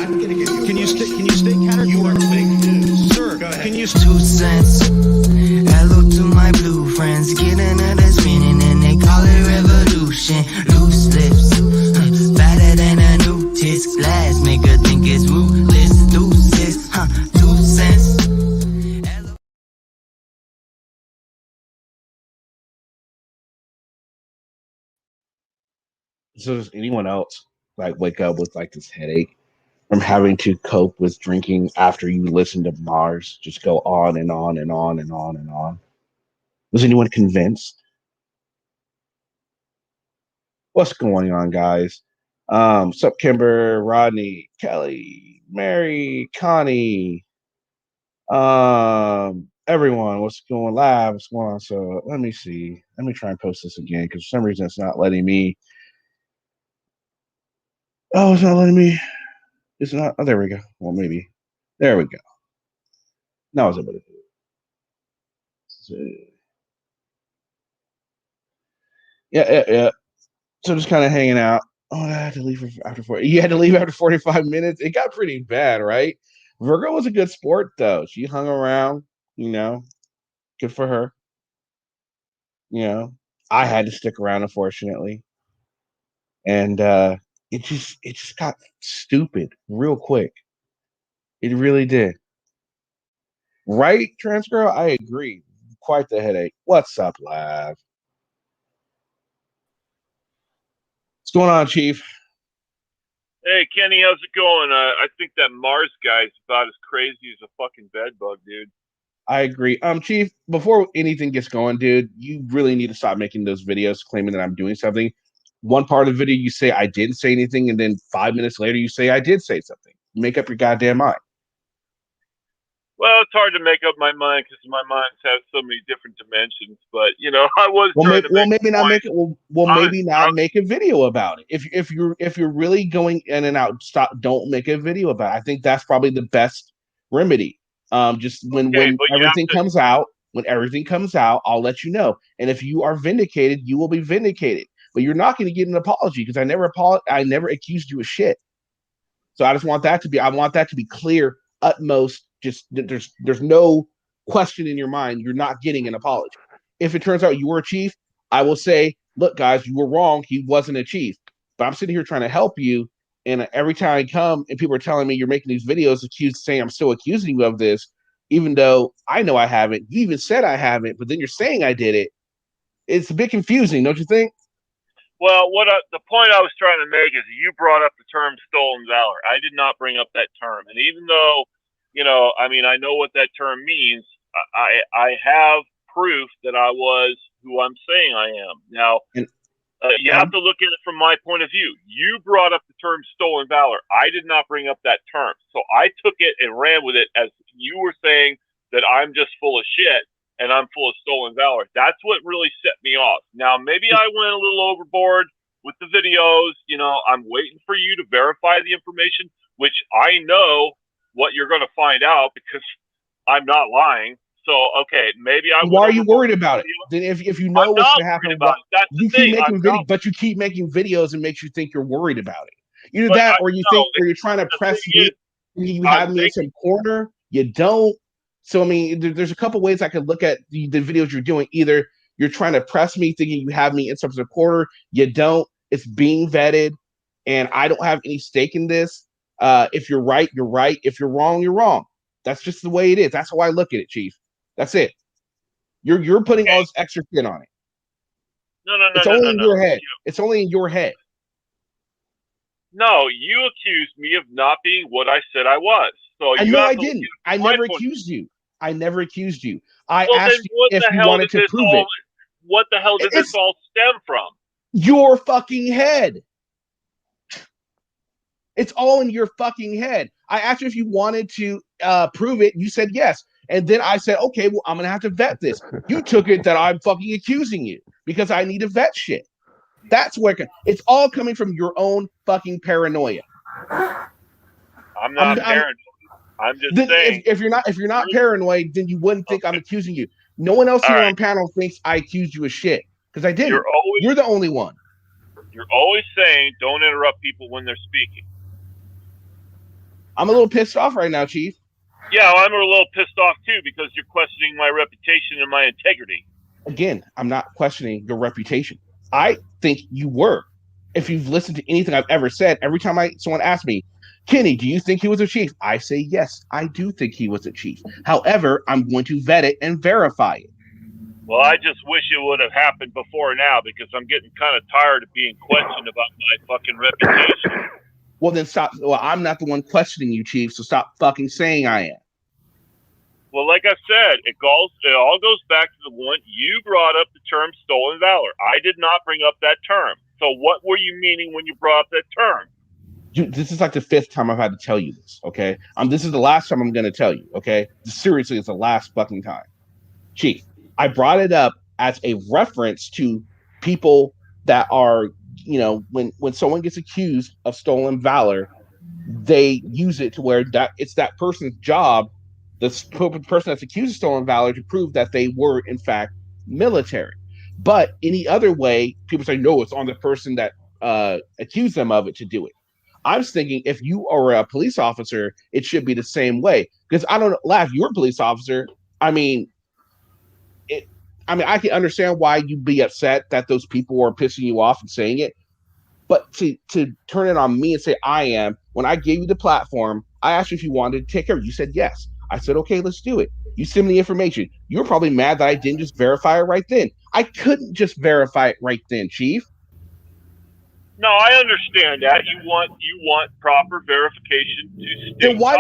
Can you stay category? You are fake news. Sir, go ahead. Can you 2 cents. Hello to my blue friends. Get another spinning and they call it revolution. Loose lips. Fatter than a new tisk. Glass nigga think it's ruthless. Deuces. 2 cents. So does anyone else like wake up with like this headache from having to cope with drinking after you listen to Mars just go on and on and on and on and on? Was anyone convinced? What's going on, guys? Sup, Kimber, Rodney, Kelly, Mary, Connie, everyone. What's going live? What's going on? So let me see. Let me try and post this again because for some reason it's not letting me. Oh, it's not letting me. It's not. Oh, there we go. Well, maybe. There we go. Now I was able to do it. Yeah. So just kind of hanging out. Oh, I had to leave after 40. You had to leave after 45 minutes. It got pretty bad, right? Virgo was a good sport, though. She hung around, good for her. I had to stick around, unfortunately. And it just got stupid real quick. It really did. Right, Trans Girl? I agree. Quite the headache. What's up, Lav? What's going on, Chief? Hey, Kenny, how's it going? I think that Mars guy's about as crazy as a fucking bedbug, dude. I agree. Chief, before anything gets going, dude, you really need to stop making those videos claiming that I'm doing something. One part of the video, you say I didn't say anything, and then 5 minutes later, you say I did say something. Make up your goddamn mind. Well, it's hard to make up my mind because my mind has so many different dimensions. But I was maybe not make a video about it. If you're really going in and out, don't make a video about it. I think that's probably the best remedy. Just when everything comes out, I'll let you know. And if you are vindicated, you will be vindicated. But you're not going to get an apology because I never accused you of shit. So I want that to be clear, utmost. Just there's no question in your mind. You're not getting an apology. If it turns out you were a chief, I will say, look, guys, you were wrong. He wasn't a chief. But I'm sitting here trying to help you. And every time I come and people are telling me you're making these videos saying I'm still accusing you of this, even though I know I haven't. You even said I haven't, but then you're saying I did it. It's a bit confusing, don't you think? Well, the point I was trying to make is you brought up the term stolen valor. I did not bring up that term. And even though, I know what that term means, I have proof that I was who I'm saying I am. Now, you have to look at it from my point of view. You brought up the term stolen valor. I did not bring up that term. So I took it and ran with it as you were saying that I'm just full of shit and I'm full of stolen valor. That's what really set me off. Now, maybe I went a little overboard with the videos. I'm waiting for you to verify the information, which I know what you're going to find out because I'm not lying. So, okay, maybe I. Why are you worried about it? Then if you know what's going to happen, you keep making videos, but you keep making videos and makes you think you're worried about it. Either that, or you think, or you're trying to press me. You have me in some corner. You don't. So, there's a couple ways I could look at the videos you're doing. Either you're trying to press me, thinking you have me in some sort of corner. You don't. It's being vetted, and I don't have any stake in this. If you're right, you're right. If you're wrong, you're wrong. That's just the way it is. That's how I look at it, Chief. That's it. You're putting all this extra shit on it. No. It's only in your head. It's only in your head. No, you accused me of not being what I said I was. So I know I didn't. I never accused you. I never accused you. I asked you if you wanted to prove it. What the hell did this all stem from? Your fucking head. It's all in your fucking head. I asked you if you wanted to prove it. You said yes. And then I said, okay, well, I'm going to have to vet this. You took it that I'm fucking accusing you because I need to vet shit. That's where it's all coming from your own fucking paranoia. I'm not paranoid. I'm just saying. If you're not paranoid, then you wouldn't think I'm accusing you. No one else here on panel thinks I accused you of shit because I didn't. You're the only one. You're always saying don't interrupt people when they're speaking. I'm a little pissed off right now, Chief. Yeah, well, I'm a little pissed off too because you're questioning my reputation and my integrity. Again, I'm not questioning your reputation. I think you were. If you've listened to anything I've ever said, every time someone asks me, Kenny, do you think he was a chief? I say yes, I do think he was a chief. However, I'm going to vet it and verify it. Well, I just wish it would have happened before now because I'm getting kind of tired of being questioned about my fucking reputation. Well, then stop. Well, I'm not the one questioning you, Chief, so stop fucking saying I am. Well, like I said, it all goes back to the one you brought up the term stolen valor. I did not bring up that term. So what were you meaning when you brought up that term? This is like the 5th time I've had to tell you this, okay? This is the last time I'm going to tell you, okay? Seriously, it's the last fucking time. Chief, I brought it up as a reference to people that are, when someone gets accused of stolen valor, they use it to where that it's that person's job, the person that's accused of stolen valor, to prove that they were, in fact, military. But any other way, people say, no, it's on the person that accused them of it to do it. I was thinking if you are a police officer, it should be the same way. Because I don't laugh, you're a police officer. I mean, I can understand why you'd be upset that those people are pissing you off and saying it. But to turn it on me and say I am, when I gave you the platform, I asked you if you wanted to take care of it. You said yes. I said, okay, let's do it. You send me the information. You were probably mad that I didn't just verify it right then. I couldn't just verify it right then, Chief. No, I understand that. You want proper verification to then why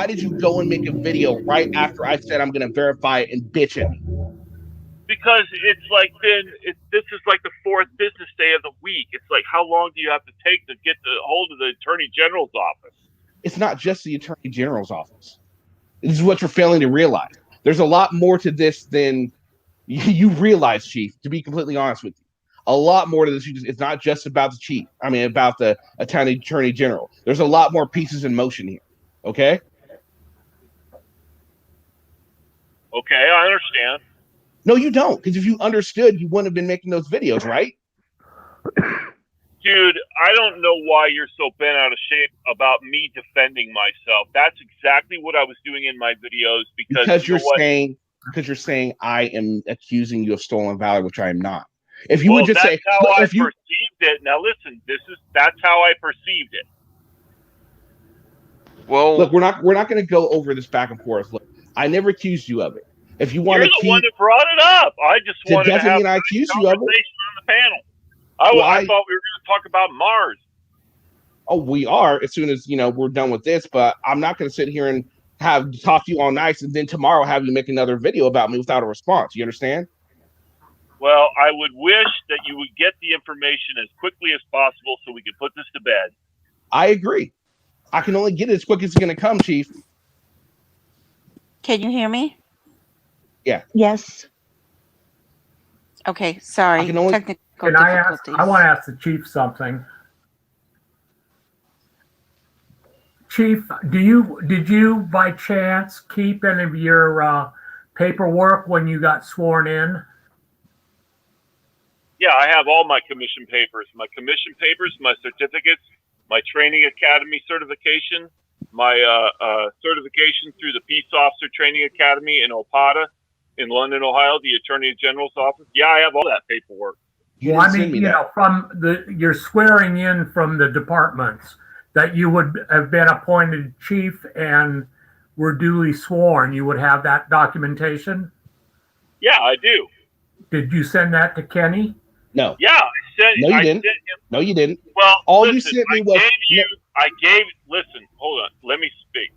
did you go and make a video right after I said I'm going to verify it and bitch at me? Because this is like the 4th business day of the week. It's like, how long do you have to take to get the hold of the Attorney General's office? It's not just the Attorney General's office. This is what you're failing to realize. There's a lot more to this than you realize, Chief, to be completely honest with you. A lot more to this. It's not just about the chief. About the Attorney General. There's a lot more pieces in motion here. Okay? Okay, I understand. No, you don't. Because if you understood, you wouldn't have been making those videos, right? Dude, I don't know why you're so bent out of shape about me defending myself. That's exactly what I was doing in my videos because you're saying I am accusing you of stolen valor, which I am not. If you would just that's say how I perceived it. Now listen, that's how I perceived it. Well, look, we're not going to go over this back and forth. Look, I never accused you of it. If you want You're the one that brought it up. I just wanted to have a conversation on the panel. I thought we were going to talk about Mars. Oh, we are as soon as we're done with this. But I'm not going to sit here and talk to you all nice and then tomorrow have you make another video about me without a response. You understand? Well, I would wish that you would get the information as quickly as possible so we can put this to bed. I agree. I can only get it as quick as it's going to come, Chief. Can you hear me? Yeah. Yes. Okay, sorry. Technical difficulties. I want to ask the chief something. Chief, did you by chance keep any of your paperwork when you got sworn in? Yeah, I have all my commission papers. My commission papers, my certificates, my training academy certification, my certification through the Peace Officer Training Academy in Opata, in London, Ohio, the Attorney General's office. Yeah, I have all that paperwork. Well, I mean, from your swearing in from the departments that you would have been appointed chief and were duly sworn, you would have that documentation? Yeah, I do. Did you send that to Kenny? No. Yeah, I sent. No, you didn't. Sent him. No, you didn't. Well, all listen, you sent me was. Listen, hold on. Let me speak.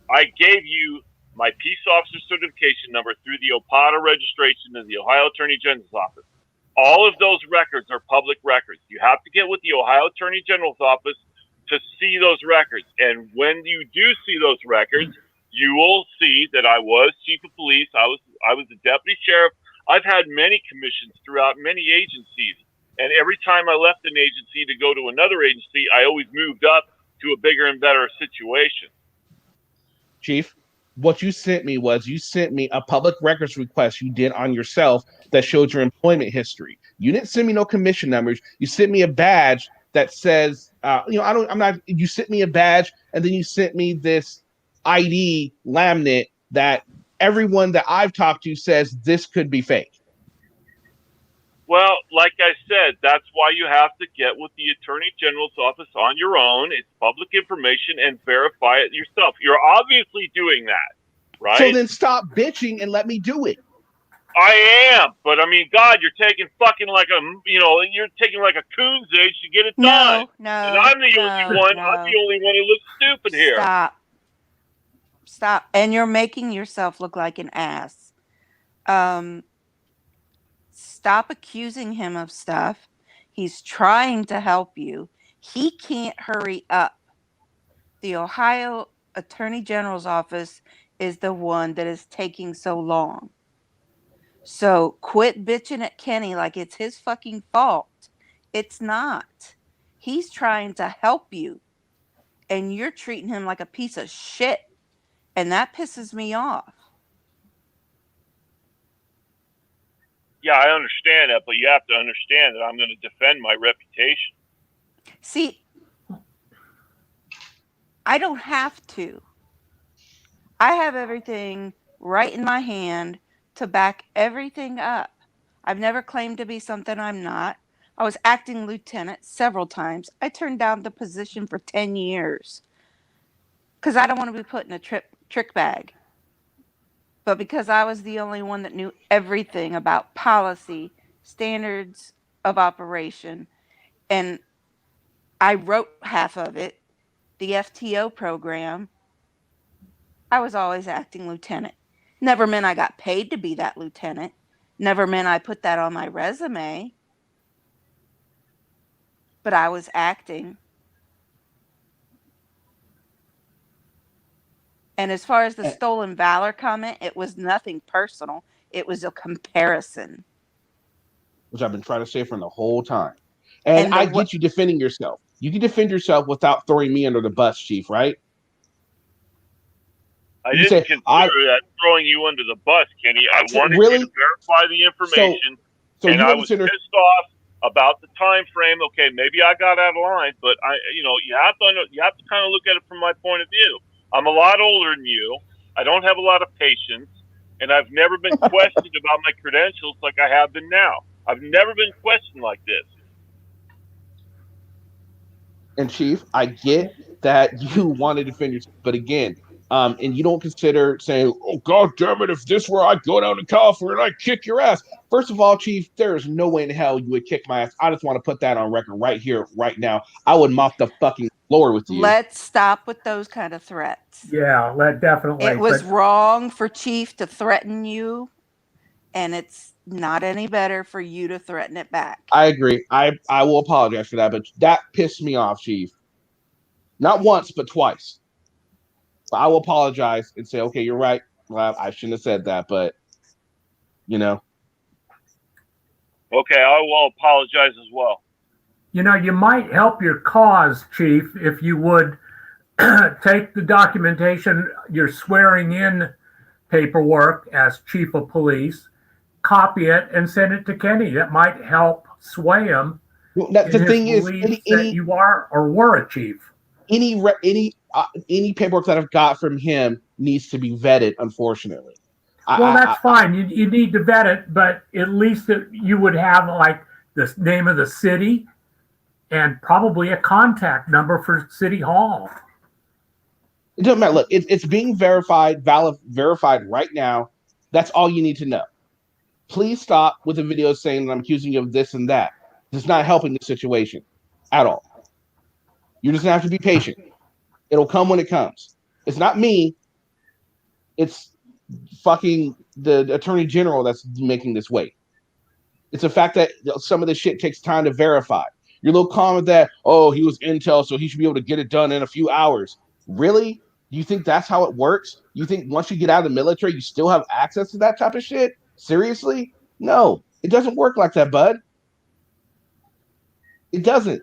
I gave you my Peace Officer certification number through the OPATA registration in the Ohio Attorney General's office. All of those records are public records. You have to get with the Ohio Attorney General's office to see those records. And when you do see those records, you will see that I was chief of police. I was the deputy sheriff. I've had many commissions throughout many agencies. And every time I left an agency to go to another agency, I always moved up to a bigger and better situation. Chief, what you sent me a public records request you did on yourself that showed your employment history. You didn't send me no commission numbers. You sent me a badge that says I'm not. You sent me a badge, and then you sent me this ID laminate that everyone that I've talked to says this could be fake. Well, like I said, that's why you have to get with the Attorney General's office on your own. It's public information and verify it yourself. You're obviously doing that, right? So then stop bitching and let me do it. I am, but I mean, God, you're taking fucking like you're taking like a coon's age to get it done. No, and I'm the only one. no. I'm the only one who looks stupid here. Stop. And you're making yourself look like an ass. Stop accusing him of stuff. He's trying to help you. He can't hurry up. The Ohio Attorney General's office is the one that is taking so long. So quit bitching at Kenny like it's his fucking fault. It's not. He's trying to help you. And you're treating him like a piece of shit. And that pisses me off. Yeah, I understand that, but you have to understand that I'm going to defend my reputation. See, I don't have to. I have everything right in my hand to back everything up. I've never claimed to be something I'm not. I was acting lieutenant several times. I turned down the position for 10 years because I don't want to be put in a trick bag. But because I was the only one that knew everything about policy, standards of operation, and I wrote half of it, the FTO program, I was always acting lieutenant. Never meant I got paid to be that lieutenant. Never meant I put that on my resume. But I was acting. And as far as the stolen valor comment, it was nothing personal. It was a comparison. Which I've been trying to say from the whole time. And I get you defending yourself. You can defend yourself without throwing me under the bus, Chief, right? I didn't consider that throwing you under the bus, Kenny. I wanted you to verify the information, and I was pissed off about the time frame. Okay, maybe I got out of line, but you have to kind of look at it from my point of view. I'm a lot older than you. I don't have a lot of patience, and I've never been questioned about my credentials like I have been now. I've never been questioned like this. And Chief, I get that you want to defend yourself, but again, and you don't consider saying, "Oh God damn it! If this were I go down to California and I kick your ass." First of all, Chief, there is no way in hell you would kick my ass. I just want to put that on record right here, right now. I would mop the fucking floor with you. Let's stop with those kind of threats. Yeah, definitely. It was wrong for Chief to threaten you, and it's not any better for you to threaten it back. I agree. I will apologize for that, but that pissed me off, Chief. Not once, but twice. But I will apologize and say, okay, you're right. Well, I shouldn't have said that, but Okay, I will apologize as well. You might help your cause, Chief, if you would take the documentation, your swearing in paperwork as chief of police, copy it, and send it to Kenny. That might help sway him. Well, the thing is, that you are or were a chief. Any paperwork that I've got from him needs to be vetted, unfortunately. That's fine. You need to vet it, but at least you would have like the name of the city and probably a contact number for City Hall. It doesn't matter. Look, it's being verified right now. That's all you need to know. Please stop with the video saying that I'm accusing you of this and that. It's not helping the situation at all. You're just gonna have to be patient. It'll come when it comes. It's not me. It's fucking the Attorney General that's making this wait. It's the fact that some of this shit takes time to verify. Your little comment that, oh, he was intel, so he should be able to get it done in a few hours. Really? Do you think that's how it works? You think once you get out of the military, you still have access to that type of shit? Seriously? No, it doesn't work like that, bud. It doesn't.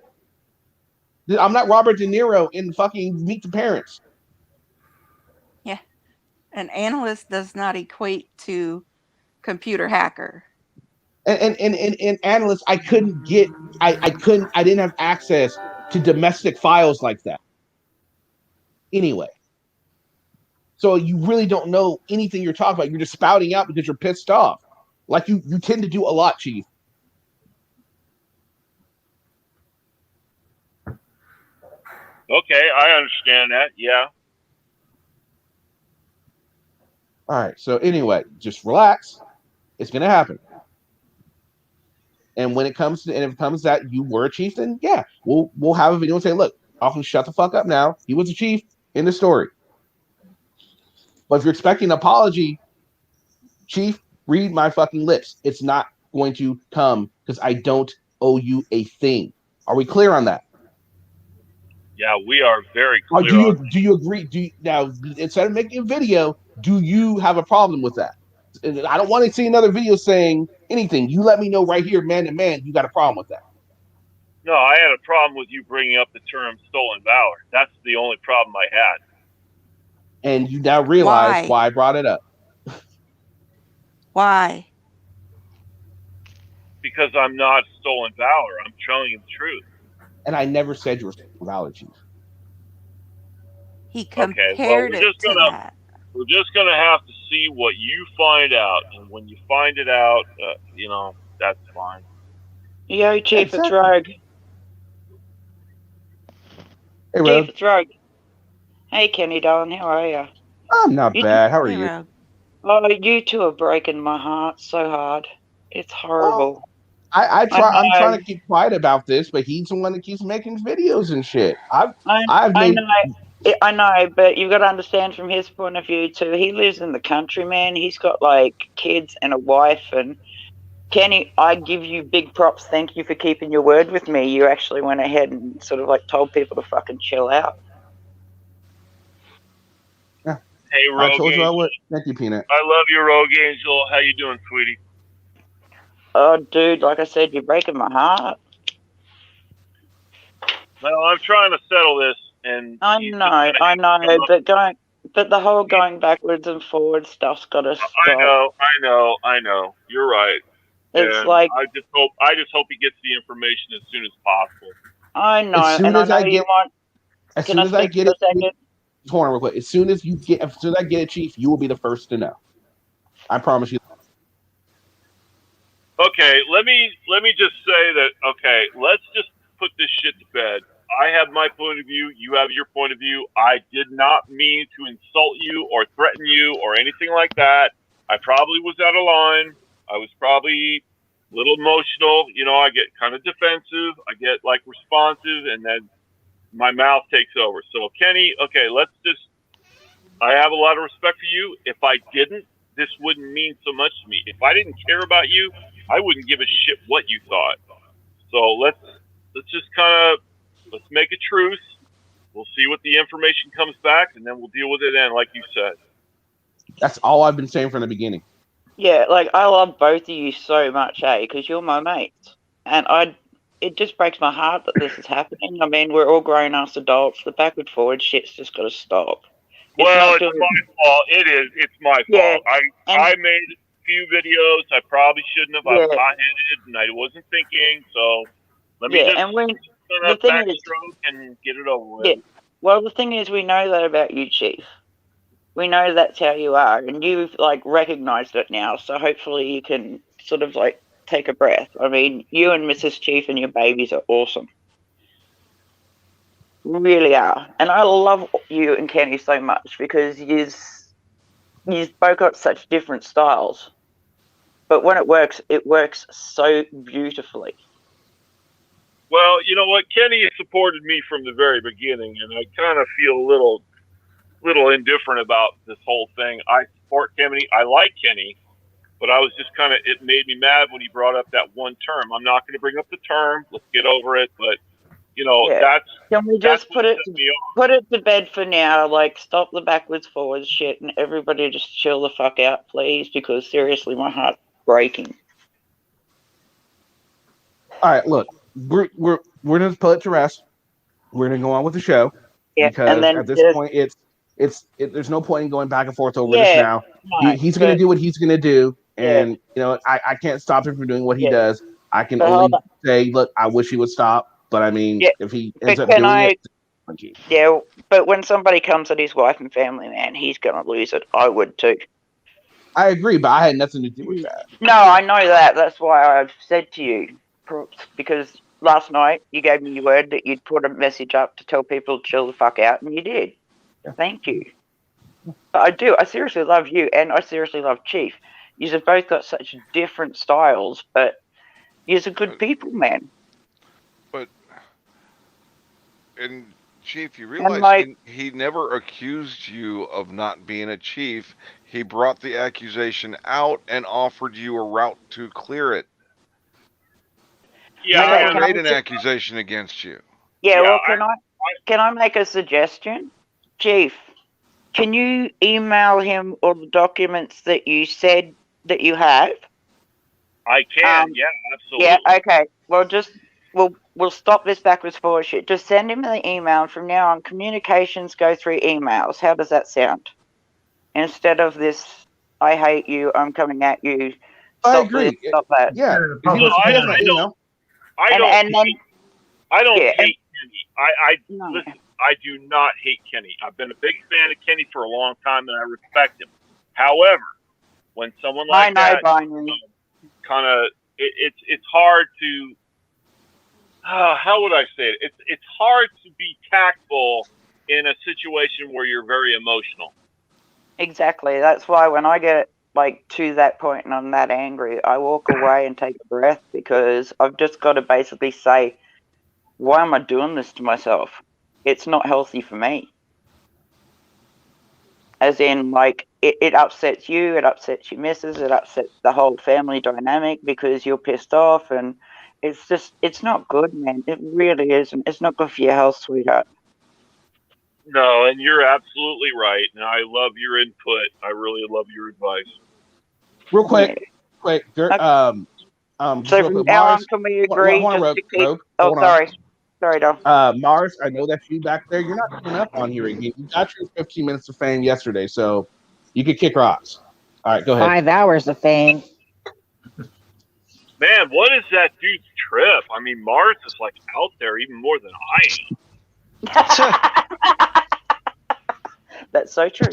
I'm not Robert De Niro in fucking Meet the Parents. Yeah. An analyst does not equate to computer hacker. And analysts, I didn't have access to domestic files like that. Anyway. So you really don't know anything you're talking about. You're just spouting out because you're pissed off. Like you tend to do a lot, Chief. Okay, I understand that. Yeah. All right. So anyway, just relax. It's gonna happen. And when it comes to, and if it comes that you were a chief, then yeah, we'll have a video and say, look, I'll shut the fuck up now. He was a chief in the story. But if you're expecting an apology, Chief, read my fucking lips. It's not going to come because I don't owe you a thing. Are we clear on that? Yeah, we are very clear. Do you agree? Now, instead of making a video, do you have a problem with that? I don't want to see another video saying anything. You let me know right here, man to man, you got a problem with that. No, I had a problem with you bringing up the term stolen valor. That's the only problem I had. And you now realize why I brought it up. Why? Because I'm not stolen valor. I'm telling you the truth. And I never said you were stolen valor, Chief. He compared it to that. We're just going to have to see what you find out. And when you find it out, that's fine. Yo, Chief, it's Rogue. Hey, Rogue. Chief, it's Rogue. Hey, Kenny, darling, how are you? I'm not bad. How are you? Rogue. Oh, you two are breaking my heart so hard. It's horrible. I'm trying to keep quiet about this, but he's the one that keeps making videos and shit. I know, but you've got to understand from his point of view too. He lives in the country, man. He's got like kids and a wife. And Kenny, I give you big props. Thank you for keeping your word with me. You actually went ahead and sort of like told people to fucking chill out. Yeah. Hey, Rogue I told you I Angel. would. Thank you, Peanut. I love you, Rogue Angel. How you doing, sweetie? Oh, dude, like I said, you're breaking my heart. Well, I'm trying to settle this, and I know, but the whole going backwards and forward stuff's got to stop. I know. You're right. It's and like I just hope he gets the information as soon as possible. I know, and I know you want. Can I speak for a second? Hold on real quick. As soon as I get it, Chief, you will be the first to know. I promise you. Okay, let me just say that. Okay, let's just put this shit to bed. I have my point of view. You have your point of view. I did not mean to insult you or threaten you or anything like that. I probably was out of line. I was probably a little emotional. I get kind of defensive. I get like responsive, and then my mouth takes over. So Kenny, okay, I have a lot of respect for you. If I didn't, this wouldn't mean so much to me. If I didn't care about you, I wouldn't give a shit what you thought. So let's just let's make a truce. We'll see what the information comes back, and then we'll deal with it then, like you said. That's all I've been saying from the beginning. Yeah, like I love both of you so much, because you're my mates. And it just breaks my heart that this is happening. I mean, we're all grown-ass adults. The backward-forward shit's just got to stop. It's my fault. It is. It's my fault. I made a few videos. I probably shouldn't have. I was hot-headed, and I wasn't thinking. So let me backstroke and get it over with. Yeah. Well, the thing is, we know that about you, Chief. We know that's how you are, and you've like recognized it now. So hopefully you can sort of like take a breath. I mean, you and Mrs. Chief and your babies are awesome. Really are. And I love you and Kenny so much because you've both got such different styles. But when it works so beautifully. Well, you know what? Kenny has supported me from the very beginning, and I kind of feel a little indifferent about this whole thing. I support Kenny. I like Kenny, but I was just it made me mad when he brought up that one term. I'm not going to bring up the term. Let's get over it. But, can we just put it to bed for now? Like, stop the backwards forwards shit, and everybody just chill the fuck out, please, because seriously, my heart's breaking. All right, look, we're gonna put it to rest. We're gonna go on with the show because and then at this point, there's no point in going back and forth over this now. He's gonna do what he's gonna do, and I can't stop him from doing what he does. I can only say, look, I wish he would stop. But I mean, Yeah, if he ends but up can doing I? it, Yeah, but when somebody comes at his wife and family, man, he's gonna lose it. I would too. I agree, but I had nothing to do with that. No, I know that. That's why I've said to you, because last night you gave me your word that you'd put a message up to tell people to chill the fuck out, and you did. Yeah. Thank you. But I do. I seriously love you, and I seriously love Chief. You've both got such different styles, but you're good people, man. But and Chief, you And realize like, he never accused you of not being a chief. He brought the accusation out and offered you a route to clear it. Yeah, He okay, never can I? made an accusation against you. Yeah, yeah. well, can I make a suggestion, Chief? Can you email him all the documents that you said that you have? I can. Yeah, absolutely. Yeah, okay. Well, we'll stop this backwards forward shit. Just send him the email, and from now on, communications go through emails. How does that sound? Instead of this, I hate you, I'm coming at you. I Stop agree. this, stop that. Yeah, if he No, wants to pay us my email. I don't And then, yeah, hate Kenny. I no. listen. I do not hate Kenny. I've been a big fan of Kenny for a long time, and I respect him. However, when someone I like know, that Binary. kind of, it's hard to. How would I say it? It's hard to be tactful in a situation where you're very emotional. Exactly. That's why when I get like to that point and I'm that angry, I walk away and take a breath, because I've just got to basically say, why am I doing this to myself? It's not healthy for me. As in, like, it upsets you, it upsets your missus, it upsets the whole family dynamic because you're pissed off, and it's not good, man. It really isn't. It's not good for your health, sweetheart. No, and you're absolutely right. And I love your input. I really love your advice. Real quick, Okay. just So real from quick, now on, Mars. can we agree Hold on, just to keep? Rogue. Oh, Hold on. sorry, Dom. Mars, I know that's you back there. You're not coming up on here again. You got your 15 minutes of fame yesterday, so you could kick rocks. All right, go ahead. 5 hours of fame. Man, what is that dude's trip? I mean, Mars is like out there even more than I am. That's so true.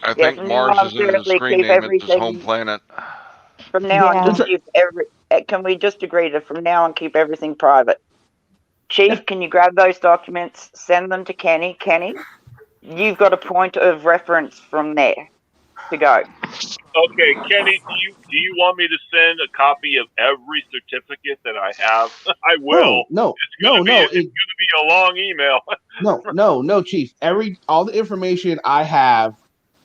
I think Mars is in the screen name. It's his home planet. From now on, Yeah. just keep can we just agree to from now on keep everything private? Chief, can you grab those documents, send them to Kenny? Kenny, you've got a point of reference from there to go. Okay, Kenny, do you want me to send a copy of every certificate that I have? I will. No. It's gonna be a long email. No, Chief. All the information I have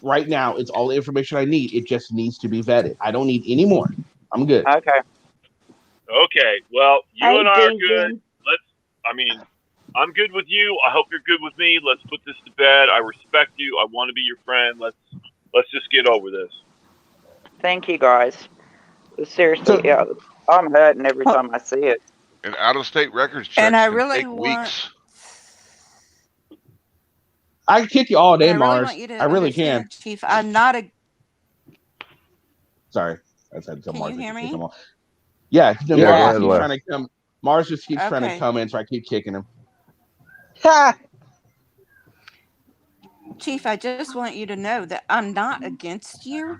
right now, it's all the information I need. It just needs to be vetted. I don't need any more. I'm good. Okay. Okay. Well, you and I are good. Deacon. I'm good with you. I hope you're good with me. Let's put this to bed. I respect you. I want to be your friend. Let's just get over this. Thank you, guys. Seriously, yeah, I'm hurting every time I see it. And out-of-state records checks And I can really take weeks. I can kick you all day, And I really Mars. want you to I really can. understand, Chief, I'm not a. Sorry, I said to Can Mars. you hear me? Yeah, Yeah, Mars go keeps ahead, trying to come. Mars just keeps trying to Okay. come in, so I keep kicking him. Chief, I just want you to know that I'm not against you.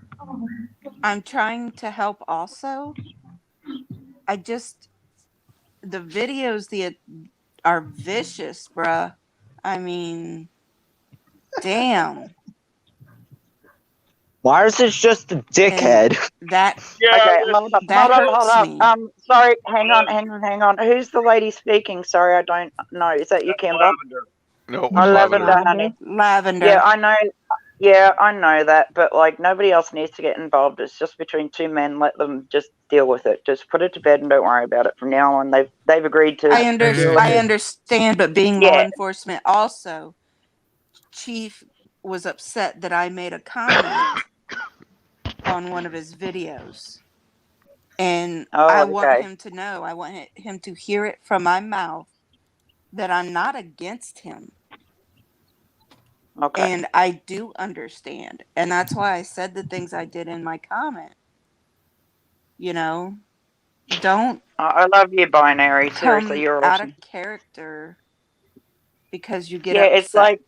I'm trying to help also. The videos are vicious, bruh. I mean, damn. Mars is just a dickhead. That Okay, hold up. hurts me. Sorry, hang on. Who's the lady speaking? Sorry, I don't know. Is that you, Kimber? Lavender. No, it was Lavender, honey. Lavender. Yeah, I know. Yeah, I know that, but like nobody else needs to get involved. It's just between two men. Let them just deal with it. Just put it to bed and don't worry about it. From now on, they've agreed to. I understand, but being law enforcement also, Chief was upset that I made a comment on one of his videos. And I want him to know, I want him to hear it from my mouth that I'm not against him. Okay. And I do understand. And that's why I said the things I did in my comment. You know? Don't I love you, Binary. come Seriously, you're out awesome. of character because you get Yeah, upset. it's like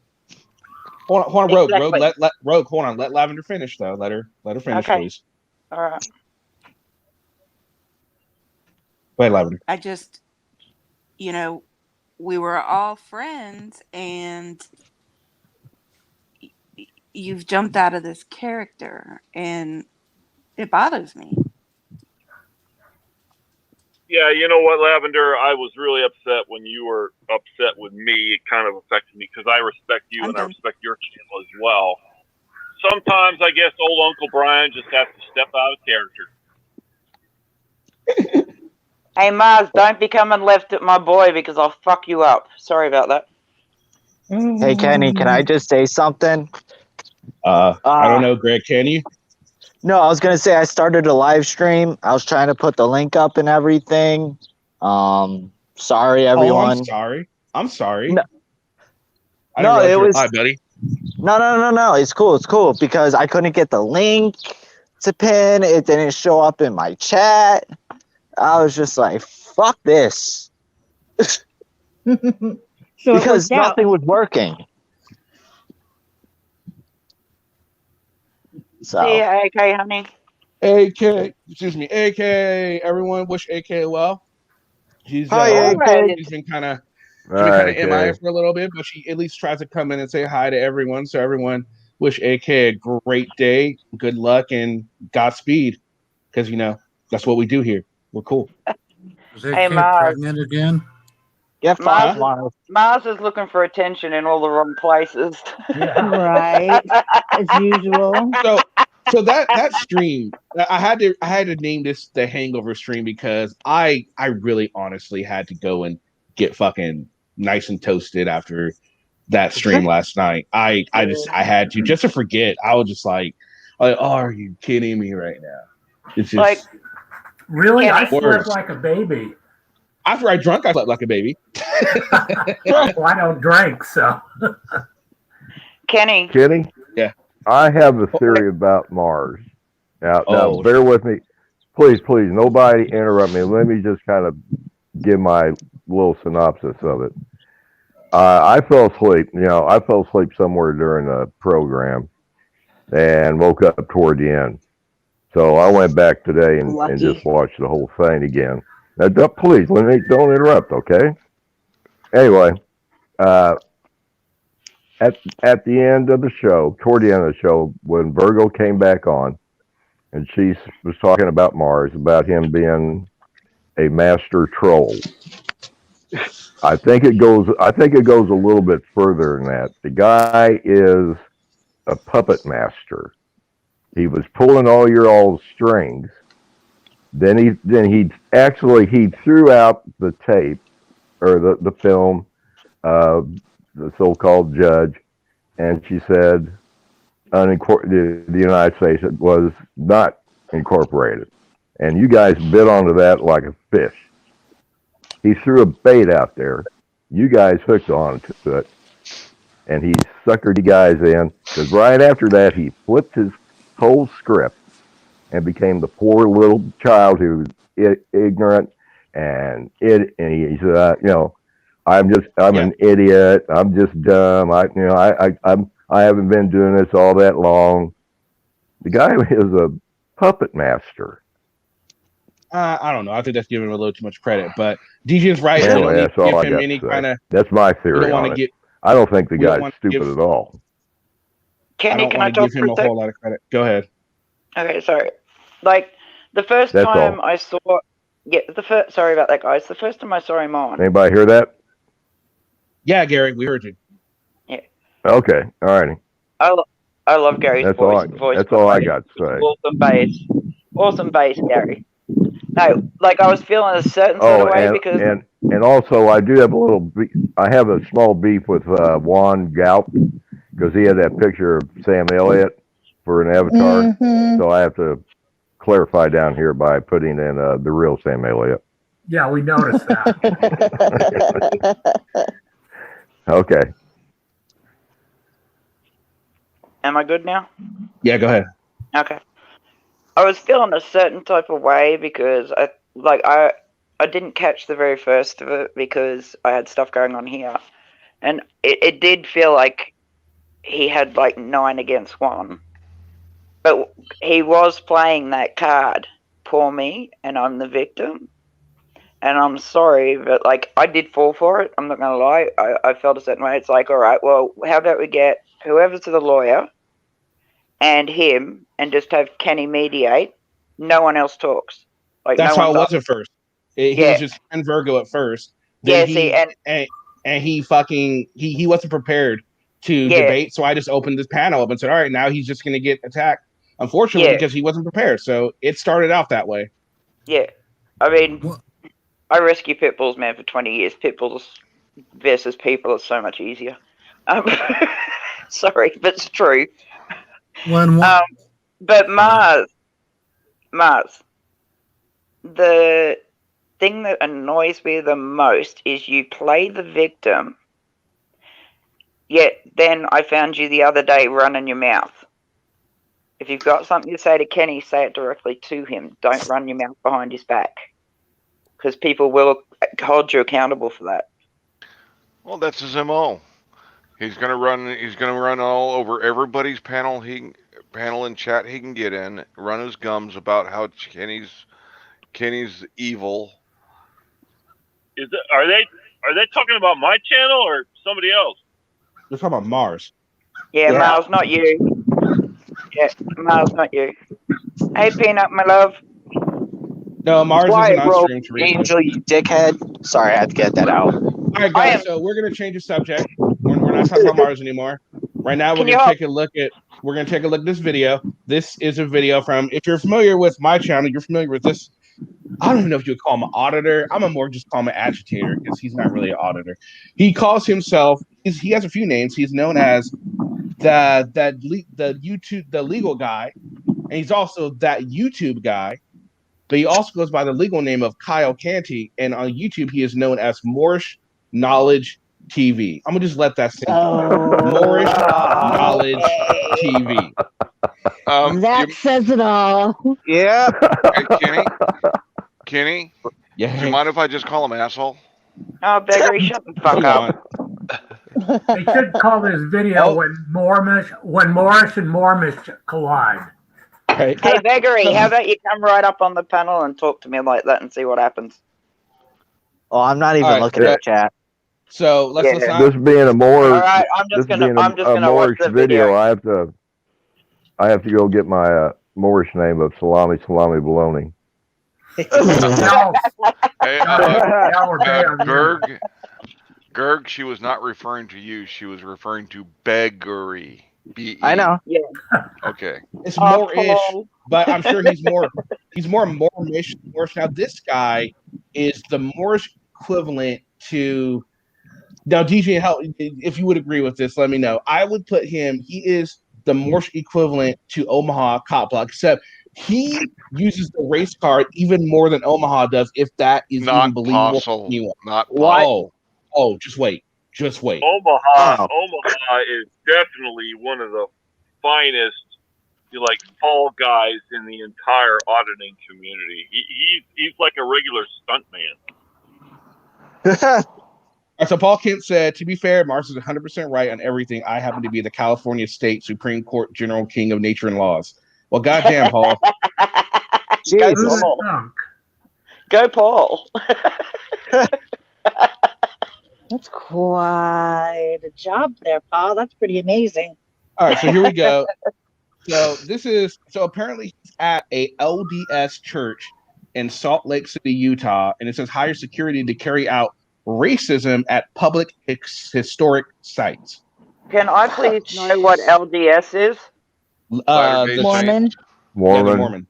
Hold on, Rogue. exactly. Let Rogue. Hold on. Let Lavender finish though. Let her finish, Okay. please. All right. Wait, Lavender. I just, we were all friends, and you've jumped out of this character, and it bothers me. Yeah, you know what, Lavender? I was really upset when you were upset with me. It kind of affected me because I respect you and I respect your channel as well. Sometimes I guess old Uncle Brian just has to step out of character. Hey, Mars, don't be coming left at my boy because I'll fuck you up. Sorry about that. Hey, Kenny, can I just say something? I don't know, Greg. Can you? No, I was gonna say I started a live stream. I was trying to put the link up and everything. Sorry, everyone. Oh, I'm sorry. I'm sorry. No, I didn't realize you were live, buddy. No. It's cool because I couldn't get the link to pin. It didn't show up in my chat. I was just like, "Fuck this," because nothing was working. So. See ya, AK, honey. AK. Everyone wish AK well. He's Hi, AK. She's been kind of MIA for a little bit, but she at least tries to come in and say hi to everyone. So everyone wish AK a great day, good luck, and Godspeed. Because that's what we do here. We're cool. Is AK pregnant again? Yeah, Mars is looking for attention in all the wrong places. Right, as usual. So that stream, I had to name this the Hangover stream because I really honestly had to go and get fucking nice and toasted after that stream last night. I had to just to forget. I was just like, oh, are you kidding me right now? It's just like, really, I slept like a baby. After I drunk, I slept like a baby. Well, I don't drink, so. Kenny. Yeah. I have a theory about Mars. Now, bear with me. Please, nobody interrupt me. Let me just kind of give my little synopsis of it. I fell asleep. I fell asleep somewhere during the program and woke up toward the end. So I went back today and just watched the whole thing again. Now, please, don't interrupt, okay? Anyway, at the end of the show, toward the end of the show, when Virgo came back on, and she was talking about Mars, about him being a master troll. I think it goes a little bit further than that. The guy is a puppet master. He was pulling all your strings. Then he threw out the tape or the film, the so-called judge, and she said the United States was not incorporated, and you guys bit onto that like a fish. He threw a bait out there. You guys hooked on to it, and he suckered you guys in, because right after that he flipped his whole script and became the poor little child who was ignorant and he said, I'm an idiot. I'm just dumb. I haven't been doing this all that long. The guy is a puppet master. I don't know. I think that's giving him a little too much credit, but DJ's right. Anyway, that's all I got to say. That's my theory on it. I don't think the guy's stupid at all. Kenny, can I give him a whole lot of credit? Go ahead. Okay, sorry. Like the first time I saw, sorry about that, guys. The first time I saw him on. Anybody hear that? Yeah, Gary, we heard you. Yeah. Okay, all righty. I love Gary's voice. That's all I got to say. Awesome bass, Gary. No, like I was feeling a certain sort of way because. And also I do have I have a small beef with Juan Galp because he had that picture of Sam Elliott for an avatar. Mm-hmm. So I have to clarify down here by putting in the real Sam Elliott. Yeah, we noticed that. Okay. Am I good now? Yeah, go ahead. Okay. I was feeling a certain type of way because like I didn't catch the very first of it because I had stuff going on here, and it did feel like he had like 9 against 1, but he was playing that card. Poor me, and I'm the victim. And I'm sorry, but like I did fall for it. I'm not gonna lie. I felt a certain way. It's like, all right, well, how about we get whoever's the lawyer and him, and just have Kenny mediate. No one else talks. Like That's no how it one's was at first. He yeah. was just in Virgo at first. Then Yeah, he see, and he fucking he wasn't prepared to Yeah. debate. So I just opened this panel up and said, all right, now he's just gonna get attacked. Unfortunately, Yeah. because he wasn't prepared. So it started out that way. Yeah. I mean, I rescue pit bulls, man, for 20 years. Pit bulls versus people is so much easier. Sorry, but it's true. But Mars, the thing that annoys me the most is you play the victim, yet then I found you the other day running your mouth. If you've got something to say to Kenny, say it directly to him. Don't run your mouth behind his back, because people will hold you accountable for that. Well, that's his MO. He's gonna run all over everybody's panel and chat he can get in, run his gums about how Kenny's evil. Are they talking about my channel or somebody else? They're talking about Mars. Yeah, Mars, not you. Yeah, Mars, not you. Hey, Peanut, my love. No, Mars Quiet, isn't on bro. stream, Teresa. Angel, you dickhead. Sorry, I had to get that out. All right, guys. So we're gonna change the subject. We're not talking about Mars anymore. Right now, we're gonna take a look at this video. This is a video from. If you're familiar with my channel, you're familiar with this. I don't even know if you would call him an auditor. I'm more just call him an agitator because he's not really an auditor. He calls himself. He has a few names. He's known as the legal guy, and he's also that YouTube guy. But he also goes by the legal name of Kyle Canty, and on YouTube he is known as Moorish Knowledge TV. I'm gonna just let that sink in. Moorish Knowledge TV. That says it all. Yeah. Hey, Kenny. Yeah. Do you mind if I just call him asshole? Oh, Beggery, shut the fuck up. They should call this video when Mormish and Mormish collide. Hey, Beggery, how about you come right up on the panel and talk to me like that and see what happens? Oh, I'm not even looking at chat. So let's This being a Moorish, All right, I'm just gonna watch the video. I have to go get my Moorish name of salami bologna. Gerg, she was not referring to you. She was referring to Beggery. B-E. I know. Yeah. Okay. It's Moorish, but I'm sure he's more Moorish. Now this guy is the Moorish equivalent to. Now, DJ, if you would agree with this, let me know. I would put him. He is the Moorish equivalent to Omaha Cop Block, except he uses the race card even more than Omaha does. If that is not even believable, possible. Not possible. Oh, just wait. Omaha is definitely one of the finest, fall guys in the entire auditing community. He's like a regular stuntman. So Paul Kent said, to be fair, Mars is 100% right on everything. I happen to be the California State Supreme Court General King of Nature and Laws. Well, goddamn, Paul. Jesus. Go, Paul. That's quite a job there, Paul. That's pretty amazing. All right, so here we go. So apparently he's at a LDS church in Salt Lake City, Utah, and it says higher security to carry out racism at public historic sites. Can I please know what LDS is? Mormon.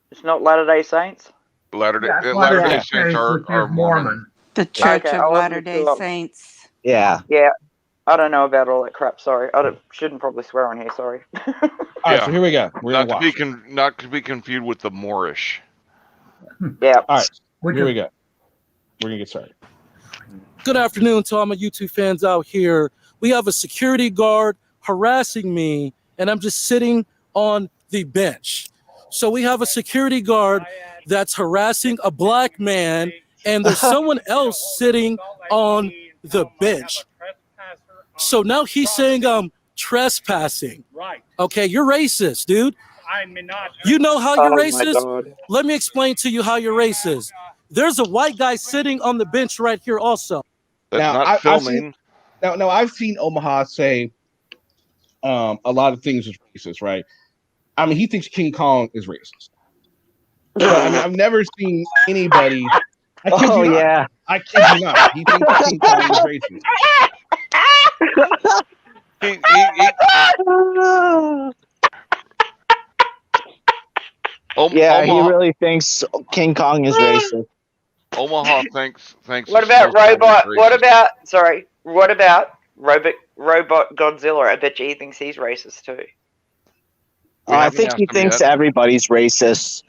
It's not Latter-day Saints? Latter-day Saints are Mormon. The Church of Latter-day Saints. Yeah. Yeah. I don't know about all that crap. Sorry. Shouldn't probably swear on here. Sorry. All right, so here we go. Not to be confused with the Moorish. Yeah. All right, here we go. We're going to get started. Good afternoon to all my YouTube fans out here. We have a security guard harassing me, and I'm just sitting on the bench. So we have a security guard that's harassing a black man, and there's someone else sitting on the bench. So now he's saying I'm trespassing. Right. Okay, you're racist, dude. I'm not. You know how you're Oh my racist? God. Let me explain to you how you're racist. There's a white guy sitting on the bench right here also. That's Now, not filming. I've seen Omaha say a lot of things is racist, right? I mean, he thinks King Kong is racist. But I mean, I've never seen anybody. I kid you not. yeah. I kid you not. He thinks King Kong is racist. Yeah, he Omaha, really thinks King Kong is racist. Omaha thinks. What the about snowstorm is robot? What racist. about What about robot Godzilla? I bet you he thinks he's racist too. I think he thinks everybody's racist.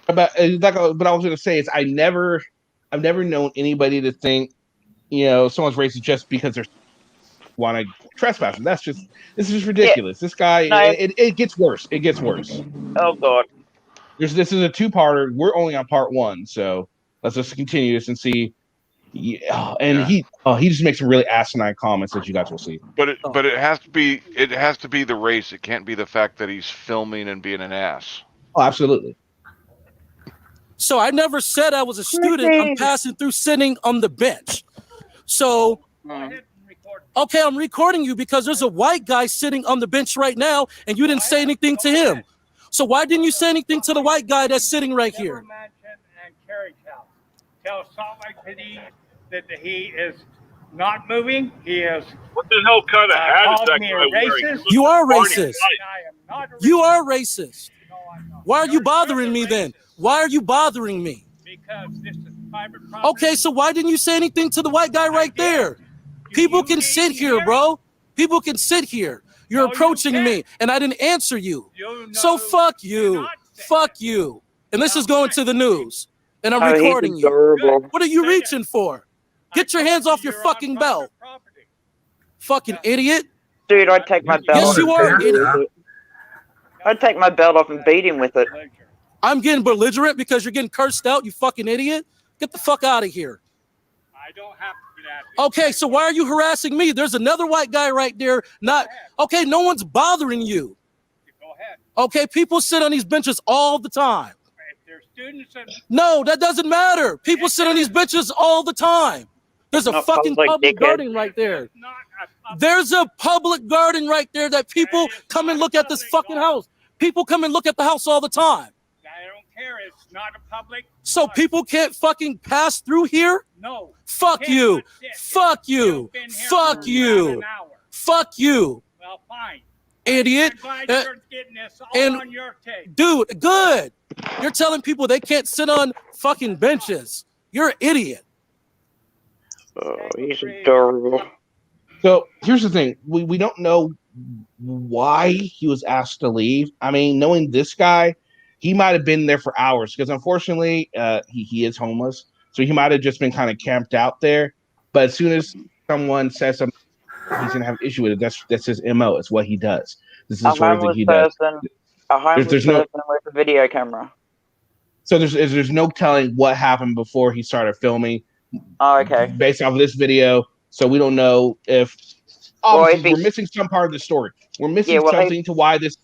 But I was going to say is I've never known anybody to think someone's racist just because they're want to trespass. And this is just ridiculous. This guy, it gets worse. It gets worse. Oh God. This is a two-parter. We're only on part one, so let's just continue this and see. Yeah, and he just makes some really asinine comments that you guys will see. But it has to be the race. It can't be the fact that he's filming and being an ass. Oh, absolutely. So I never said I was a student. I'm passing through sitting on the bench. So, okay, I'm recording you because there's a white guy sitting on the bench right now, and you didn't say anything to him. So why didn't you say anything to the white guy that's sitting right here? Tell Salt Lake City that he is not moving. He is. What the hell kind of hat is that guy wearing? You are racist. You are racist. Why are you bothering me then? Why are you bothering me? Because this is private property. Okay, so why didn't you say anything to the white guy right there? People can sit here, bro. People can sit here. You're approaching me, and I didn't answer you. So fuck you. Fuck you. And this is going to the news. And I'm recording you. What are you reaching for? Get your hands off your fucking belt. Fucking idiot. Dude, I'd take my belt off. Yes, you are an idiot. I'd take my belt off and beat him with it. I'm getting belligerent because you're getting cursed out, you fucking idiot. Get the fuck out of here. I don't have to get out of here. Okay, so why are you harassing me? There's another white guy right there. Okay, no one's bothering you. Go ahead. Okay, people sit on these benches all the time. Students and no, that doesn't matter. People sit on these benches all the time. There's a fucking public garden right there. There's a public garden right there that people come and look at this fucking house. People come and look at the house all the time. I don't care. It's not a public. So people can't fucking pass through here? No. Fuck you. Fuck you. Fuck you. Fuck you. Well, fine. Idiot. I'm glad you're getting this all on your tape. Dude, good. You're telling people they can't sit on fucking benches. You're an idiot. Oh, he's adorable. So here's the thing: we don't know why he was asked to leave. I mean, knowing this guy, he might have been there for hours because unfortunately, he is homeless, so he might have just been kind of camped out there. But as soon as someone says something, he's gonna have an issue with it. That's his MO. It's what he does. This is the sort of thing he does. A homeless person with a video camera. So there's no telling what happened before he started filming. Oh, okay. Based off of this video, so we don't know if we're missing some part of the story. We're missing something to why this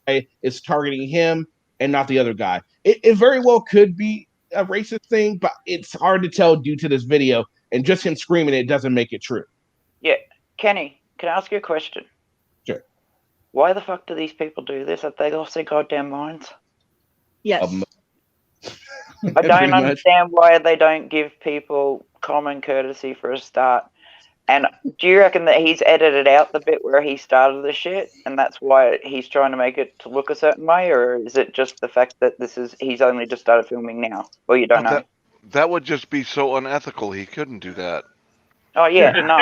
guy is targeting him and not the other guy. It very well could be a racist thing, but it's hard to tell due to this video and just him screaming it doesn't make it true. Yeah, Kenny, can I ask you a question? Sure. Why the fuck do these people do this? Have they lost their goddamn minds? Yes. I don't understand why they don't give people common courtesy for a start. And do you reckon that he's edited out the bit where he started the shit, and that's why he's trying to make it to look a certain way, or is it just the fact that he's only just started filming now? Well, you don't know. That would just be so unethical. He couldn't do that. Oh yeah, no.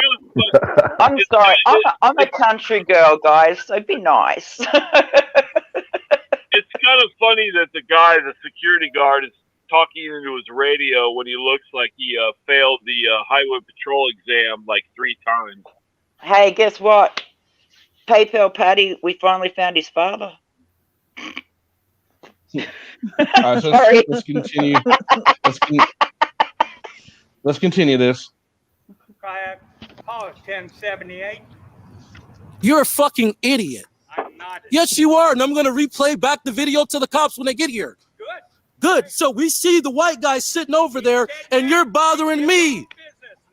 I'm sorry. I'm a country girl, guys. So be nice. It's kind of funny that the security guard, is talking into his radio when he looks like he failed the highway patrol exam like 3 times. Hey, guess what? PayPal Patty, we finally found his father. All right, so let's continue. Let's continue this. Paul is 1078. You're a fucking idiot. Yes, you are. And I'm going to replay back the video to the cops when they get here. Good. So we see the white guy sitting over there and you're bothering me.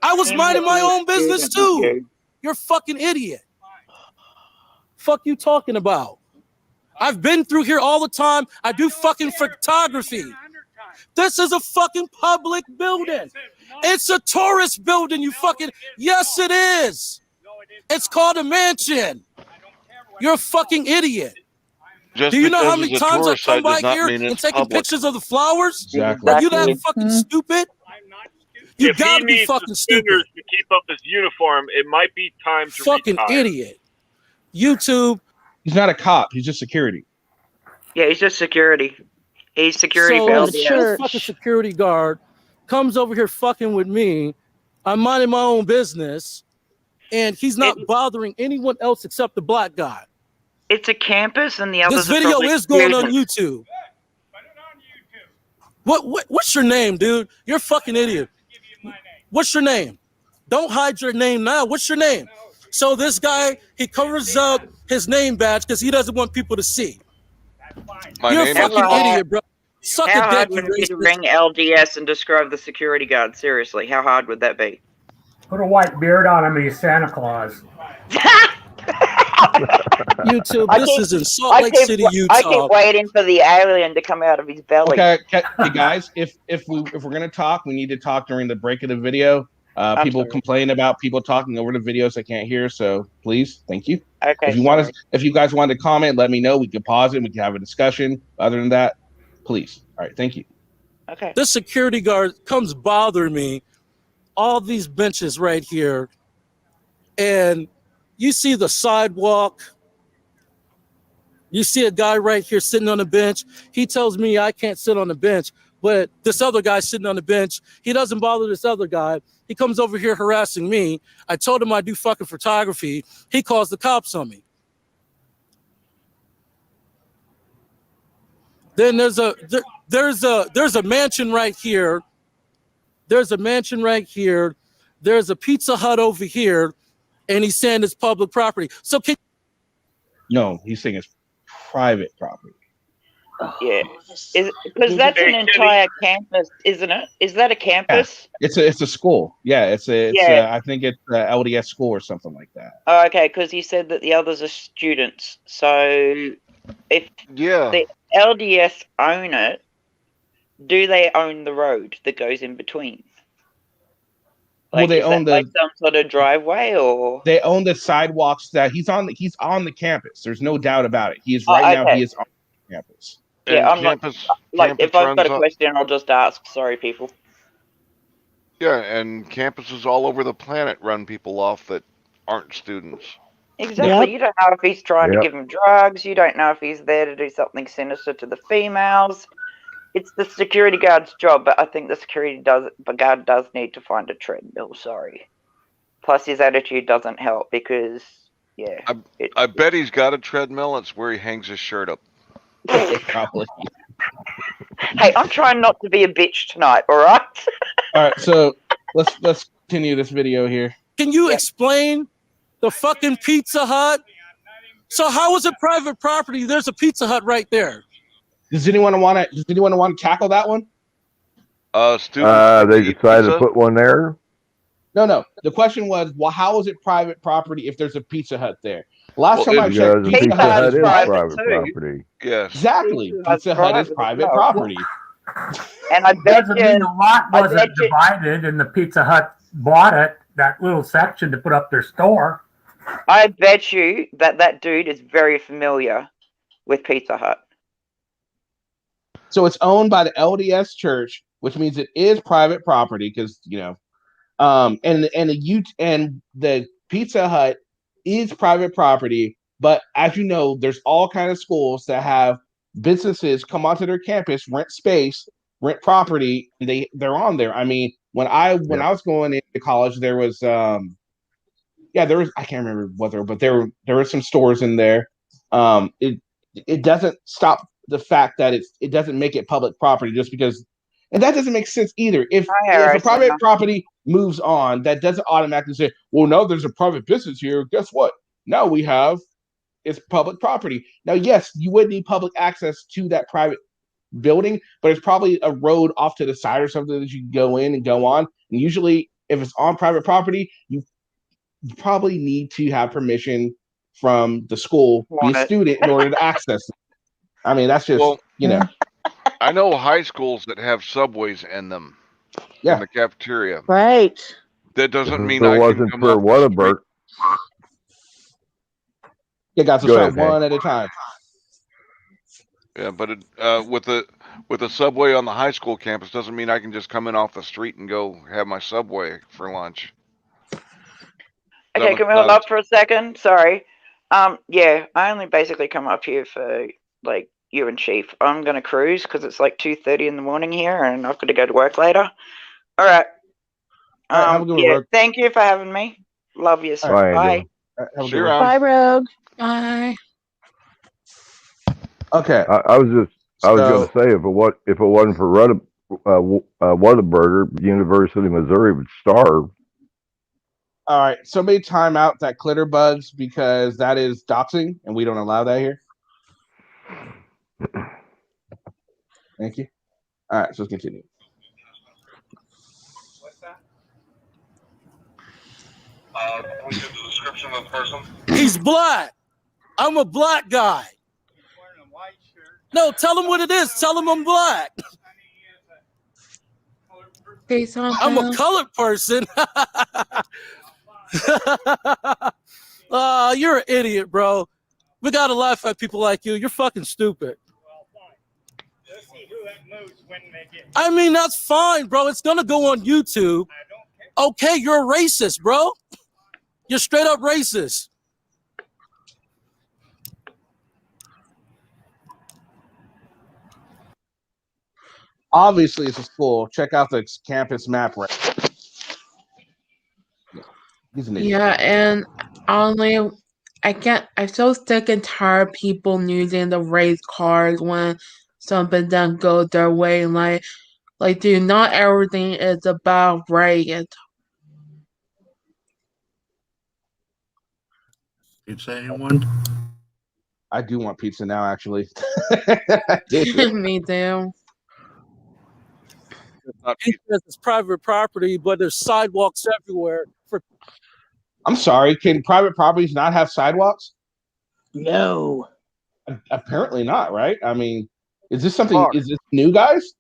I was minding my own business too. You're a fucking idiot. Fuck you talking about? I've been through here all the time. I do fucking photography. This is a fucking public building. It's a tourist building, you fucking... Yes, it is. It's called a mansion. You're a fucking idiot. Just do you know how because many it's a times I tourist come site does by not here mean and it's taking public. pictures of the flowers? Exactly. Are you that fucking stupid? You If he gotta be needs fucking suspenders stupid. to keep up his uniform, it might be time to Fucking retire. idiot. YouTube. He's not a cop. He's just security. Yeah, he's just security. He's security So for this LDS. fucking security guard comes over here fucking with me. I'm minding my own business, and he's not bothering anyone else except the black guy. It's a campus, and the others. This video is going on YouTube. What's your name, dude? You're a fucking idiot. What's your name? Don't hide your name now. What's your name? So this guy, he covers up his name badge because he doesn't want people to see. You're a fucking idiot, bro. Suck How a hard dick, would you it be to racist. ring LDS and describe the security guard? Seriously, how hard would that be? Put a white beard on him and he's Santa Claus. YouTube, I this keep- is in Salt Lake City, I Utah. keep waiting for the alien to come out of his belly. Okay, hey guys, if we're gonna talk, we need to talk during the break of the video. People sorry. complain about people talking over the videos they can't hear, so please, thank you. Okay. If you guys want to comment, let me know. We can pause it. We can have a discussion. Other than that, please. All right, thank you. Okay. This security guard comes bother me. All these benches right here, and you see the sidewalk. You see a guy right here sitting on the bench. He tells me I can't sit on the bench, but this other guy sitting on the bench, he doesn't bother this other guy. He comes over here harassing me. I told him I do fucking photography. He calls the cops on me. Then there's a mansion right here. There's a mansion right here. There's a Pizza Hut over here, and he's saying it's public property. So No, he's saying it's private property. Yeah, because that's an entire campus, isn't it? Is that a campus? Yeah. It's a school. Yeah, it's I think it's LDS school or something like that. Oh, okay, because he said that the others are students. So if the LDS own it, do they own the road that goes in between? Well, they own like some sort of driveway, or they own the sidewalks that he's on the campus. There's no doubt about it. He is now. He is on the campus. Yeah, I'm like if I've got a question, I'll just ask. Sorry, people. Yeah, and campuses all over the planet run people off that aren't students. Exactly. Yep. You don't know if he's trying to give them drugs. You don't know if he's there to do something sinister to the females. It's the security guard's job, but I think the security guard does need to find a treadmill. Sorry. Plus, his attitude doesn't help because, yeah. I bet he's got a treadmill. It's where he hangs his shirt up. Probably. Hey, I'm trying not to be a bitch tonight. All right. All right, so let's continue this video here. Can you explain the fucking Pizza Hut? So how is it private property? There's a Pizza Hut right there. Does anyone want to tackle that one? They decided to put one there. No. The question was, well, how is it private property if there's a Pizza Hut there? Last time I checked, Pizza Hut is private property. Yes. Exactly. Pizza Hut is private property. And I bet Doesn't mean the lot wasn't divided and the Pizza Hut bought it, that little section to put up their store. I bet you that dude is very familiar with Pizza Hut. So it's owned by the LDS Church, which means it is private property because and the Pizza Hut is private property. But as you know, there's all kinds of schools that have businesses come onto their campus, rent space, rent property, and they're on there. I mean, when I was going into college, there was I can't remember what there were, but there were some stores in there. It doesn't stop the fact that it doesn't make it public property just because, and that doesn't make sense either. If a private property moves on, that doesn't automatically say, well, no, there's a private business here. Guess what? Now it's public property. Now, yes, you would need public access to that private building, but it's probably a road off to the side or something that you can go in and go on. And usually, if it's on private property, you probably need to have permission from the school, be a student in order to access it. I mean, that's just, I know high schools that have subways in them, in the cafeteria. Right. That doesn't mean if it I wasn't can come for up Whataburger. Yeah, guys, let's try one at a time. Yeah, but with a subway on the high school campus doesn't mean I can just come in off the street and go have my Subway for lunch. Okay, can we hold up for a second? Sorry. Yeah, I only basically come up here for like you and Chief. I'm gonna cruise because it's like 2:30 in the morning here, and I've got to go to work later. All right. Have a good yeah, work. thank you for having me. Love you. Bye. Have a good one. Bye, Rogue. Bye. Okay. I was going to say if it wasn't for Whataburger, University of Missouri would starve. All right, somebody time out that clitter bugs because that is doxing, and we don't allow that here. Thank you. All right, so let's continue. What's that? Can we get the description of the person? He's black. I'm a black guy. No, tell him what it is. Tell him I'm black. I'm a colored person. You're an idiot, bro. We gotta laugh at people like you. You're fucking stupid. I mean, that's fine, bro. It's gonna go on YouTube. Okay, you're a racist, bro. You're straight up racist. Obviously, it's a school. Check out the campus map right. Yeah, and only I'm so sick and tired of people using the race cards when something doesn't go their way. Like, dude, not everything is about race. Pizza, anyone? I do want pizza now, actually. Me too. He says it's private property, but there's sidewalks everywhere. I'm sorry. Can private properties not have sidewalks? No. Apparently not, right? I mean, is this something? Is this new, guys?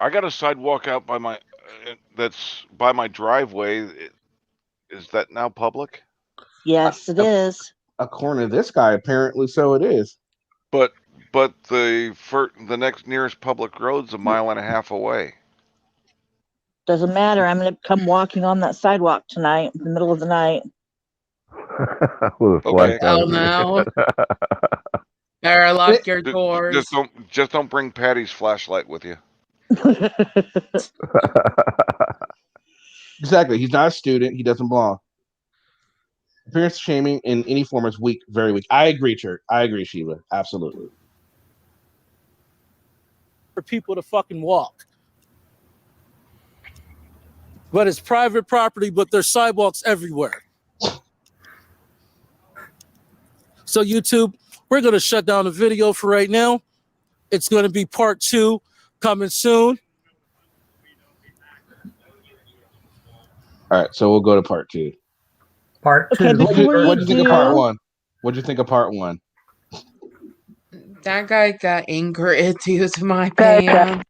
I got a sidewalk out by my that's by my driveway. Is that now public? Yes, it is. According to this guy, apparently so it is. But the next nearest public road's a mile and a half away. Doesn't matter. I'm going to come walking on that sidewalk tonight in the middle of the night. With a Okay. Oh no. Better lock your doors. Just don't bring Patty's flashlight with you. Exactly. He's not a student. He doesn't belong. Appearance shaming in any form is weak, very weak. I agree, Chert. I agree, Sheila. Absolutely. For people to fucking walk. But it's private property, but there's sidewalks everywhere. So YouTube, we're going to shut down the video for right now. It's going to be part 2 coming soon. All right, so we'll go to part 2. Part 2. Okay, What do you think of part 1? What do you think of part 1? That guy got angry into my pants.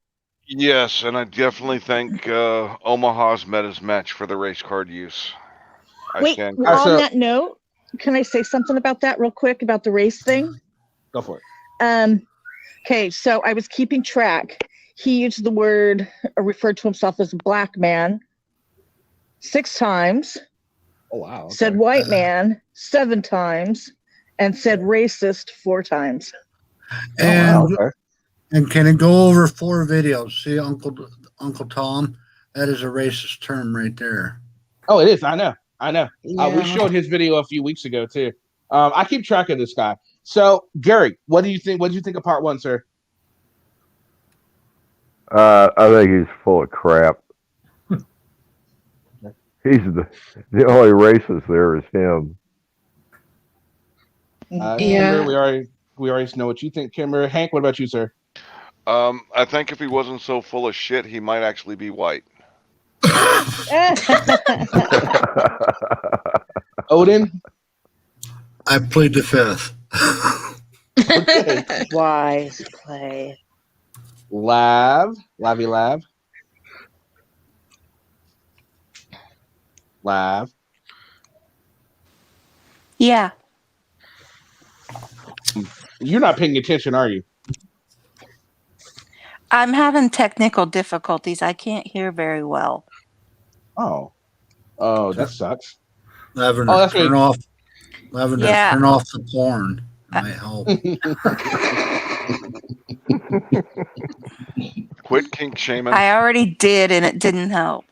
Yes, and I definitely think Omaha's met his match for the race card use. Wait, on that note, can I say something about that real quick about the race thing? Go for it. Okay, so I was keeping track. He used the word, or referred to himself as a black man 6 times. Oh, wow. Okay. Said white man 7 times, and said racist 4 times. And and can it go over 4 videos? See, Uncle Tom, that is a racist term right there. Oh, it is. I know. Yeah. We showed his video a few weeks ago too. I keep track of this guy. So, Gary, what do you think? What did you think of part 1, sir? I think he's full of crap. He's the only racist there is him. Kimber, we already know what you think, Kimber. Hank, what about you, sir? I think if he wasn't so full of shit, he might actually be white. Odin? I plead the fifth. Okay. Wise play. Lavy. Yeah. You're not paying attention, are you? I'm having technical difficulties. I can't hear very well. Oh, that sucks. Lavender, that's turn right. off. Lavender, Yeah. turn off the porn. It might help. Quit kink shaming. I already did, and it didn't help.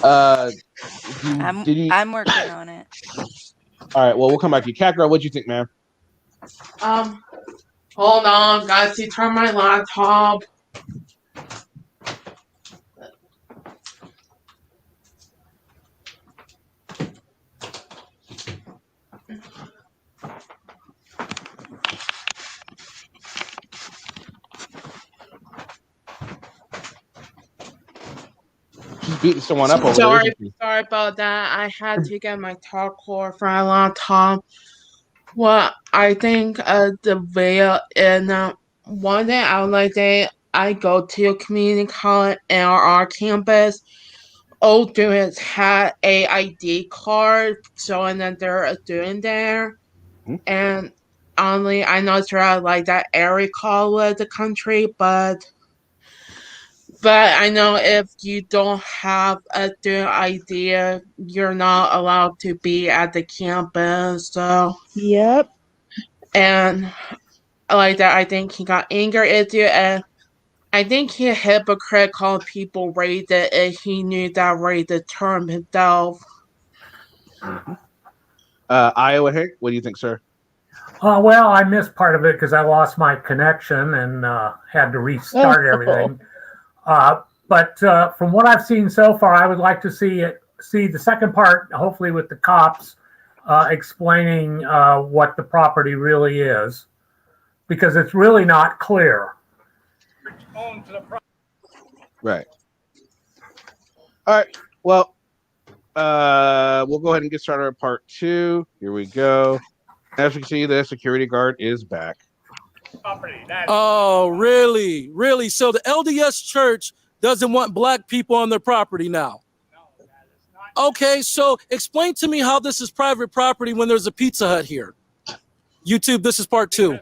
I'm working on it. All right, well, we'll come back to you. Cat Girl, what'd you think, man? Hold on, guys. You turn my laptop. She's beating someone up over Sorry there. about that. I had to get my talk cord from my laptop. Well, I think the video in one day I would like to I go to a community college and our campus. All students had a ID card showing that they're a student there. And only I'm not sure I like that area code of the country, but I know if you don't have a student ID, you're not allowed to be at the campus. So yep. And like that, I think he got anger issue, and I think he a hypocrite calling people racist if he knew that racist term himself. Iowa, Hank, what do you think, sir? Well, I missed part of it because I lost my connection and had to restart everything. But from what I've seen so far, I would like to see the second part, hopefully with the cops explaining what the property really is, because it's really not clear. Right. All right. Well, we'll go ahead and get started on part 2. Here we go. As you can see, the security guard is back. Oh, really? Really? So the LDS church doesn't want black people on their property now? Okay, so explain to me how this is private property when there's a Pizza Hut here. YouTube, this is part 2.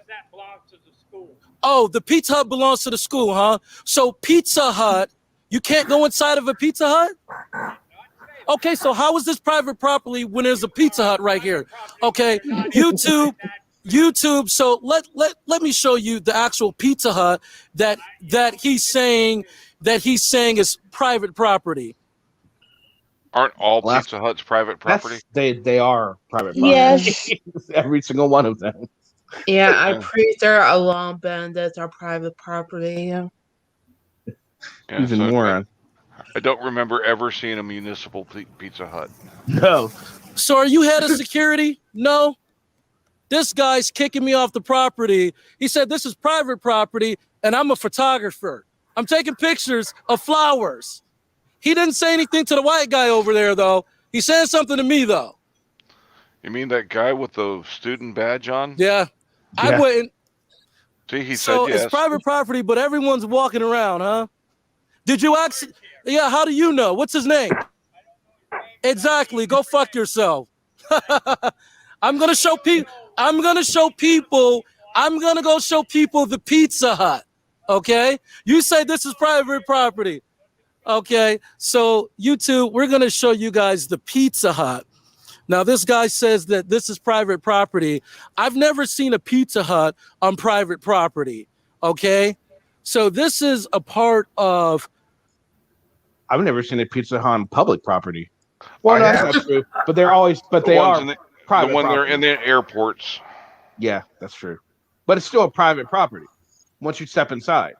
Oh, the Pizza Hut belongs to the school, huh? So Pizza Hut, you can't go inside of a Pizza Hut? Okay, so how is this private property when there's a Pizza Hut right here? Okay, YouTube, so let me show you the actual Pizza Hut that he's saying is private property. Aren't all Pizza Huts private property? They are private property. Yes. Every single one of them. Yeah, I'm pretty sure Alarm Bandits are private property. Yeah, He's a moron. I don't remember ever seeing a municipal Pizza Hut. No. So are you head of security? No. This guy's kicking me off the property. He said this is private property, and I'm a photographer. I'm taking pictures of flowers. He didn't say anything to the white guy over there, though. He said something to me, though. You mean that guy with the student badge on? Yeah. I wouldn't. See, he So said yes. it's private property, but everyone's walking around, huh? Did you actually? Yeah, how do you know? What's his name? Exactly. Go fuck yourself. I'm gonna show people the Pizza Hut. Okay? You say this is private property. Okay, so YouTube, we're gonna show you guys the Pizza Hut. Now, this guy says that this is private property. I've never seen a Pizza Hut on private property. Okay, so this is a part of. I've never seen a Pizza Hut on public property. Well, I no, that's have. not true. But they're always, but The they ones are in the private one they're property. in the airports. Yeah, that's true. But it's still a private property once you step inside.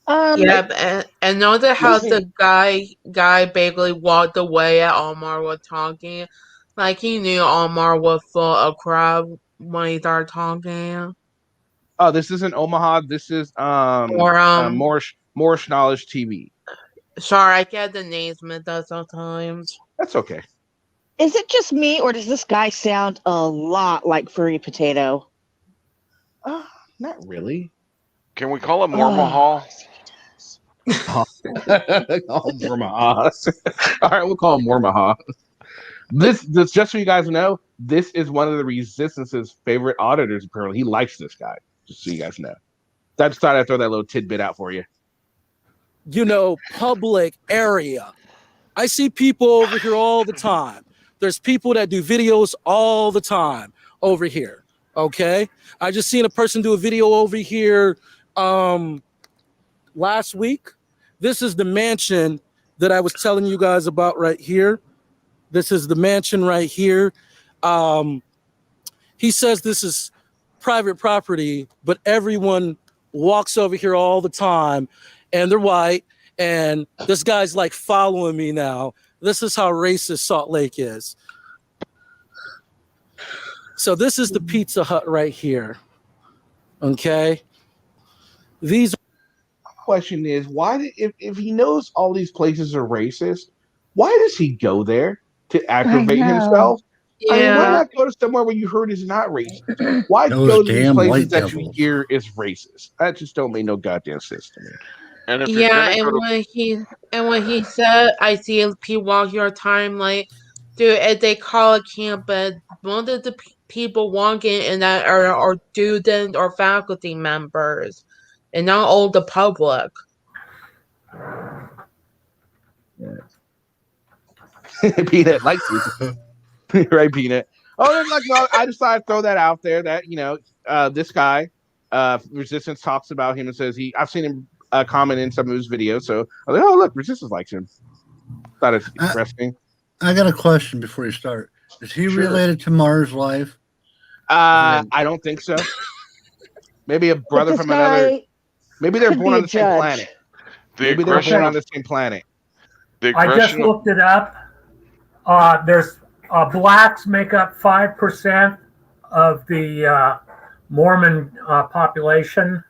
Yeah, and notice how the guy basically walked away at Omar was talking. Like he knew Omar was full of crap when he started talking. Oh, this isn't Omaha. This is Or Moorish Knowledge TV. sorry, I get the names mixed up sometimes. That's okay. Is it just me, or does this guy sound a lot like Furry Potato? Not really. Can we call it Mormahal? Call him Mormaha. All right, we'll call him Mormaha. This just so you guys know, this is one of the Resistance's favorite auditors. Apparently, he likes this guy. Just so you guys know. So I just thought I'd throw that little tidbit out for you. Public area. I see people over here all the time. There's people that do videos all the time over here. Okay. I just seen a person do a video over here last week. This is the mansion that I was telling you guys about right here. This is the mansion right here. He says this is private property, but everyone walks over here all the time and they're white. And this guy's like following me now. This is how racist Salt Lake is. So this is the Pizza Hut right here. Okay. These question is why if he knows all these places are racist, why does he go there to aggravate himself? Yeah. I mean, why not go to somewhere where you heard is not racist? Why Those go to these damn places white that devils. you hear is racist? That just don't make no goddamn sense to me. And if you're Yeah, gonna go and when he said, I see people walk your time, like, dude, if they call it campus, most of the people walking in that area are students or faculty members, and not all the public. Peanut likes it. Right, Peanut? Oh, like, no, I decided to throw that out there that, this guy, Resistance talks about him and says I've seen him comment in some of his videos. So I was like, oh, look, Resistance likes him. Thought it's interesting. I got a question before you start. Is he related to Mars Life? I don't think so. Maybe a brother from another. Maybe they're born on the same planet. Maybe they're born on the same planet. I just looked it up. There's blacks make up 5% of the Mormon population,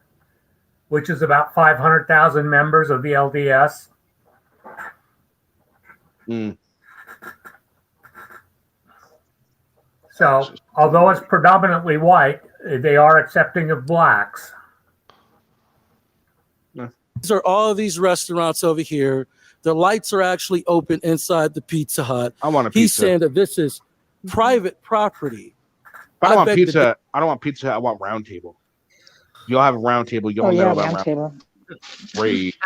which is about 500,000 members of the LDS. So, although it's predominantly white, they are accepting of blacks. These are all these restaurants over here. The lights are actually open inside the Pizza Hut. I want a pizza. He's saying that this is private property. I don't want pizza. I don't want pizza. I want Round Table. You'll have a Round Table. You'll know about Round Table. Great.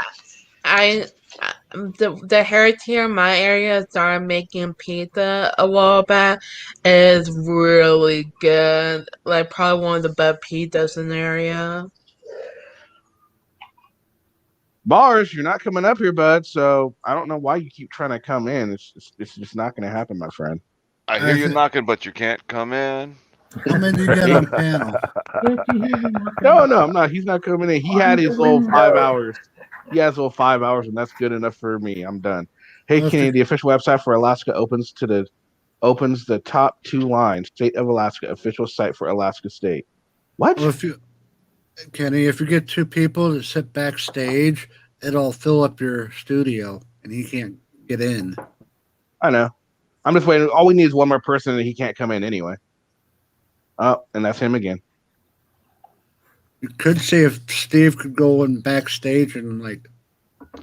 The heritage in my area started making pizza a while back. It's really good. Like probably one of the best pizzas in the area. Mars, you're not coming up here, bud. So I don't know why you keep trying to come in. It's just not going to happen, my friend. I hear you knocking, but you can't come in. How many do you get on panel? No, I'm not. He's not coming in. He had his little 5 hours. He has little 5 hours, and that's good enough for me. I'm done. Hey, Kenny, the official website for Alaska opens the top 2 lines. State of Alaska, official site for Alaska State. What? Well, Kenny, if you get 2 people that sit backstage, it'll fill up your studio, and he can't get in. I know. I'm just waiting. All we need is one more person, and he can't come in anyway. Oh, and that's him again. You could see if Steve could go in backstage and like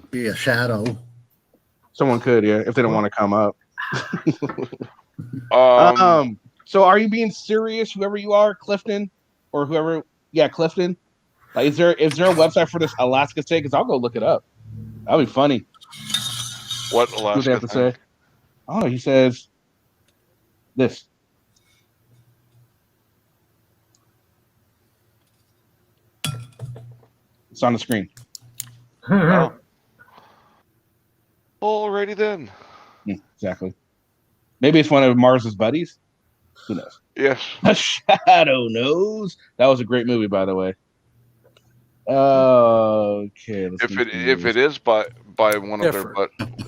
be a shadow. Someone could, yeah, if they don't want to come up. So are you being serious, whoever you are, Clifton, or whoever? Yeah, Clifton. Like, is there a website for this Alaska State? Because I'll go look it up. That'll be funny. What Alaska? What they have to say? Oh, he says this. It's on the screen. Oh. Alrighty then. Exactly. Maybe it's one of Mars's buddies. Who knows? Yes. A shadow knows. That was a great movie, by the way. Okay. If it is by one of their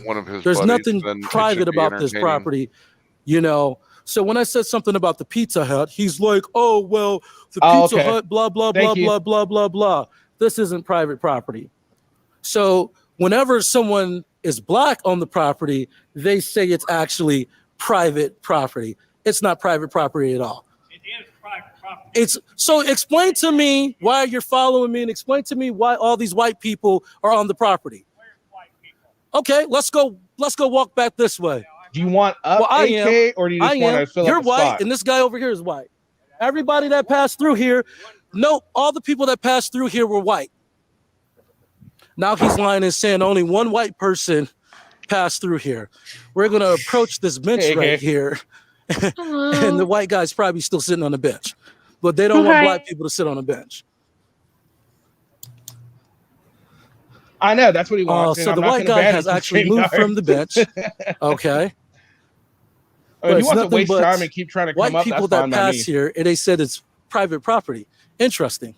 one of his There's buddies, nothing then it private should be about this entertaining. property, you know. So when I said something about the Pizza Hut, he's like, "Oh well, the Pizza Hut, blah blah blah blah blah blah blah." This isn't private property. So whenever someone is black on the property, they say it's actually private property. It's not private property at all. It is private property. It's so explain to me why you're following me and explain to me why all these white people are on the property. Where's white people? Okay, let's go walk back this way. Do you want up AK or do you just want to fill You're up the white spot? and this guy over here is white. Everybody that passed through here, no, all the people that passed through here were white. Now he's lying and saying only one white person passed through here. We're gonna approach this bench right here. And the white guy's probably still sitting on the bench. But they don't want black people to sit on the bench. I know, that's what he wants. So the white guy has actually moved from the bench. Okay. If he wants to waste time and keep trying to come white up, people that's fine that by pass me. here, and they said it's private property. Interesting.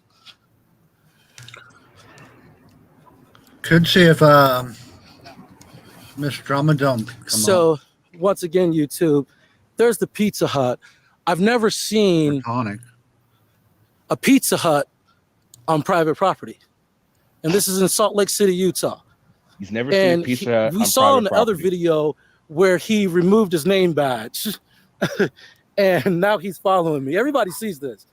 Could see if Miss Dramadome can come So once again, YouTube, there's the Pizza Hut. I've never seen a Pizza Hut on private property. And this is in Salt Lake City, Utah. He's never seen a Pizza Hut We on saw private in the other property. video where he removed his name badge. And now he's following me. Everybody sees this.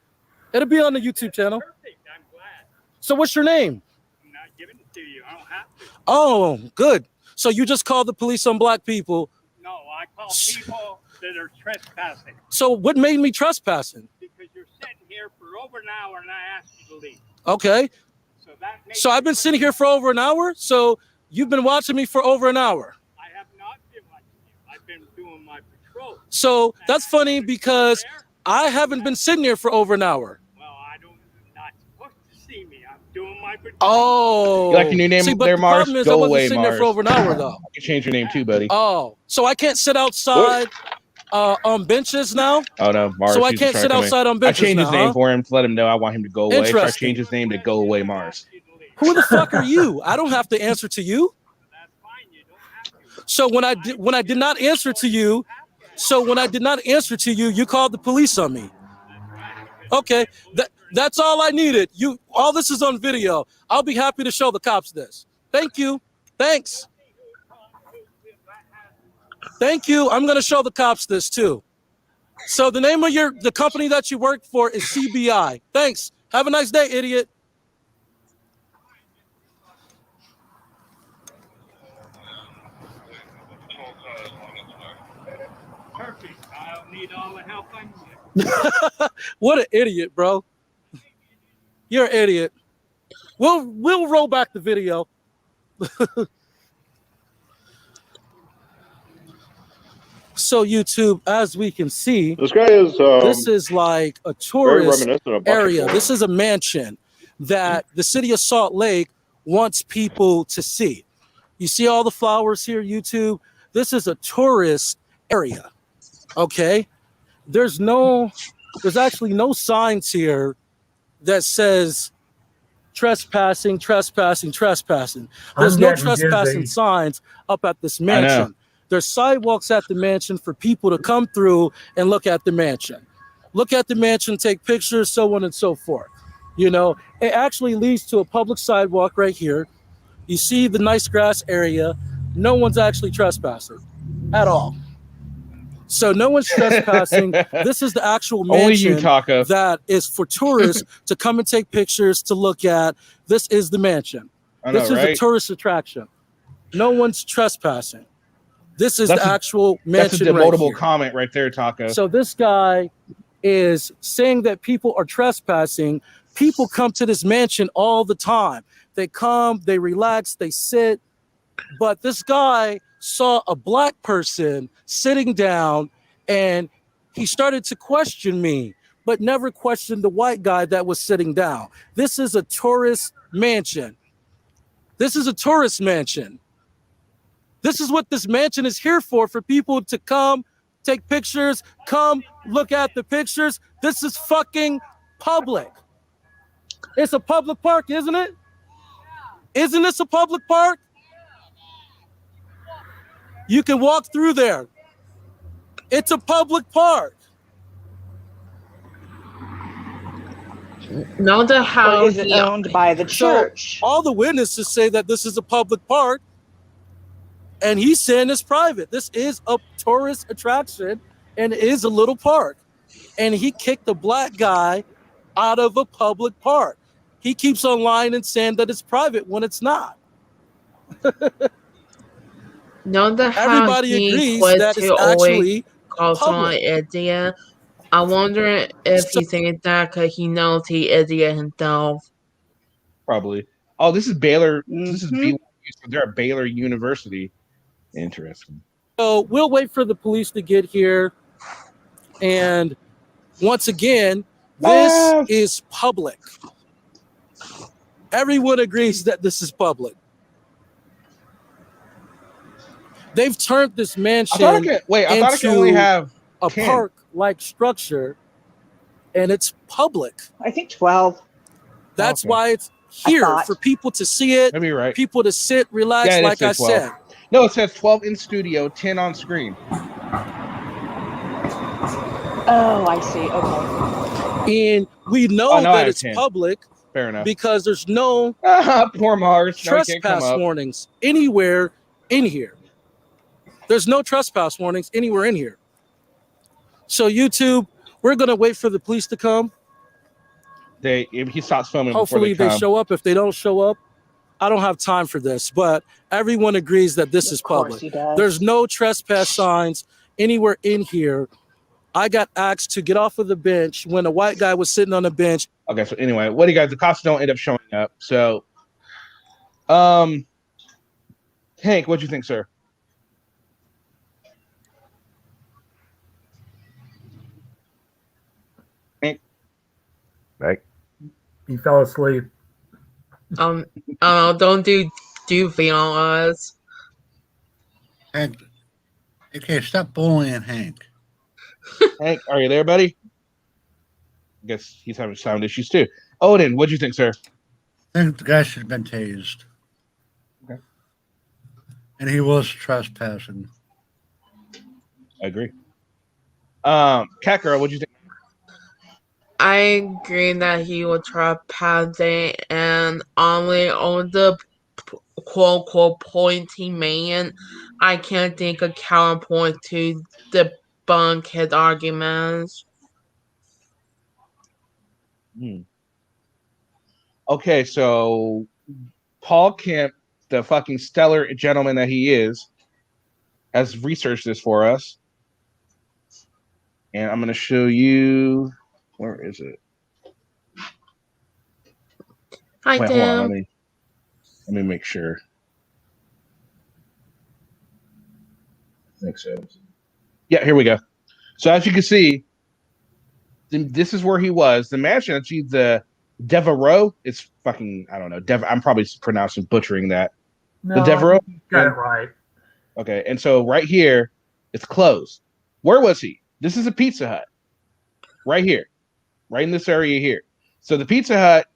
It'll be on the YouTube channel. Perfect. I'm glad. So what's your name? I'm not giving it to you. I don't have to. Oh, good. So you just called the police on black people. No, I call people that are trespassing. So what made me trespassing? Because you're sitting here for over an hour and I asked you to leave. Okay. So that makes So I've been sitting here for over an hour. So you've been watching me for over an hour. I have not been watching you. I've been doing my patrol. So that's funny because I haven't been sitting here for over an hour. Well, not supposed to see me. I'm doing my patrol. Oh. You like your new name See, but there, the Mars? problem is I Go wasn't away, sitting Mars. there for over an hour though. I can change your name too, buddy. Oh, so I can't sit outside on benches now? Oh no, Mars. So I he's can't trying sit to come in. outside on benches I changed his now, name huh? for him to let him know I want him to go away. Try to Interesting. change his name to Go Away Mars. Who the fuck are you? I don't have to answer to you. So when I did not answer to you, you called the police on me. Okay, that's all I needed. All this is on video. I'll be happy to show the cops this. Thank you. Thanks. Thank you. I'm gonna show the cops this too. So the name of the company that you work for is CBI. Thanks. Have a nice day, idiot. Perfect. I don't need all the help I can get. What an idiot, bro. You're an idiot. We'll roll back the video. So YouTube, as we can see, This guy is this is like a very tourist reminiscent of area. Bucketball. This is a mansion that the city of Salt Lake wants people to see. You see all the flowers here, YouTube? This is a tourist area. Okay? There's actually no signs here that says trespassing. There's I'm no getting trespassing dizzy. signs up at this I know. mansion. There's sidewalks at the mansion for people to come through and look at the mansion. Look at the mansion, take pictures, so on and so forth. You know, it actually leads to a public sidewalk right here. You see the nice grass area. No one's actually trespassing at all. So no one's trespassing. This is the actual mansion Only you, Taco. that is for tourists to come and take pictures to look at. This is the mansion. I know, This is a right? tourist attraction. No one's trespassing. This is That's the a- actual That's a mansion right demotable here. comment right there, Taco. So this guy is saying that people are trespassing. People come to this mansion all the time. They come, they relax, they sit. But this guy saw a black person sitting down and he started to question me, but never questioned the white guy that was sitting down. This is a tourist mansion. This is a tourist mansion. This is what this mansion is here for people to come, take pictures, come look at the pictures. This is fucking public. It's a public park, isn't it? Isn't this a public park? You can walk through there. It's a public park. Know the house Or is it owned by the church? So all the witnesses say that this is a public park, and he's saying it's private. This is a tourist attraction, and it is a little park. And he kicked a black guy out of a public park. He keeps on lying and saying that it's private when it's not. Know the how Everybody he agrees quit that to it's always actually call someone public. idiot. I wonder if he's saying that because he knows he idiot himself. Probably. Oh, this is Baylor. Mm-hmm. This is BYU. So they're at Baylor University. Interesting. So we'll wait for the police to get here. And once again, this is public. Everyone agrees that this is public. They've turned this mansion I thought I could only have a 10. park-like structure, and it's public. I think 12. That's Okay. why it's here for people to see it. Maybe you're right. People to sit, relax, Yeah, it like I says 12. said. No, it says 12 in studio, 10 on screen. Oh, I see. Okay. And we know Oh, no, I that have it's 10. public Fair enough. because there's no Poor Mars. No, he can't come trespass up. warnings anywhere in here. There's no trespass warnings anywhere in here. So YouTube, we're going to wait for the police to come. If he stops filming Hopefully before they come. show up. If they don't show up, I don't have time for this. But everyone agrees that this is public. he does. There's no trespass signs anywhere in here. I got asked to get off of the bench when a white guy was sitting on the bench. Okay, so anyway, what do you guys? The cops don't end up showing up. So, Hank, what'd you think, sir? Hank? He fell asleep. Don't do doofy on us. Hank, okay, stop bullying Hank. Hank, are you there, buddy? I guess he's having sound issues too. Odin, what'd you think, sir? I think the guy should have been tased. Okay. And he was trespassing. I agree. Cat Girl, what'd you think? I agree that he was trespassing and only on the quote unquote point he made. I can't think of counterpoint to debunk his arguments. Okay, so Paul Kemp, the fucking stellar gentleman that he is, has researched this for us. And I'm going to show you. Where is it? Hi, Wait, Tim. hold on. Let me make sure. I think so. Yeah, here we go. So as you can see, this is where he was. The mansion, actually, the Devereaux. It's fucking, I don't know. I'm probably butchering that. No, The Devereaux. you got it right. Okay, and so right here, it's closed. Where was he? This is a Pizza Hut. Right here. Right in this area here. So the Pizza Hut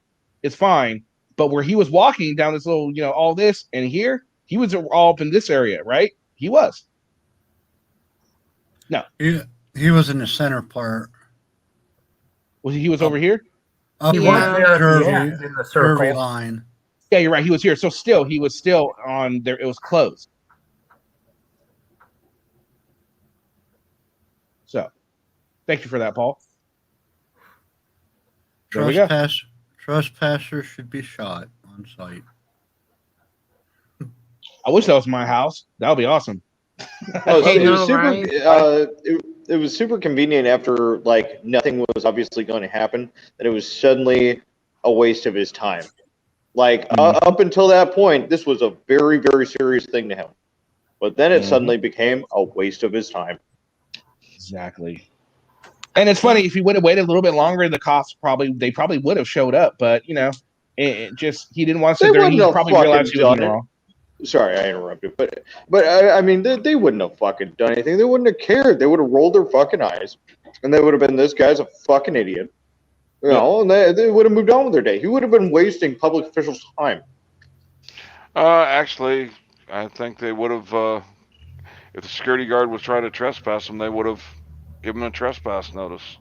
is fine, but where he was walking down this little, all this, and here, he was all up in this area, right? He was. No. He was in the center part. He was over here? Up He in was the there at the curvy, end in the circle. curvy line. Yeah, you're right. He was here. So he was still on there. It was closed. So, thank you for that, Paul. There we go. Trespassers should be shot on site. I wish that was my house. That would be awesome. Oh, I it know, was super. right? It was super convenient after nothing was obviously going to happen. That it was suddenly a waste of his time. Up until that point, this was a very, very serious thing to him. But then it suddenly became a waste of his time. Exactly. And it's funny, if he would have waited a little bit longer, the cops probably would have showed up. But he didn't want to sit there. And he probably realized he was doing wrong. Sorry, I interrupted, but I mean, they wouldn't have fucking done anything. They wouldn't have cared. They would have rolled their fucking eyes, and they would have been, this guy's a fucking idiot, you know, and they would have moved on with their day. He would have been wasting public officials' time. Actually, I think they would have. If the security guard was trying to trespass him, they would have given him a trespass notice.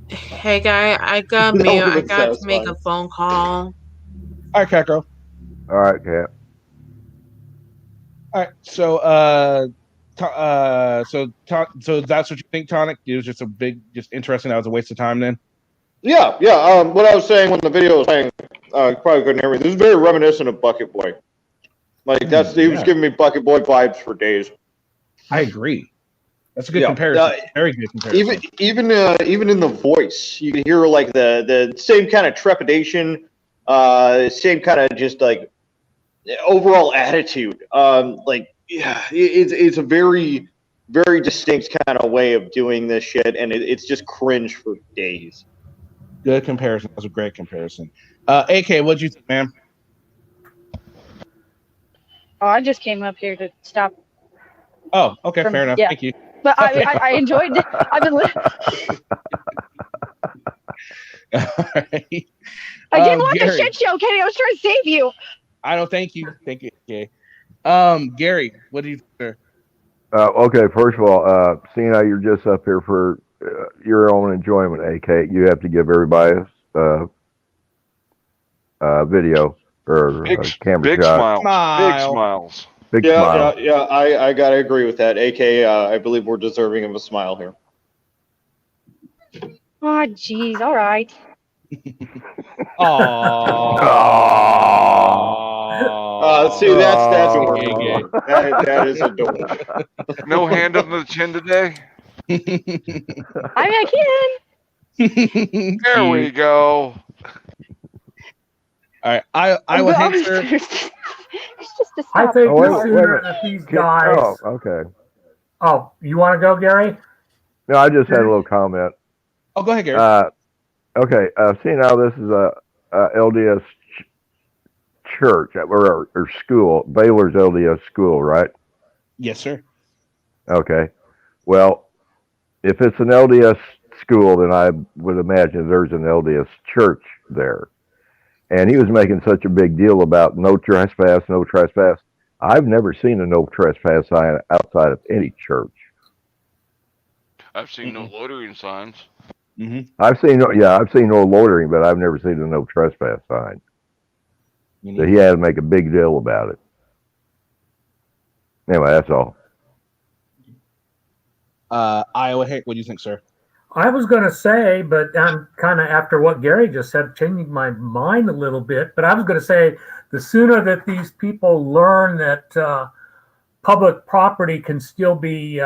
Hey guy, I got That mute. would've I been got to make a satisfying. phone call. All right, Catgirl. All right, Cat. All right, so so that's what you think, Tonic? It was just just interesting. That was a waste of time then. Yeah. What I was saying when the video was playing, you probably couldn't hear me. This is very reminiscent of Bucket Boy. Like he was giving me Bucket Boy vibes for days. I agree. That's a good comparison. Very good comparison. Even in the voice, you can hear like the same kind of trepidation, same kind of just like overall attitude. It's a very, very distinct kind of way of doing this shit, and it's just cringe for days. Good comparison. That's a great comparison. AK, what'd you think, man? Oh, I just came up here to stop. Oh, okay, fair enough. Yeah. Thank you. But I enjoyed it. I've been I didn't want the Gary. shit show, Kenny. I was trying to save you. I don't thank you. Thank you. Okay. Gary, what do you think, sir? Okay, first of all, seeing how you're just up here for your own enjoyment, AK, you have to give everybody a video or a camera Big shot. smiles. Big smiles. Big smile. Yeah. I gotta agree with that. AK, I believe we're deserving of a smile here. Oh, jeez. All right. See, that's adorable. That is adorable. No hand on the chin today. I can. There we go. All right, I will answer. It's just a I stop. think wait the a sooner minute. that these guys. Oh, okay. Oh, you want to go, Gary? No, I just had a little comment. Oh, go ahead, Gary. Okay, seeing how this is a LDS church or school, Baylor's LDS school, right? Yes, sir. Okay. Well, if it's an LDS school, then I would imagine there's an LDS church there. And he was making such a big deal about no trespass, no trespass. I've never seen a no trespass sign outside of any church. I've seen no loitering signs. I've seen no loitering, but I've never seen a no trespass sign. So he had to make a big deal about it. Anyway, that's all. Iowa, hey, what do you think, sir? I was going to say, but I'm kind of, after what Gary just said, changing my mind a little bit. But I was going to say, the sooner that these people learn that public property can still be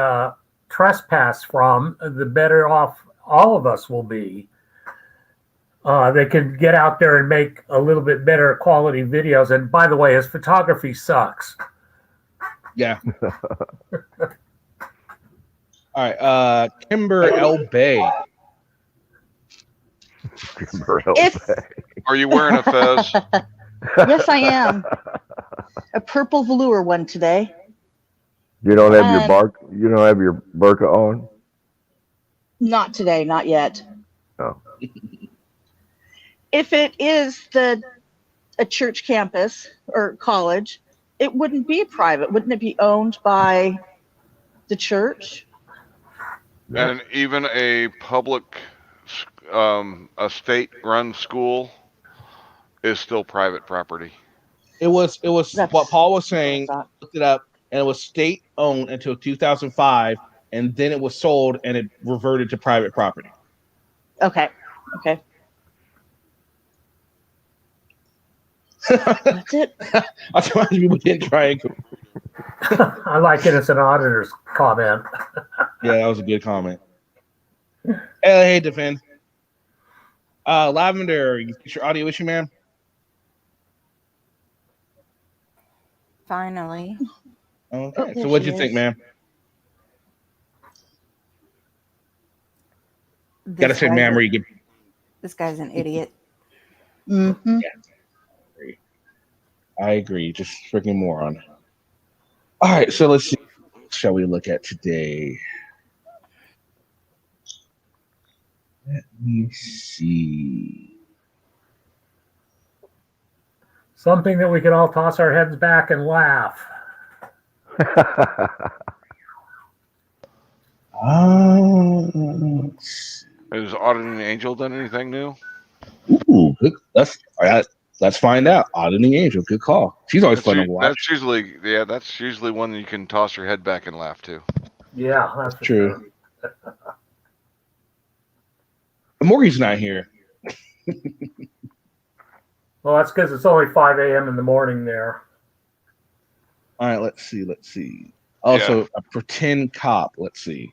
trespassed from, the better off all of us will be. They can get out there and make a little bit better quality videos. And by the way, his photography sucks. Yeah. All right, Kimber L. Bay. Kimber L. If- Bay. Are you wearing a fez? Yes, I am. A purple velour one today. You don't have your burqa on? Not today, not yet. No. If it is a church campus or college, it wouldn't be private. Wouldn't it be owned by the church? And even a public, a state-run school is still private property. It was what Paul was saying. Looked it up, and it was state-owned until 2005, and then it was sold, and it reverted to private property. Okay. That's it. I tried to be within triangle. I like Innocent Auditor's comment. Yeah, that was a good comment. Hey, defend. Lavender, you fix your audio issue, man? Finally. Okay, so what'd you think, man? Gotta say, man, where you get. This guy's an idiot. Mm-hmm. Yeah, I agree. Just freaking moron. All right, so let's see. Shall we look at today? Let me see. Something that we can all toss our heads back and laugh. Has Auditing Angel done anything new? Ooh, good. Let's find out. Auditing Angel, good call. She's always fun to watch. That's usually one you can toss your head back and laugh to. Yeah, that's true. Morgan's not here. Well, that's because it's only 5 a.m. in the morning there. All right, let's see. Also, a pretend cop. Let's see.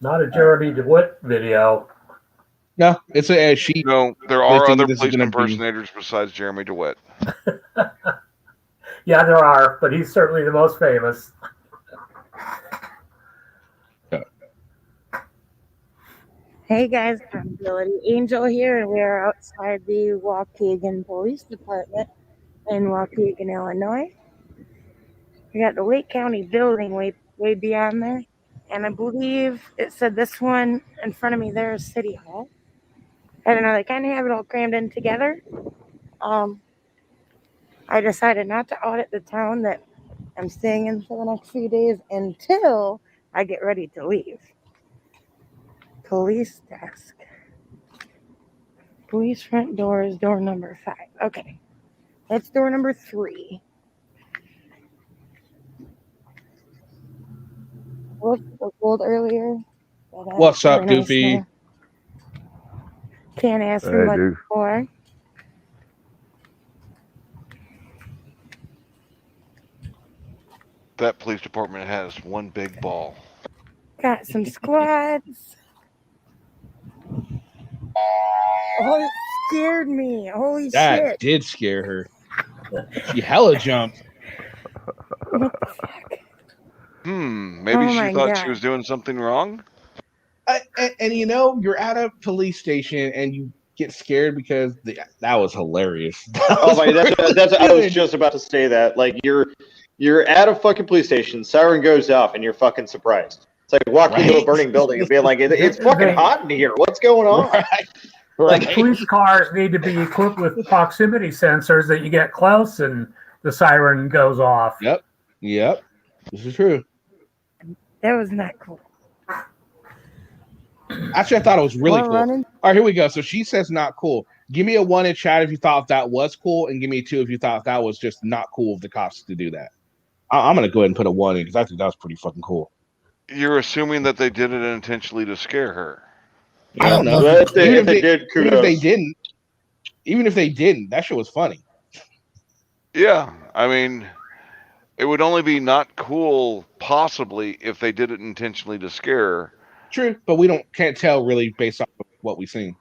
Not a Jeremy DeWitt video. No, it's a she. No, there are other police impersonators besides Jeremy DeWitt. Yeah, there are, but he's certainly the most famous. Hey guys, Accountability Angel here, and we are outside the Waukegan Police Department in Waukegan, Illinois. We got the Lake County building way beyond there, and I believe it said this one in front of me there is City Hall. I don't know, they kind of have it all crammed in together. I decided not to audit the town that I'm staying in for the next few days until I get ready to leave. Police desk. Police front door is door number 5. Okay. That's door number 3. Look old earlier. What's up, Goofy? Can't ask for much more. That police department has one big ball. Got some squads. Oh, it scared me. Holy shit. That did scare her. She hella jumped. Maybe she thought she was doing something wrong? And you know, you're at a police station and you get scared because that was hilarious. I was just about to say that. Like you're at a fucking police station, siren goes off, and you're fucking surprised. It's like walking into a burning building and being like, it's fucking hot in here. What's going on? Like police cars need to be equipped with proximity sensors that you get close and the siren goes off. Yep. This is true. That was not cool. Actually, I thought it was really cool. Running. All right, here we go. So she says not cool. Give me a 1 in chat if you thought that was cool, and give me a 2 if you thought that was just not cool of the cops to do that. I'm going to go ahead and put a 1 in because I think that was pretty fucking cool. You're assuming that they did it intentionally to scare her. I don't know. If they did, even if they didn't, that shit was funny. Yeah, I mean, it would only be not cool, possibly, if they did it intentionally to scare her. True, but we can't tell really based off of what we've seen.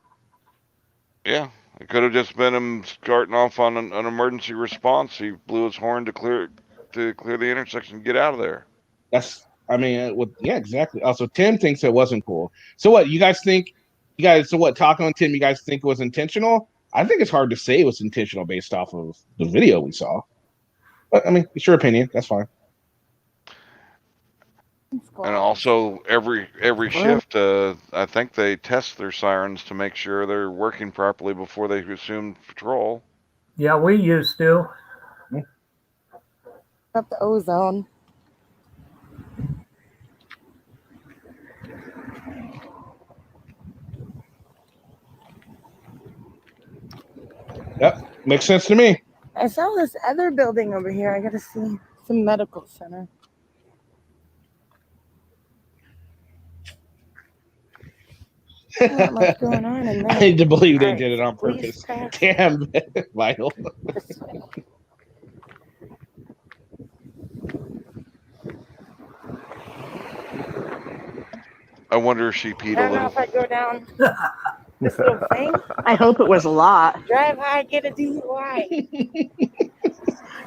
Yeah, it could have just been him starting off on an emergency response. He blew his horn to clear the intersection and get out of there. Yeah, exactly. Also, Tim thinks it wasn't cool. So what, you guys think? Talking on Tim, you guys think it was intentional? I think it's hard to say it was intentional based off of the video we saw. But I mean, it's your opinion. That's fine. And also, every shift, I think they test their sirens to make sure they're working properly before they resume patrol. Yeah, we used to. Up the ozone. Yep, makes sense to me. I saw this other building over here. I gotta see some medical center. Not much going on in there. I need to believe they did it on purpose. Damn, Vital. I wonder if she peed I a don't know little. if I go down this little thing. I hope it was a lot. Drive high, get a DUI.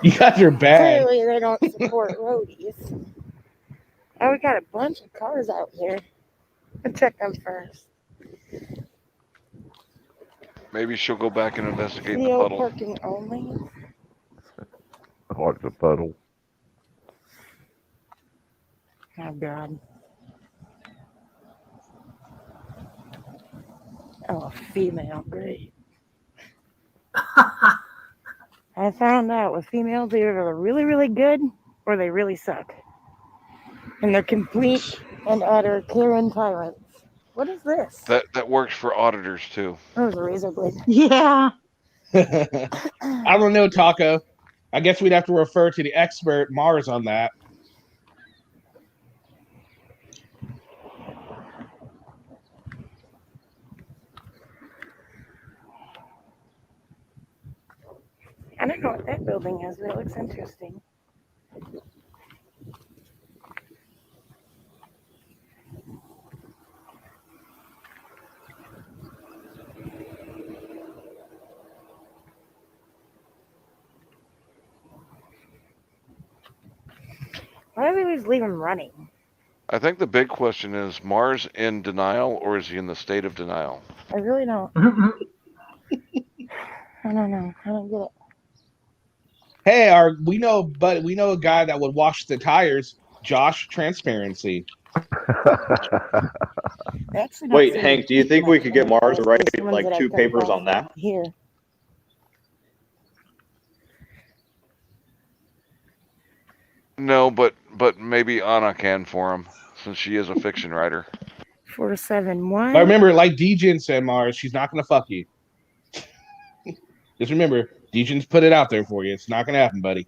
You guys are bad. Clearly, they don't support roadies. Oh, we got a bunch of cars out here. Let's check them first. Maybe she'll go back and investigate the Video puddle. parking only. Oh, it's a puddle. Oh God. Oh, female, great. I found out with females, either they're really, really good or they really suck. And they're complete and utter Karen tyrants. What is this? That works for auditors too. Oh, it's a razor blade. Yeah. I don't know, Taco. I guess we'd have to refer to the expert Mars on that. I don't know what that building is, but it looks interesting. Why do they always leave him running? I think the big question is Mars in denial or is he in the state of denial? I really don't. I don't know. I don't get it. Hey, we know a guy that would wash the tires. Josh, transparency. Wait, Hank, do you think we could get Mars to write like 2 papers on that? Here. No, but maybe Anna can for him since she is a fiction writer. 471. But remember, like Dejin said, Mars, she's not going to fuck you. Just remember, Dejin's put it out there for you. It's not going to happen, buddy.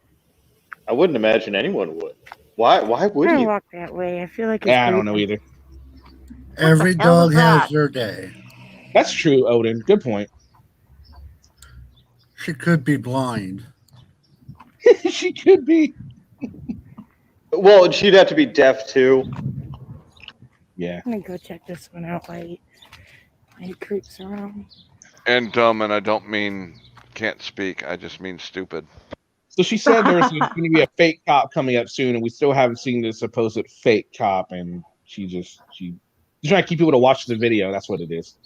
I wouldn't imagine anyone would. Why would I you? walk that way. I feel like it's Yeah, I don't know either. Every dog has their day. That's true, Odin. Good point. She could be blind. She could be. Well, she'd have to be deaf too. Yeah. I'm gonna go check this one out while he creeps around. And dumb, and I don't mean can't speak. I just mean stupid. So she said there's going to be a fake cop coming up soon, and we still haven't seen the supposed fake cop. And she's trying to keep people to watch the video. That's what it is.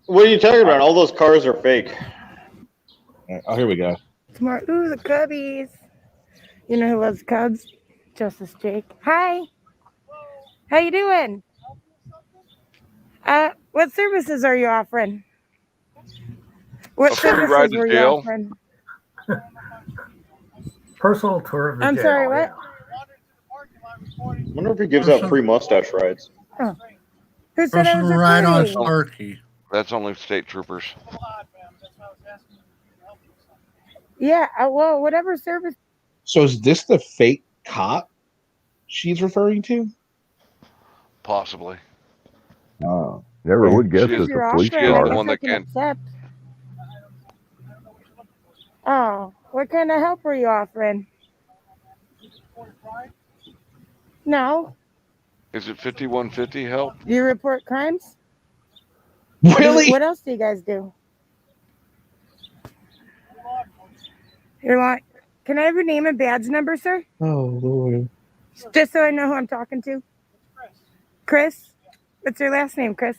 What are you talking about? All those cars are fake. Oh, here we go. Tomorrow, ooh, the Cubbies. You know who loves Cubs? Justice Jake. Hi. How you doing? What services are you offering? What A free services ride to were you jail. offering? Personal tour of the I'm jail. sorry, what? I wonder if he gives out free mustache rides. Oh. Who said I was Personal ride on free? Sparky. That's only state troopers. Yeah, well, whatever service. So is this the fake cop she's referring to? Possibly. Oh, never would guess She is- it's a police she is car. the one that can. Accept. Oh, what kind of help were you offering? No. Is it 5150 help? Do you report crimes? Really? What else do you guys do? You're like, can I have your name and badge number, sir? Oh, Lord. Just so I know who I'm talking to. Chris? What's your last name, Chris?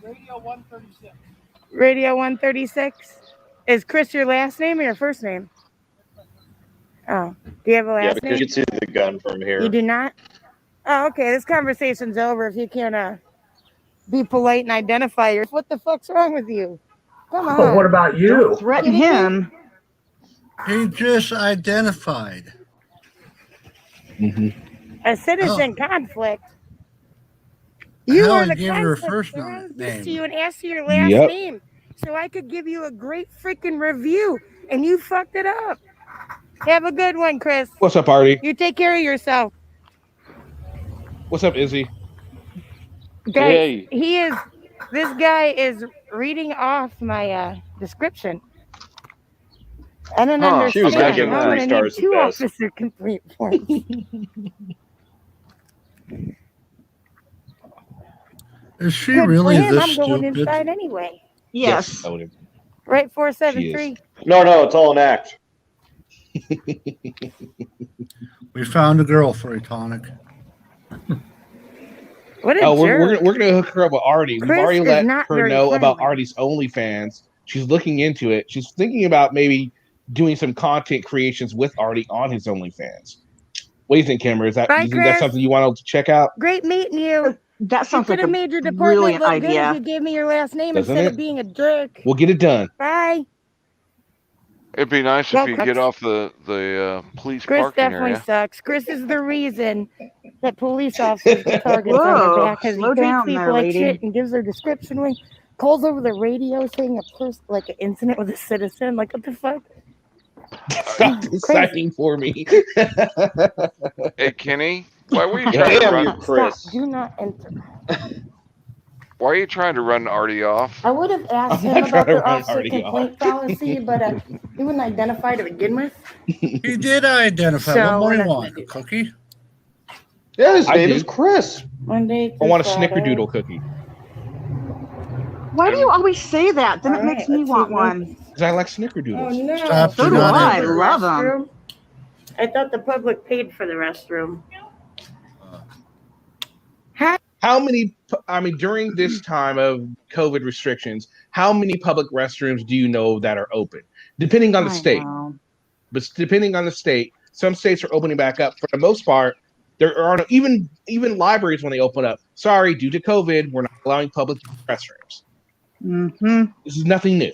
Radio 136. Radio 136. Is Chris your last name or your first name? Oh, do you have a Yeah, last because name? you can see the gun from here. You do not? Oh, okay. This conversation's over if you can't be polite and identify yourself. What the fuck's wrong with you? Come on. But what about you? Don't Threaten him. He just identified. A citizen conflict. The You hell are he the gave her a conflict. first So I was name. used to you and asked you your last Yep. name so I could give you a great freaking review, and you fucked it up. Have a good one, Chris. What's up, Artie? You take care of yourself. What's up, Izzy? Guys, this guy is reading off my description. I don't Huh, she was understand. giving I'm 3 gonna need stars 2 the best. officer complaint forms. Is she Good really for him. this I'm going stupid? inside anyway. Yes. Odin. Right, 473. No, it's all an act. We found a girl for a tonic. What a Oh, jerk. we're gonna hook her up with Artie. We've Chris already is let not her very know about friendly. Artie's OnlyFans. She's looking into it. She's thinking about maybe doing some content creations with Artie on his OnlyFans. What do you think, Cameron? Do you think that's something you want to check out? Great meeting you. That sounds you like could have a made your department brilliant look idea. good if you gave me your last name Doesn't instead it? of being a jerk. We'll get it done. Bye. It'd be nice Well, if you get off the police Chris parking definitely area. sucks. Chris is the reason that police officers get targets on their Whoa, back because he slow treats down people there, like lady. shit and gives their description when calls over the radio saying like an incident with a citizen. Like, what the fuck? Stop deciding for me. Hey, Kenny, why were you Yeah. trying to Damn run? you, Chris. Stop. Do not enter. Why are you trying to run Artie off? I would have asked I'm him not about trying to their run officer Artie complaint policy, but he wouldn't identify to begin with. He did identify. So what more we're you not want? gonna do A cookie? Yeah, his I name do. is Chris. Monday I through want a Friday. snickerdoodle cookie. Why do you always say that? Then it All makes right, me let's want see. one. Because I like Oh snickerdoodles. no! Stop. So Do do not I. enter. Love them. Restroom? I thought the public paid for the restroom. How many, during this time of COVID restrictions, how many public restrooms do you know that are open? Depending on the state. Know. But depending on the state, some states are opening back up. For the most part, there are even libraries when they open up. Sorry, due to COVID, we're not allowing public restrooms. Mm-hmm. This is nothing new.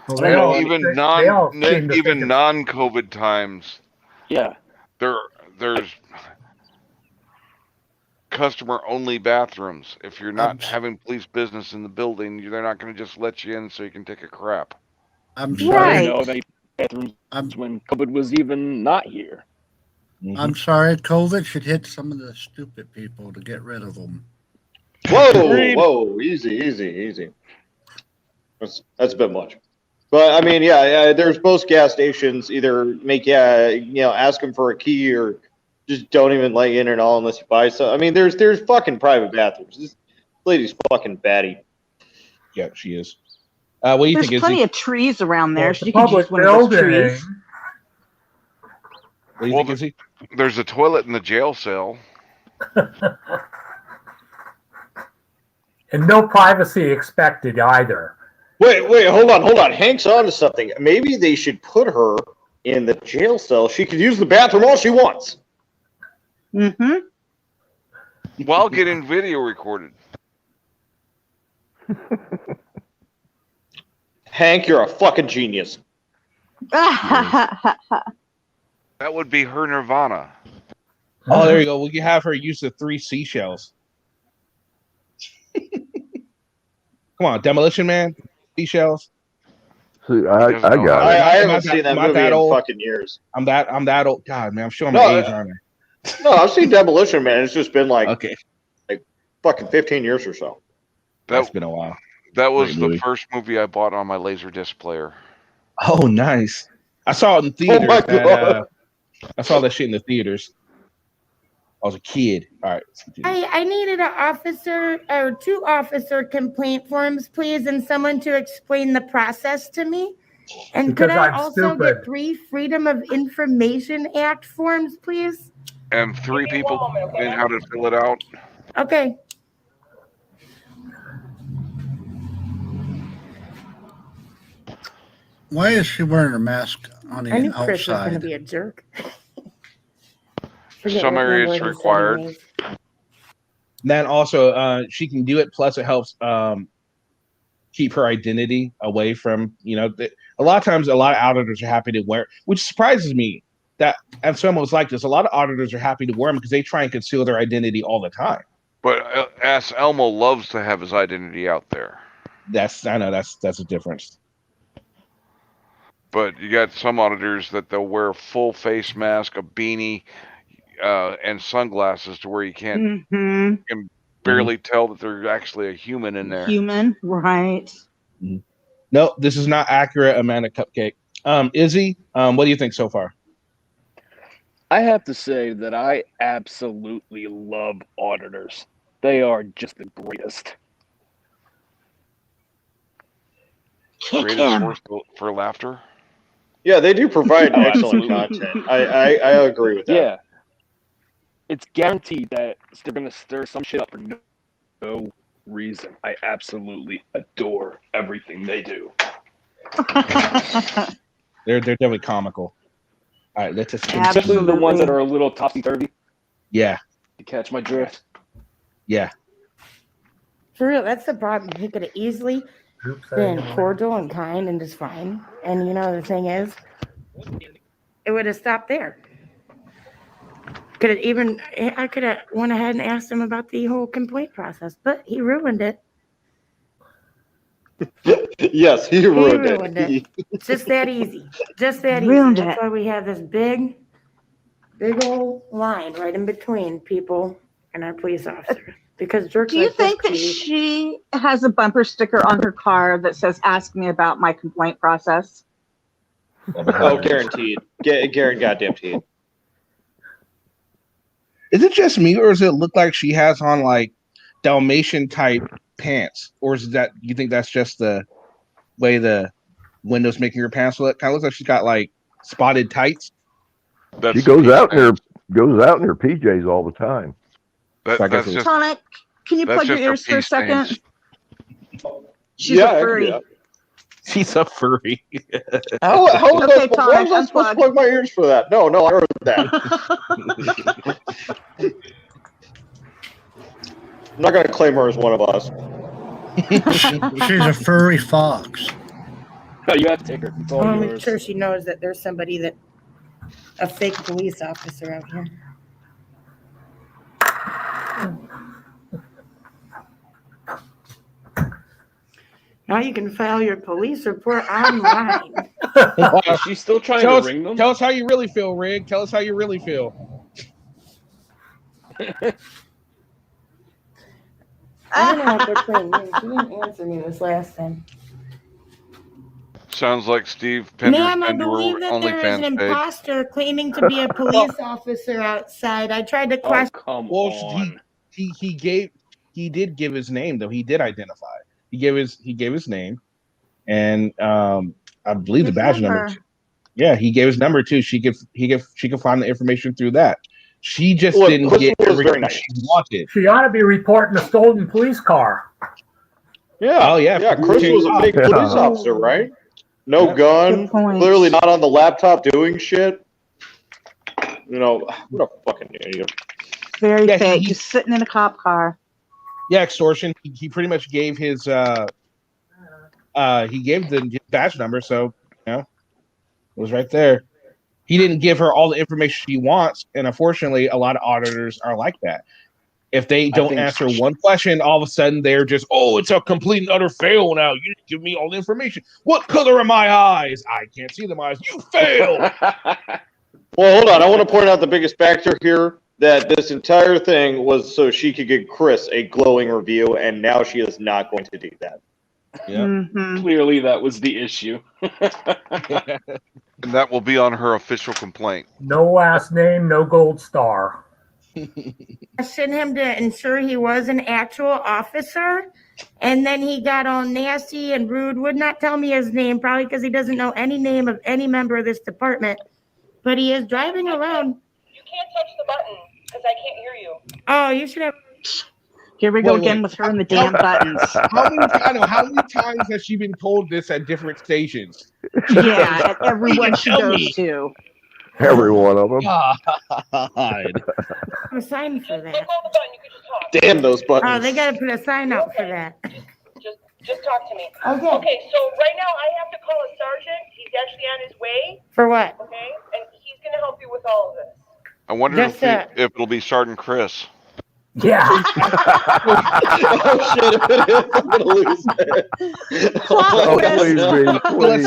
Well, I don't know, they even all seem to think it's- non-COVID times, Yeah. there's customer-only bathrooms. If you're not having police business in the building, they're not going to just let you in so you can take a crap. I'm I sorry. didn't know of any bathrooms when COVID was even not here. I'm sorry. COVID should hit some of the stupid people to get rid of them. Whoa, easy. That's a bit much. But I mean, yeah, there's most gas stations either ask them for a key or just don't even let you in at all unless you buy some. I mean, there's fucking private bathrooms. This lady's fucking batty. Yeah, she is. What do you There's think? plenty Izzy? of trees around there. Well, So you could use one of those trees. What do you think, Izzy? There's a toilet in the jail cell. And no privacy expected either. Wait, hold on. Hank's on to something. Maybe they should put her in the jail cell. She could use the bathroom all she wants. Mm-hmm. While getting video recorded. Hank, you're a fucking genius. That would be her nirvana. Oh, there you go. We can have her use the 3 seashells. Come on, Demolition Man, seashells. See, I got it. I I'm haven't not seen that I'm not movie in old. fucking years. I'm that old. God, man, I'm showing No, my age, aren't I? No, I've seen Demolition Man. It's just been like fucking 15 years or so. That's been a while. That was Great the movie. first movie I bought on my Laserdisc player. Oh, nice. I saw it in theaters. my God. I saw that shit in the theaters. I was a kid. All right. Let's continue. I needed an officer or 2 officer complaint forms, please, and someone to explain the process to me. And Because could I I'm also stupid. get 3 Freedom of Information Act forms, please? And 3 people in how to fill it out. Okay. Why is she wearing her mask on the I knew Chris was going to outside? be a jerk. Some areas required. Then also, she can do it. Plus, it helps keep her identity away from, a lot of times, a lot of auditors are happy to wear, which surprises me that, and someone was like this, a lot of auditors are happy to wear them because they try and conceal their identity all the time. But Elmo loves to have his identity out there. I know that's a difference. But you got some auditors that they'll wear a full face mask, a beanie, and sunglasses to where you can't Mm-hmm. you can barely tell that they're actually a human in there. Human, right? No, this is not accurate, Amanda Cupcake. Izzy, what do you think so far? I have to say that I absolutely love auditors. They are just the greatest. Greatest source for laughter. Yeah, they do provide Oh, excellent absolutely. content. I agree with that. Yeah. It's guaranteed that they're going to stir some shit up for no reason. I absolutely adore everything they do. They're definitely comical. All right, let's just especially the ones that are a little topsy turvy. Yeah. You catch my drift? Yeah. For real, that's the problem. He could have easily been cordial and kind and just fine. And you know, the thing is, it would have stopped there. Could have even, I could have went ahead and asked him about the whole complaint process, but he ruined it. Yes, he ruined it. It's just that easy. Just that Ruined easy. That's it. why we have this big old line right in between people and our police officers. Because jerks Do you like this think that create- she has a bumper sticker on her car that says "Ask me about my complaint process"? Oh, guaranteed. Guaranteed. Is it just me, or does it look like she has on like Dalmatian type pants, or is that you think that's just the way the window's making her pants look? Kind of looks like she's got like spotted tights. She goes out in her PJs all the time. That's just Tonic, can you that's plug your just her ears for a pee second? stains. She's Yeah, a I can do furry. that. She's a furry. How Okay, was I Tonic, supposed to plug my ears for that? No, I heard that. I'm not going to claim her as one of us. She's a furry fox. No, you have to take her. It's I all want to make yours. sure she knows that there's somebody a fake police officer out here. Now you can file your police report online. Is she still trying Tell to us, ring them? tell us how you really feel, Rig. Tell us how you really feel. I don't know what they're playing me. She didn't answer me this last time. Sounds like Steve Pender's Ma'am, I been to her believe that there is an OnlyFans page. imposter claiming to be a police officer outside. I tried to question. Come Well, on. he did give his name though. He did identify. He gave his name, and I believe the badge number. Yeah, he gave his number too. She could find the information through that. She just didn't get everything she wanted. She ought to be reporting a stolen police car. Yeah. Oh yeah. Yeah, Chris was a fake police officer, right? No gun. Clearly not on the laptop doing shit. You know, what a fucking idiot. Very Yeah, fake, just sitting in a cop car. Yeah, extortion. He pretty much gave his the badge number, so you know it was right there. He didn't give her all the information she wants, and unfortunately, a lot of auditors are like that. If they don't answer one question, all of a sudden they're just, oh, it's a complete and utter fail now. You didn't give me all the information. What color are my eyes? I can't see them eyes. You failed. Well, hold on. I want to point out the biggest factor here, that this entire thing was so she could give Chris a glowing review, and now she is not going to do that. Yeah. Clearly, that was the issue. And that will be on her official complaint. No last name, no gold star. Questioned him to ensure he was an actual officer, and then he got all nasty and rude. Would not tell me his name, probably because he doesn't know any name of any member of this department. But he is driving around. You can't touch the button because I can't hear you. Oh, you should have. Here we go again with her and the damn buttons. How many times has she been told this at different stations? Yeah, at every one she goes to. Every one of them. God. A sign for that. Damn those buttons. Oh, they got to put a sign out for that. Just talk to me. Okay. Okay, so right now I have to call a sergeant. He's actually on his way. For what? Okay, and he's going to help you with all of this. I wonder Just if it'll be Sergeant Chris. Yeah. Oh shit! If it is, I'm gonna lose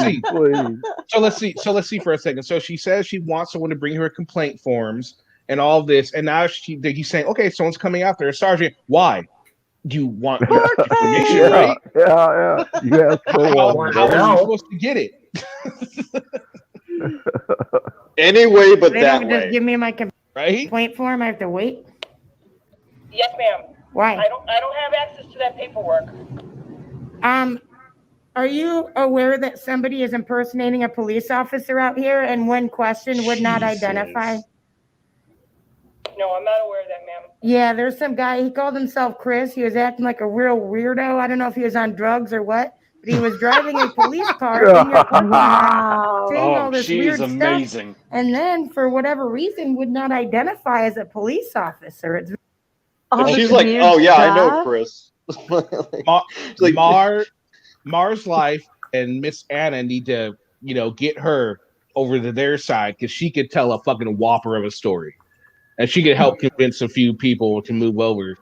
it. So let's see for a second. So she says she wants someone to bring her complaint forms and all of this, and now he's saying, okay, someone's coming after her. Sergeant, why? Do you want information, right? Yeah. Yes, How are you supposed to get it? Any way but They that don't way. just give me my complaint form. I have to wait. Yes, ma'am. Why? I don't have access to that paperwork. Are you aware that somebody is impersonating a police officer out here and when questioned would not identify? No, I'm not aware of that, ma'am. Yeah, there's some guy, he called himself Chris. He was acting like a real weirdo. I don't know if he was on drugs or what. But he was driving a police car in your parking lot, saying all Oh, this she weird is stuff, amazing. and then for whatever reason would not identify as a police officer. It's She's like, oh yeah, I know Chris. Mars Life and Miss Anna need to, get her over to their side because she could tell a fucking whopper of a story, and she could help convince a few people to move over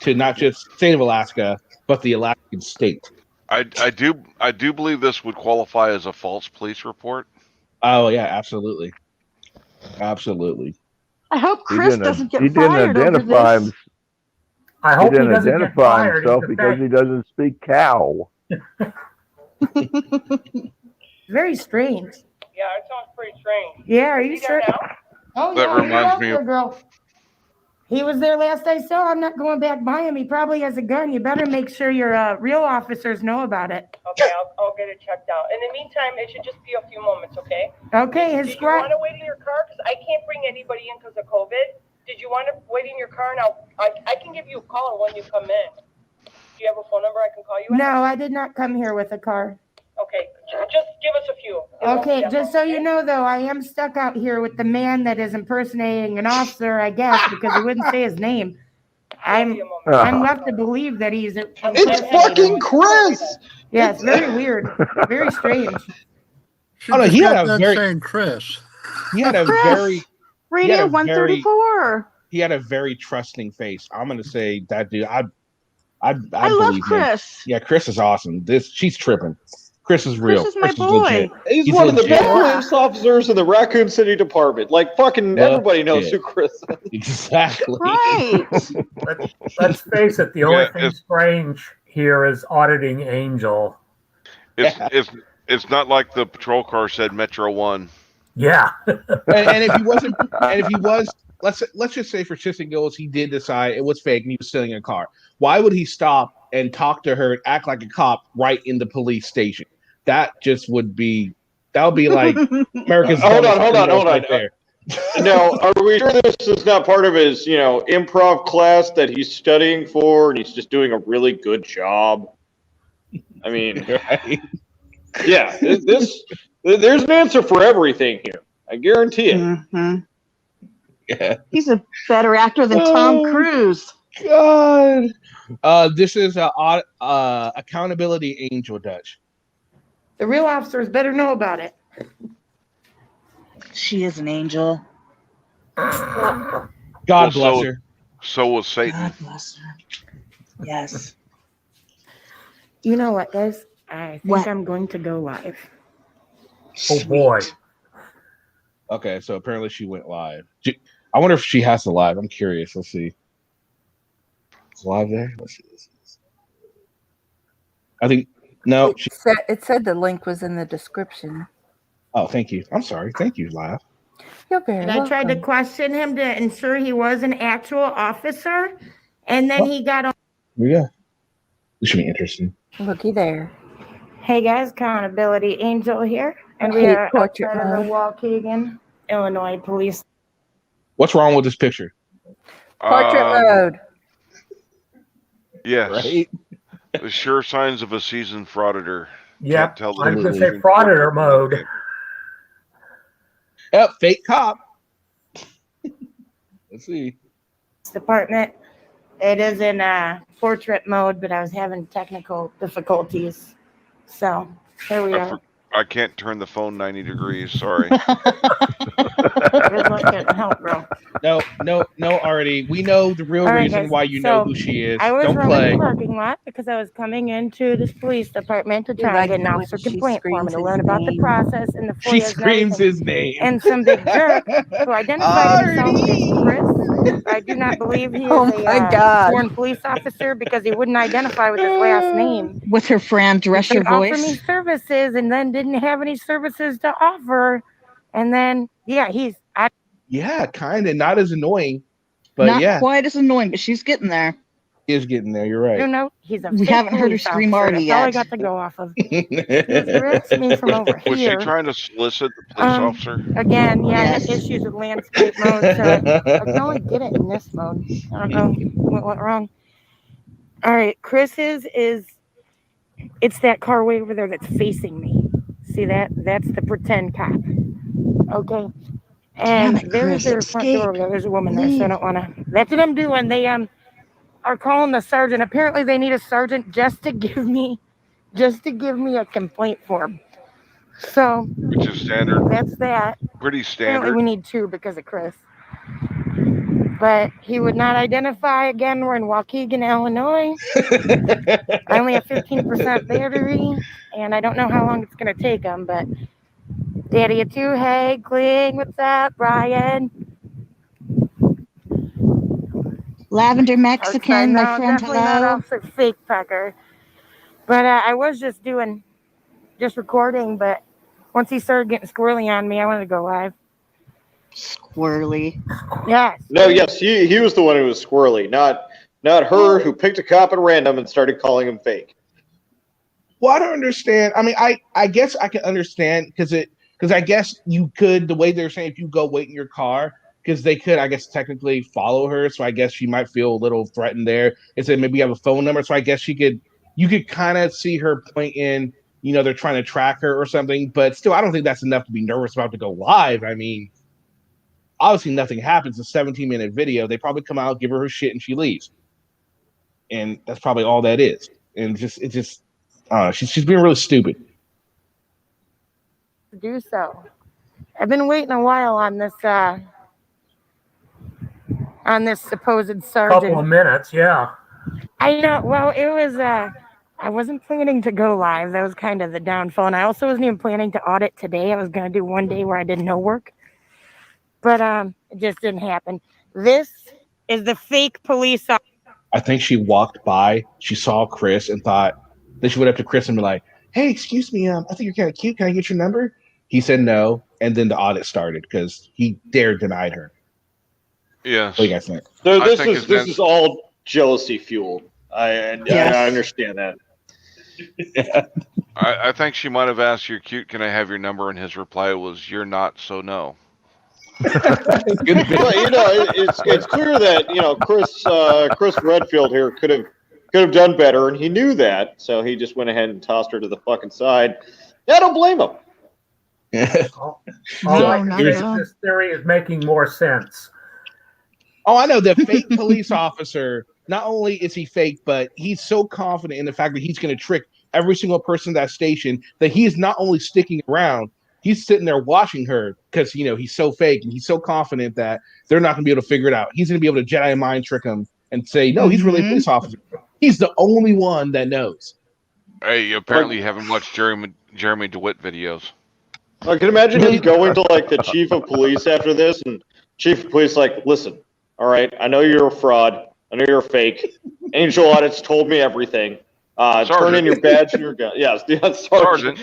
to not just state of Alaska but the Alaskan state. I do believe this would qualify as a false police report. Oh yeah, absolutely. I hope Chris doesn't get He didn't fired over identify this. him. I He hope he didn't doesn't get identify fired. himself He's because he doesn't speak cow. very strange. Yeah, it sounds pretty strange. Yeah, are Is you he there sure? now? Oh, That yeah, he's reminds out me there, of- girl. He was there last I saw. I'm not going back by him. He probably has a gun. You better make sure your real officers know about it. Okay, I'll get it checked out. In the meantime, it should just be a few moments, okay? Okay, his Did you squad. want to wait in your car? Because I can't bring anybody in because of COVID. Did you want to wait in your car? And I can give you a call when you come in. Do you have a phone number I can call you at? No, I did not come here with a car. Okay, just give us a few. Okay, just so you know, though, I am stuck out here with the man that is impersonating an officer, I guess, because he wouldn't say his name. I'm left to believe that he's. It's fucking Chris. Yeah, it's very weird, very strange. She just he had got a done very- saying Chris. He had a very Radio he had a very- 134. he had a very trusting face. I'm gonna say that dude. I I love believe him. Chris. Yeah, Chris is awesome. She's tripping. Chris is real. Chris is my Chris boy. legit. He's one of the legit. best police officers in the Raccoon City Department. Like fucking everybody knows Legit. who Chris is. Exactly. Right. Let's face it, the only Yeah, thing strange here is auditing Angel. It's not like the patrol car said Metro 1. Yeah. and if he was, let's just say for shits and giggles, he did decide it was fake and he was stealing a car. Why would he stop and talk to her and act like a cop right in the police station? That would be like America's. Hold on. right there. Now, are we sure this is not part of his, improv class that he's studying for, and he's just doing a really good job? I mean, Right. yeah, there's an answer for everything here. I guarantee it. Mm-hmm. Yeah. He's a better actor than Tom Cruise. God. This is accountability angel, Dutch. The real officers better know about it. She is an angel. God Well, bless her. So was Satan. God bless her. Yes. You know what, guys? I think What? I'm going to go live. Oh boy. Okay, so apparently she went live. I wonder if she has to live. I'm curious. Let's see. It's live there. Let's see this. I think no. It said the link was in the description. Oh, thank you. I'm sorry. Thank you, live. You're very And I tried to welcome. question him to ensure he was an actual officer, and then he got on. Yeah. This should be interesting. Looky there. Hey guys, Accountability Angel here, and we Hey, are portrait outside of the mode. Waukegan, Illinois Police. What's wrong with this picture? Portrait mode. Yes. Right? The sure signs of a seasoned frauditor. Yeah. Can't tell the I was going to difference say between frauditor mode. Yep, fake cop. Let's see. Department. It is in portrait mode, but I was having technical difficulties. So here we are. I can't turn the phone 90 degrees. Sorry. Good luck getting help, bro. No, already. We know the real All right, reason guys. why you know So, who she is. I was Don't running play. the parking lot because I was coming into this police department to try and get an like officer when she complaint form and to screams learn his about the name? process and the She FOIAs and screams everything. his name. And some big jerk who identified himself as Chris. I do not believe he is Oh my a God. sworn police officer because he wouldn't identify with his last name. With her friend, dress He your could offer me voice. services and then didn't have any services to offer. And then, yeah, Yeah, kind of. Not as annoying, but Not yeah, quite as annoying, but she's getting there. is getting there. You're I don't right. know. He's a We fake haven't heard her police scream officer. already That's all I yet. got to go off of. He's harassing me from over Was she here. trying to solicit the police officer? Again, yeah, I Yes. had issues with landscape mode, so I can only get it in this mode. I don't know what went wrong. All right, Chris's is It's that car way over there that's facing me. See that? That's the pretend cop. Okay. Damn And it, there's Chris, their front door over there. There's a woman there, so I don't want to. That's what I'm doing. They are calling the sergeant. Apparently, they need a sergeant just to give me a complaint form. So Which is standard. that's that. Pretty Apparently, standard. we need two because of Chris. But he would not identify again. We're in Waukegan, Illinois. I only have 15% battery, and I don't know how long it's going to take him, but Daddy of two, hey, Kling, what's up, Brian? Lavender Mexican, my No, friend, definitely not hello. Officer Fake Pecker. But I was just recording, but once he started getting squirrely on me, I wanted to go live. Squirrely. Yes. No, yes, he was the one who was squirrely, not her who picked a cop at random and started calling him fake. Well, I don't understand. I mean, I guess I can understand because I guess you could, the way they're saying, if you go wait in your car, because they could, I guess, technically follow her. So I guess she might feel a little threatened there. It said maybe you have a phone number, so I guess you could kind of see her point in, they're trying to track her or something. But still, I don't think that's enough to be nervous about to go live. I mean, obviously nothing happens. A 17-minute video. They probably come out, give her shit, and she leaves. And that's probably all that is. And she's being really stupid. To do so. I've been waiting a while on this supposed sergeant. Couple of minutes, yeah. I know. Well, it was I wasn't planning to go live. That was kind of the downfall. And I also wasn't even planning to audit today. I was gonna do one day where I did no work. But it just didn't happen. This is the fake police officer. I think she walked by, she saw Chris and thought, then she went up to Chris and be like, hey, excuse me, I think you're kind of cute. Can I get your number? He said no, and then the audit started because he denied her. Yes. What do you guys think? So this is all jealousy fueled. I understand that. Yeah. I think she might have asked, you're cute, can I have your number? And his reply was, you're not, so no. Well, it's clear that Chris Redfield here could have done better, and he knew that, so he just went ahead and tossed her to the fucking side. Yeah, I don't blame him. This theory is making more sense. Oh, I know. The fake police officer, not only is he fake, but he's so confident in the fact that he's going to trick every single person at that station that he is not only sticking around, he's sitting there watching her because, he's so fake and he's so confident that they're not going to be able to figure it out. He's going to be able to Jedi mind trick him and say, no, he's really a police officer. He's the only one that knows. Hey, you apparently haven't watched Jeremy DeWitt videos. I can imagine him going to the chief of police after this, and chief of police listen, all right, I know you're a fraud. I know you're a fake. Angel Audits told me everything. Turn in your badge and your gun. Yes, Sergeant.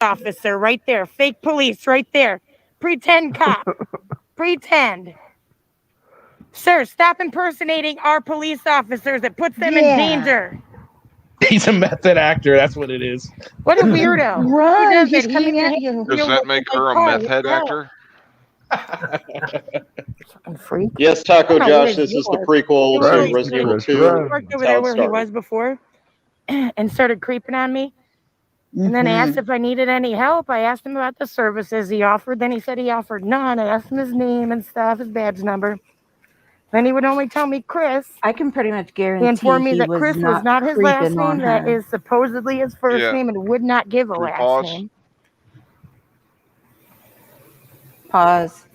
Officer right there. Fake police right there. Pretend cop. Pretend. Sir, stop impersonating our police officers. It puts them in danger. He's a method actor. That's what it is. What a weirdo. Run, he's coming at you. Does that make her a meth head actor? Fucking freak. Yes, Taco Josh, this is the prequel to Resident Evil 2. He worked over there where he was before and started creeping on me. And then asked if I needed any help. I asked him about the services he offered. Then he said he offered none. I asked him his name and stuff, his badge number. Then he would only tell me Chris. I can pretty much guarantee he informed me that Chris was not his last name. That is supposedly his first name and would not give a last name. Pause.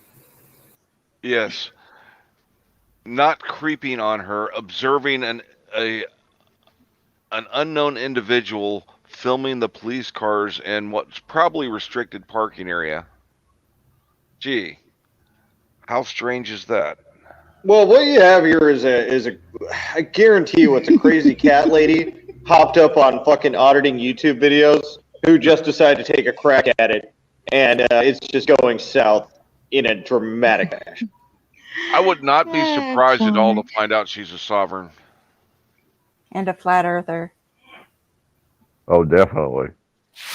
Yes. Not creeping on her, observing an unknown individual filming the police cars in what's probably restricted parking area. Gee, how strange is that? Well, what you have here is I guarantee you it's a crazy cat lady hopped up on fucking auditing YouTube videos who just decided to take a crack at it, and it's just going south in a dramatic fashion. I would not be surprised at all to find out she's a sovereign. And a flat earther. Oh, definitely.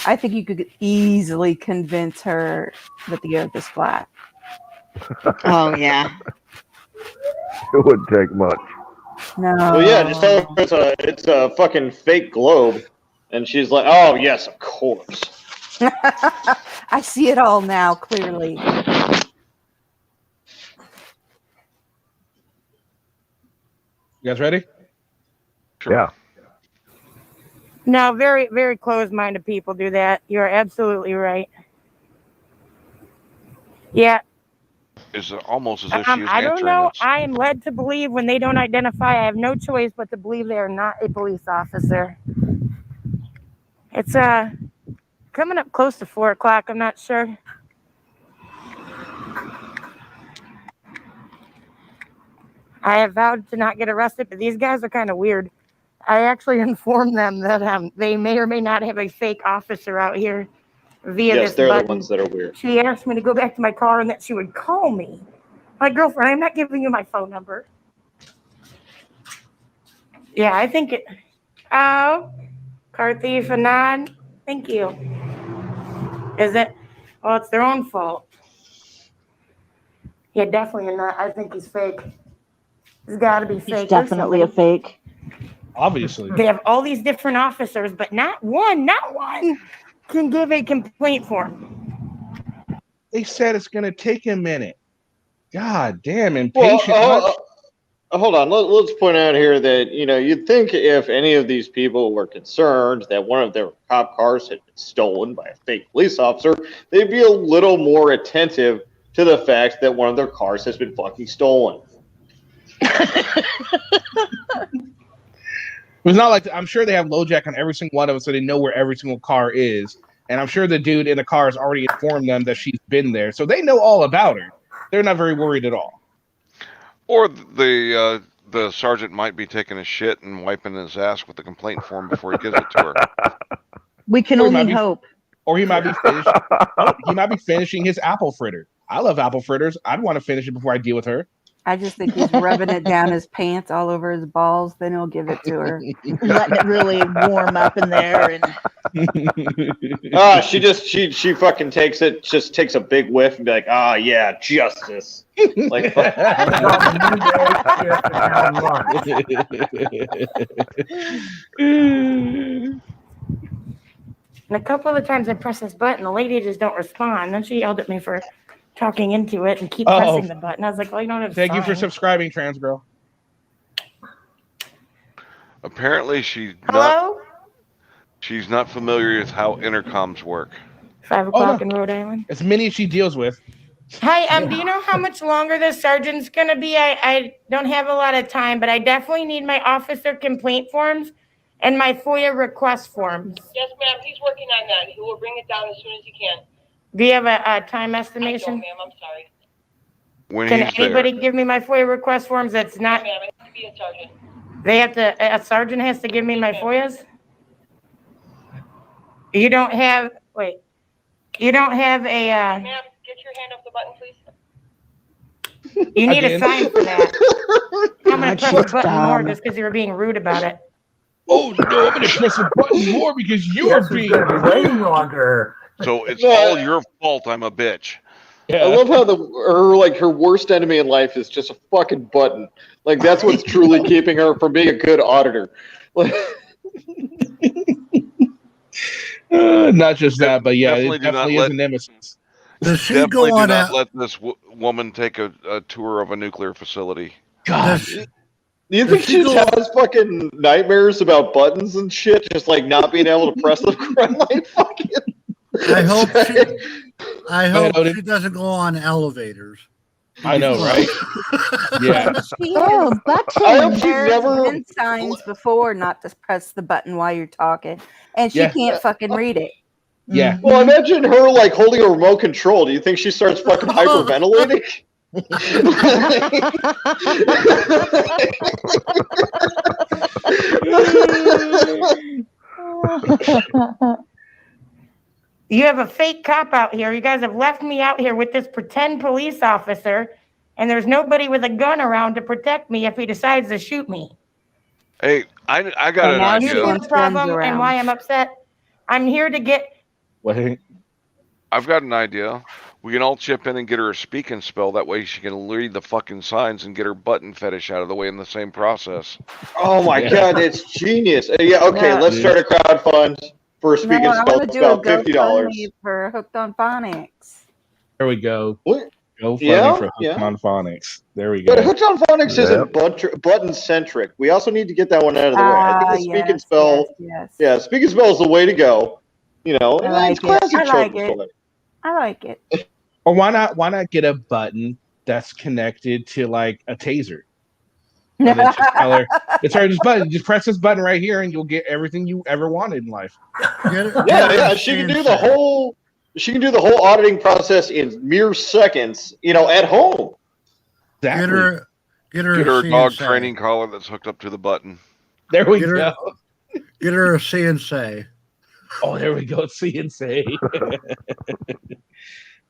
I think you could easily convince her that the earth is flat. Oh yeah. It wouldn't take much. No. Well, yeah, just tell her it's a fucking fake globe, and she's like, "Oh yes, of course." I see it all now clearly. You guys ready? Sure. Yeah. No, very, very closed-minded people do that. You're absolutely right. Yeah. It's almost as if she was I don't answering know. us. I am led to believe when they don't identify, I have no choice but to believe they are not a police officer. It's coming up close to 4 o'clock. I'm not sure. I have vowed to not get arrested, but these guys are kind of weird. I actually informed them that they may or may not have a fake officer out here via Yes, this they're button. the ones that are weird. She asked me to go back to my car and that she would call me. My girlfriend, I'm not giving you my phone number. Yeah, I think it. Oh, car thief Anand. Thank you. Is it? Well, it's their own fault. Yeah, definitely not. I think he's fake. He's got to be fake. He's definitely a fake. Obviously. They have all these different officers, but not one can give a complaint form. They said it's going to take a minute. God damn, impatient. Hold on. Let's point out here that you'd think if any of these people were concerned that one of their cop cars had been stolen by a fake police officer, they'd be a little more attentive to the fact that one of their cars has been fucking stolen. It's not like I'm sure they have LoJack on every single one of them, so they know where every single car is. And I'm sure the dude in the car has already informed them that she's been there, so they know all about her. They're not very worried at all. Or the sergeant might be taking a shit and wiping his ass with the complaint form before he gives it to her. We can only hope. Or he might be finishing his apple fritter. I love apple fritters. I'd want to finish it before I deal with her. I just think he's rubbing it down his pants all over his balls. Then he'll give it to her. Letting it really warm up in there. And she fucking takes a big whiff and be like, yeah, justice. Like, And a couple of times I press this button, the lady just don't respond. Then she yelled at me for talking into it and keep pressing the button. I was like, well, you don't have Thank you for subscribing, trans girl. Apparently she's not familiar with how intercoms work. 5 o'clock in Rhode Island. As many as she deals with. Hi, do you know how much longer this sergeant's gonna be? I don't have a lot of time, but I definitely need my officer complaint forms and my FOIA request forms. Yes, ma'am. He's working on that. He will bring it down as soon as he can. Do you have a time estimation? I don't, ma'am. I'm sorry. When Can he's anybody there. give me my FOIA request forms? That's not. Ma'am, it has to be a sergeant. They have to. A sergeant has to give me my FOIAs. You don't have. Wait. You don't have a. Ma'am, get your hand off the button, please. You need a sign for that. I'm gonna press the button more dumb. just because you were being rude about it. Oh no, I'm gonna press the button more because you're being way longer. So it's all your fault. I'm a bitch. I love how her worst enemy in life is just a fucking button. Like that's what's truly keeping her from being a good auditor. Not just that, but yeah, Definitely it definitely is a nemesis. Does she Definitely go do on not a, let this woman take a tour of a nuclear facility. God. Do you think she just has fucking nightmares about buttons and shit, just like not being able to press them? Like fucking. I hope she doesn't go on elevators. I know, right? Yeah. oh, button. I hope she's There's never. been signs before not to press the button while you're talking, and she Yeah. can't fucking read it. Yeah. Well, imagine her like holding a remote control. Do you think she starts fucking hyperventilating? You have a fake cop out here. You guys have left me out here with this pretend police officer, and there's nobody with a gun around to protect me if he decides to shoot me. Hey, I got an You see idea. the problem and why I'm upset? I'm here to get. Wait. I've got an idea. We can all chip in and get her a speak and spell. That way she can read the fucking signs and get her button fetish out of the way in the same process. Oh my god, it's genius. Yeah, okay, let's start a crowdfund for a speak and I spell. want to It's do a about $50. GoFundMe for Hooked on Phonics. There we go. Go funny Yeah, for Hooked on Phonics. There we But go. Hooked on Phonics isn't button centric. We also need to get that one out of the way. I think the speak and spell. Yes. Yeah, speak and spell is the way to go. You know, I and like it's classic it. I like children's it. toy. I like it. Or why not get a button that's connected to like a taser? And then just tell her, it's her just button. Just press this button right here, and you'll get everything you ever wanted in life. Yeah, she can do the whole. She can do the whole auditing process in mere seconds. You know, at home. Exactly. Get her Get her a a dog CNC. training collar that's hooked up to the button. There we Get her- go. Get her a CNC. Oh, there we go. CNC.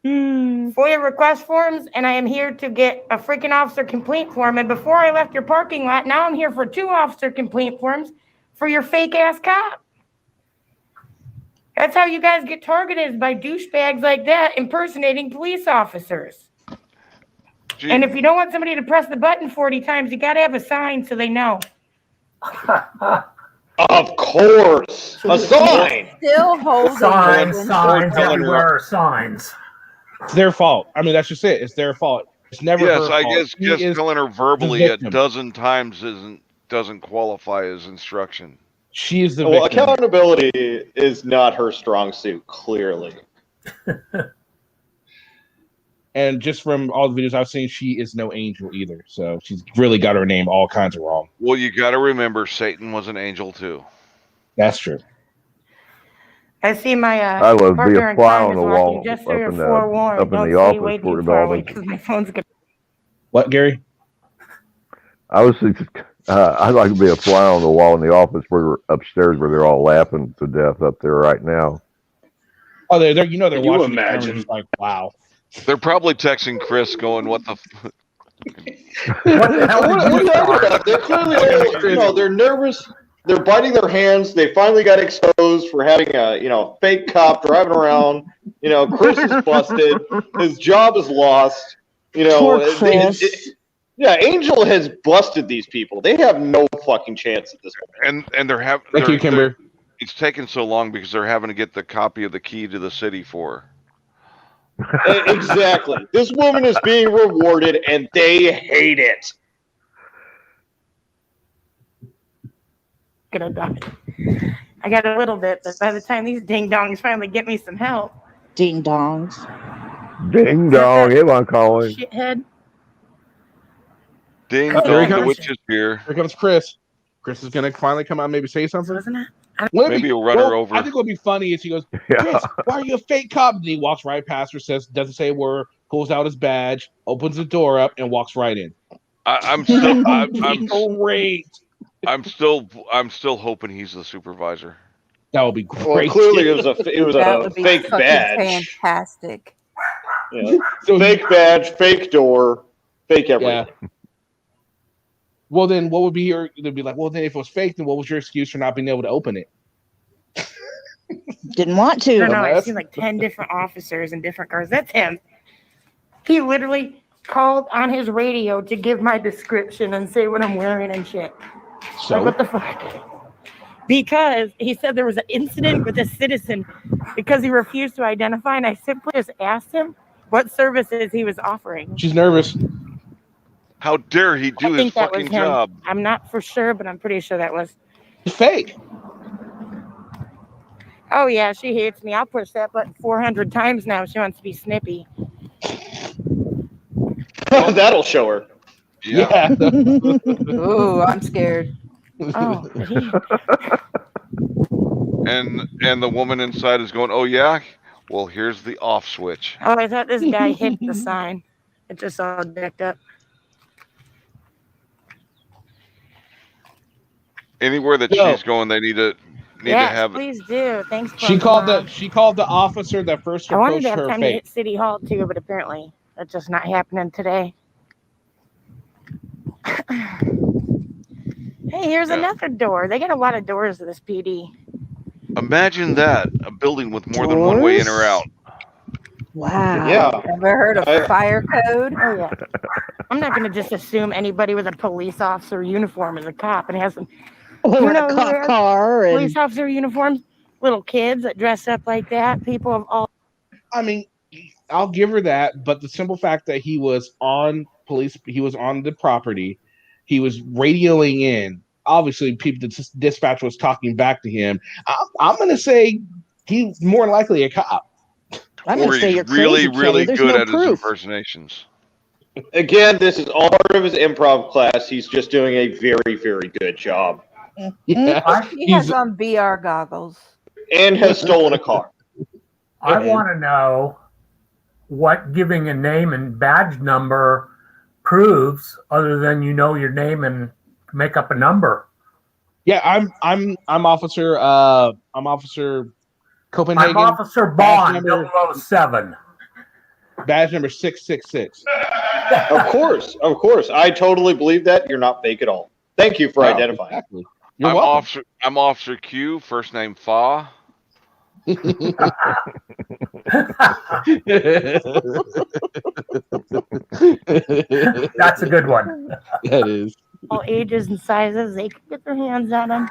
FOIA request forms, and I am here to get a freaking officer complaint form. And before I left your parking lot, now I'm here for 2 officer complaint forms for your fake ass cop. That's how you guys get targeted, by douchebags like that impersonating police officers. Gee. And if you don't want somebody to press the button 40 times, you got to have a sign so they know. Of course, a sign. Still holding Signs everywhere are signs. It's their fault. I mean, that's just it. It's their fault. It's never Yes, her I fault. guess She just is telling her the verbally a victim. dozen times doesn't qualify as instruction. She is the Well, victim. accountability is not her strong suit. Clearly. And just from all the videos I've seen, she is no angel either. So she's really got her name all kinds of wrong. Well, you got to remember, Satan was an angel too. That's true. I see my I love to be partner a in fly crime on is the watching. wall Just up so you're in the forewarned. up in Don't the stay office way too where far all away the because my phone's gonna. What, Gary? I was I'd like to be a fly on the wall in the office where upstairs where they're all laughing to death up there right now. Oh, they're you know they're Can you watching the camera imagine? just like, wow. They're probably texting Chris, going, "What the." What the hell What did are you you talking start? about? They're clearly, they're nervous. They're biting their hands. They finally got exposed for having a, fake cop driving around. Chris is busted. His job is lost. Poor Chris. Yeah, Angel has busted these people. They have no fucking chance at this point. And they're having. Thank you, Kimber. It's taken so long because they're having to get the copy of the key to the city for her. Exactly. This woman is being rewarded, and they hate it. Gonna die. I got a little bit, but by the time these ding dongs finally get me some help, Ding dongs. Ding dong, everyone calling. shithead. Ding Here he dong, the comes. witch is here. Here comes Chris. Chris is gonna finally come out and maybe say something. Wasn't it? Maybe he'll run her over. I think what'll be funny is he goes, Chris, why are you a fake cop? And he walks right past her, doesn't say a word, pulls out his badge, opens the door up, and walks right in. I'm still. Great. I'm still hoping he's the supervisor. That would be great. Well, clearly it was That a would be fake fucking badge. fantastic. Yeah. Fake badge, fake door, fake everything. Yeah. Well, then what would be your? They'd be like, well, then if it was fake, then what was your excuse for not being able to open it? Didn't want to. No, I've seen like 10 different officers in different cars. That's him. He literally called on his radio to give my description and say what I'm wearing and shit. So Like, what the fuck? Because he said there was an incident with a citizen because he refused to identify, and I simply just asked him what services he was offering. she's nervous. How dare he do I his think that was fucking him. job? I'm not for sure, but I'm pretty sure that was. It's fake. Oh yeah, she hates me. I'll push that button 400 times now. She wants to be snippy. That'll show her. Yeah. Ooh, I'm scared. Oh, And the woman inside is going, "Oh yeah, well here's the off switch." oh, I thought this guy hit the sign. It just all decked up. Anywhere that Yo. she's going, they need to Yes, have. please do. Thanks. She called the officer that first I wanted approached to have her time to fake. hit City Hall too, but apparently that's just not happening today. Hey, here's another door. They got a lot of doors to this PD. Imagine that, a building with more than one way in or out. Wow. Yeah. Ever heard of I- fire code? Oh yeah. I'm not gonna just assume anybody with a police officer uniform is a cop and has some. Or You in know a who cop has car and police officer uniforms? Little kids that dress up like that. People of all. I mean, I'll give her that, but the simple fact that he was on the property, he was radioing in. Obviously, the dispatch was talking back to him. I'm going to say he's more likely a cop. I'm Or gonna say he's you're really, crazy, Kelly. really There's good no at his proof. impersonations. Again, this is all part of his improv class. He's just doing a very, very good job. Yeah. He has on VR goggles. And has stolen a car. I want to know what giving a name and badge number proves, other than you know your name and make up a number. Yeah, I'm Officer Copenhagen. I'm Officer Bond, 007. Badge number 666. Of course. I totally believe that. You're not fake at all. Thank you for identifying. Exactly. I'm Officer Q, first name Fa. That's a good one. That is. All ages and sizes, they can get their hands on them.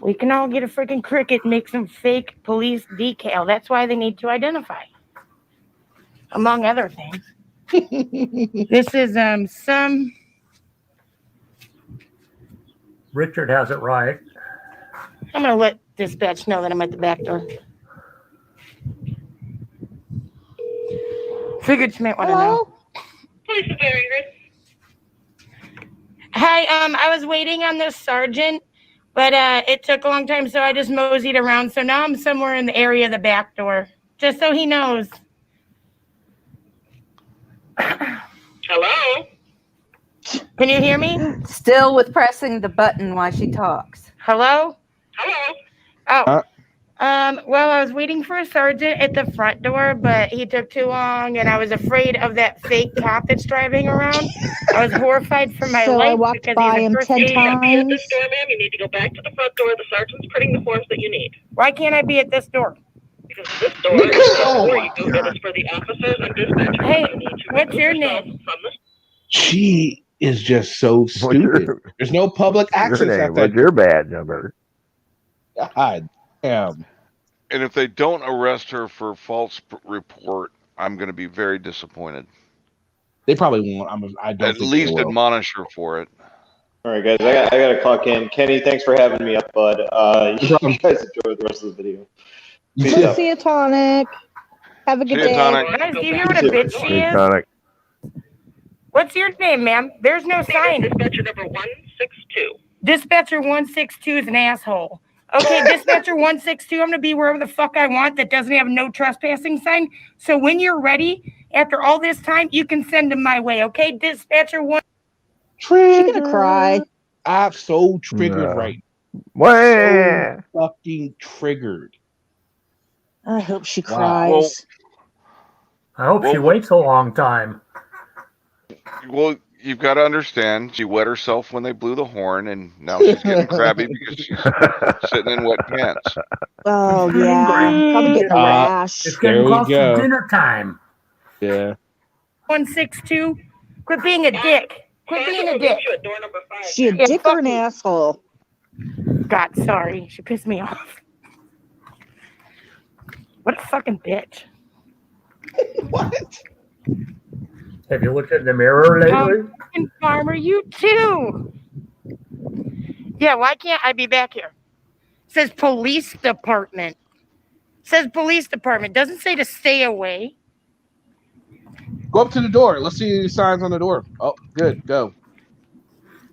We can all get a freaking cricket and make some fake police decal. That's why they need to identify, among other things. This is some. Richard has it right. I'm gonna let dispatch know that I'm at the back door. Figured you might want to know. Police superior. Hi, I was waiting on this sergeant, but it took a long time, so I just moseyed around. So now I'm somewhere in the area of the back door, just so he knows. Hello? Can you hear me? Still with pressing the button while she talks. Hello? Hello? Oh. Well, I was waiting for a sergeant at the front door, but he took too long, and I was afraid of that fake cop that's driving around. I was horrified for my So life. I walked because by he's a him first 10 aid- At times. this door, ma'am, you need to go back to the front door. The sergeant's printing the forms that you need. Why can't I be at this door? Because this door is not for you. It is for the officers and dispatchers. Hey, You need to what's your remove yourself name? from the She is just so stupid. There's no public access Your name? at that. What's your badge number? God damn. And if they don't arrest her for false report, I'm going to be very disappointed. They probably won't. I don't At think least they will. admonish her for it. All right, guys, I got to clock in. Kenny, thanks for having me up, bud. You guys enjoy the rest of the video. Peace out. See you, Tonic. Have a good See ya, day. Tonic. Guys, do you hear what a bitch she Hey, is? Tonic. What's your name, ma'am? There's no sign. Dispatcher number 162. Dispatcher 162 is an asshole. Okay, dispatcher 162, I'm gonna be wherever the fuck I want that doesn't have no trespassing sign. So when you're ready, after all this time, you can send them my way, okay? Dispatcher 1. She's gonna cry. I'm so triggered No. right Wah! So fucking triggered. I hope she Wow. cries. I hope she Well, waits a long time. Well, you've got to understand, she wet herself when they blew the horn, and now she's getting crabby because she's sitting in wet pants. Oh yeah, probably getting a rash. It's There getting we close go. to dinner time. Yeah. 162, quit being a dick. Quit being a dick. You at door number 5. She a Yeah, dick fuck or an you. asshole? God, sorry. She pissed me off. What a fucking bitch. What? Have you looked in the mirror lately? Fucking farmer, you too. Yeah, why can't I be back here? Says police department. Says police department. Doesn't say to stay away. Go up to the door. Let's see the signs on the door. Oh, good. Go.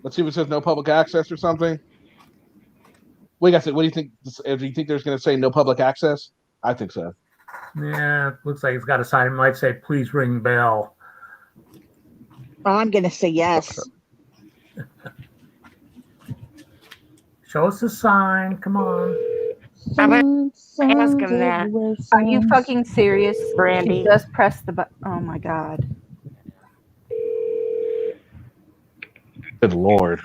Let's see if it says no public access or something. Wait, I said, what do you think? Do you think there's going to say no public access? I think so. Yeah, it looks like it's got a sign. It might say, please ring bell. Oh, I'm gonna say yes. Show us the sign. Come on. I'm gonna ask him that. Are you fucking serious? Brandy. She just pressed the button. Oh my god. Good Lord.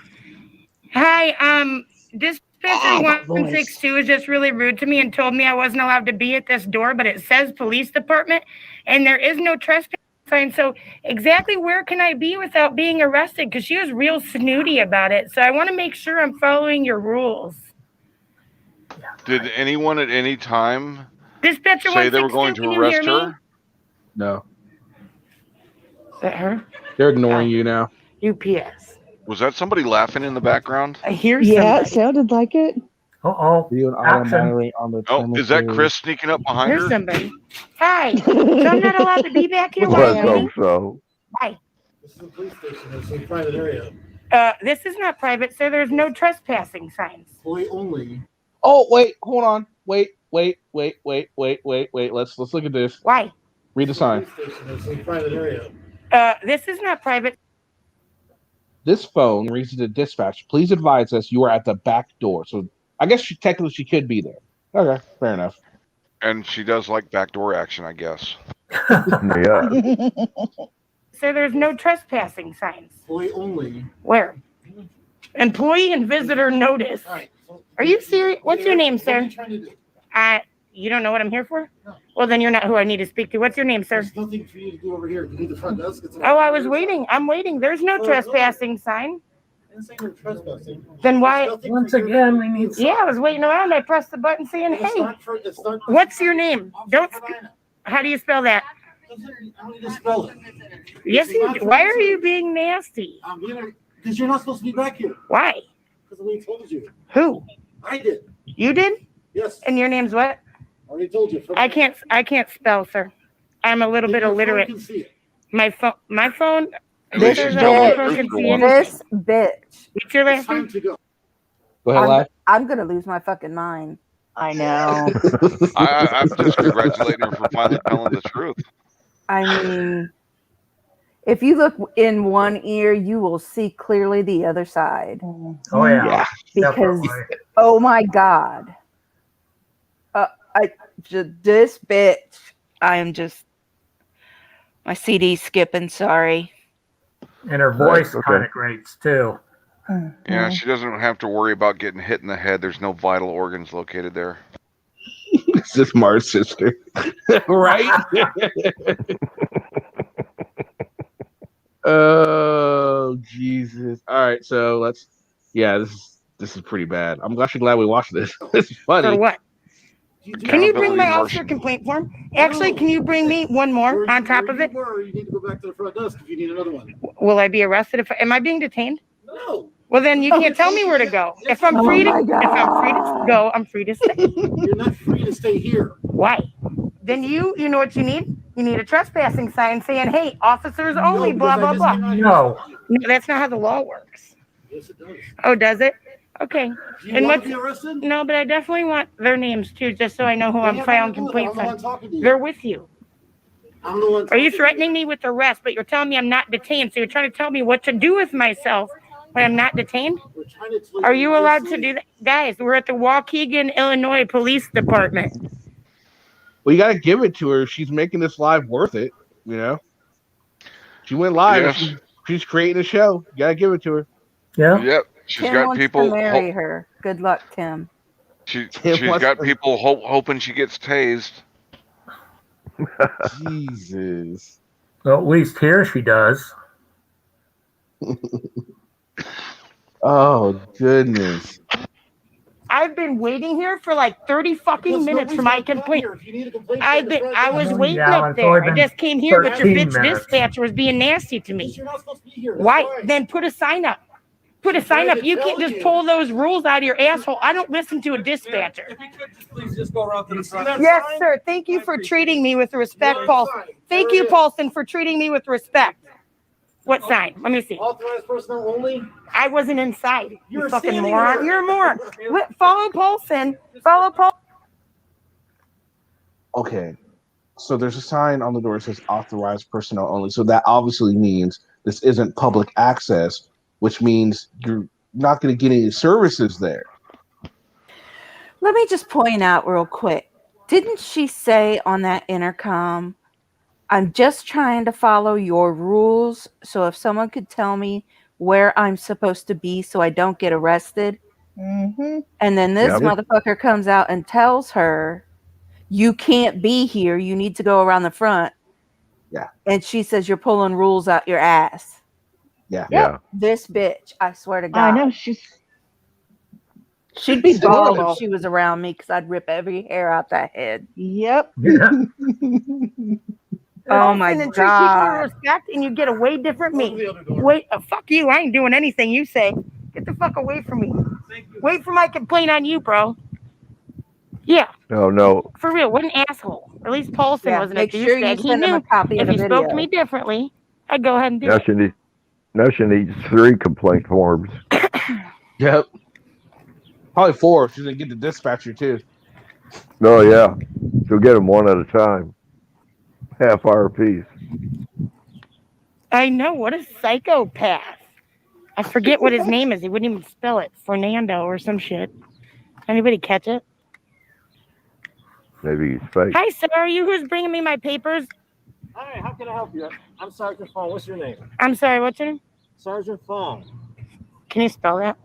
Hi, this Dispatcher 162 is just really rude to me and told me I wasn't allowed to be at this door, but it says police department and there is no trespass sign. So exactly where can I be without being arrested? Because she was real snooty about it. So I want to make sure I'm following your rules. Did anyone at any time Dispatcher say they were 162, going to can you hear arrest me? her? No, Is that her? they're ignoring you now. UPS. Was that somebody laughing in the background? I hear Yeah, it somebody. sounded like it. Uh-oh. Video and audio Action. monitoring on the Oh, is that Chris sneaking up behind Here's her? somebody. Hi. So I'm not allowed to be back here while Let's I'm hope waiting? so. Hi. This is a police station. It's a private area. This is not private, sir. There's no trespassing signs. Employee only. Oh, wait, hold on. Wait. Let's look at this. Why? Read the sign. Police station. It's a private area. This is not private. This phone rings to dispatch. Please advise us you are at the back door. So I guess technically she could be there. Okay, fair enough. And she does like backdoor action, I guess. Yeah. Sir, there's no trespassing signs. Employee only. Where? Employee and visitor notice. Are you serious? What's your name, What are sir? you trying to do? You don't know what I'm here for? Well, then you're not who I need to speak to. What's your name, sir? There's nothing for you to do over here. You need the front desk. It's Oh, I was waiting. I'm waiting. There's no trespassing sign. I didn't say you were trespassing. Then why? Once again, we need. Yeah, I was waiting around. I pressed the button saying, It's hey, not it's not. what's your name? Don't. How do you spell that? I don't need to spell it. Yes, you do. Why are you being nasty? Because you're not supposed to be back here. Why? Because we told you. Who? I did. You did? Yes. And your name's what? Already told you. I can't spell, sir. I'm a little bit illiterate. Can see it. My phone. This Sir, bitch. This bitch. What's your last Time name? to go. Go ahead, Live. I'm gonna lose my fucking mind. I know. I'm just congratulating her for finally telling the truth. I mean, if you look in one ear, you will see clearly the other side. Oh yeah. Because, Definitely. oh my God. This bitch. I am just, my CD's skipping, sorry. And her voice Okay. kind of grates too. Yeah, she doesn't have to worry about getting hit in the head. There's no vital organs located there. This is Mars' sister. Right? Oh, Jesus. All right, so this is pretty bad. I'm actually glad we watched this. It's funny. For what? Can you bring my Accountability officer Martian. complaint form? Actually, can you bring me one more on top of it? You need to go back to the front desk if you need another one. Will I be arrested am I being detained? No. Well, then you can't tell me where to go. If I'm free to go, I'm free to stay. You're not free to stay here. Why? Then you know what you need? You need a trespassing sign saying, hey, officers only, blah, blah, blah. No. No, that's not how the law works. Yes, it does. Oh, does it? Okay. Do you And want what's to be arrested? no, but I definitely want their names too, just so I know who I'm have filing nothing to do with it. complaints I'm the one on. talking to you. They're with you. I'm the one Are you talking to threatening me with arrest, but you're telling me I'm not detained? So you're trying to tell me what to do with myself when I'm not detained? We're trying to tell Are you what allowed this to is. do that? Guys, we're at the Waukegan, Illinois Police Department. Well, you got to give it to her. She's making this live worth it, you know? She went live. Yes. And she's creating a show. You got to give it to her. Yeah. Yep. She's Tim got wants people. to marry her. Good luck, Tim. She's wants got to- people hoping she gets tased. Jesus. Well, at least here she does. Oh, goodness. I've been waiting here for like 30 fucking minutes for my complaint. I was waiting Yeah, up it's only there. I been just came here, but your 13 bitch minutes. dispatcher was being nasty to me. You're not supposed to be here. That's Why? Then put a sign up. Put a sign up. You can't just pull those rules out of your asshole. I don't listen to a dispatcher. Please just go around to the front. Yes, sir. Thank you for treating me with respect, Paulson. Thank you, Paulson, for treating me with respect. What sign? Let me see. Authorized personnel only. I wasn't inside. You You're fucking standing moron. there. You're a moron. Follow Paulson. Follow Paul. Okay. So there's a sign on the door that says authorized personnel only. So that obviously means this isn't public access, which means you're not going to get any services there. Let me just point out real quick. Didn't she say on that intercom, I'm just trying to follow your rules. So if someone could tell me where I'm supposed to be so I don't get arrested, Mm-hmm. And then this Yeah, motherfucker comes out and tells her, you can't be here. You need to go around the front. Yeah. And she says, you're pulling rules out your ass. Yeah. Yeah. This bitch, I swear to God. I know she's She'd be bald if horrible. she was around me because I'd rip every hair out that head. Yep. Yeah. Oh my And treat people with God. respect, and you get a way different me. Wait, fuck you! I ain't doing anything you say. Get the fuck away from me. Wait for my complaint on you, bro. Yeah, No. for real. What an asshole. At least Paulson Yeah, wasn't make a sure you douchebag. He send him a knew copy of if the he spoke to video. me differently, I'd go ahead and do Now it. she needs 3 complaint forms. Yep. Probably 4. She's gonna get the dispatcher too. Oh yeah, she'll get them one at a time, half hour piece. I know. What a psychopath. I forget what his name is. He wouldn't even spell it. Fernando or some shit. Anybody catch it? Maybe he's fake. Hi, sir. Are you who's bringing me my papers? Hi, how can I help you? I'm Sergeant Fong. What's your name? I'm sorry, what's your name? Sergeant Fong. Can you spell that?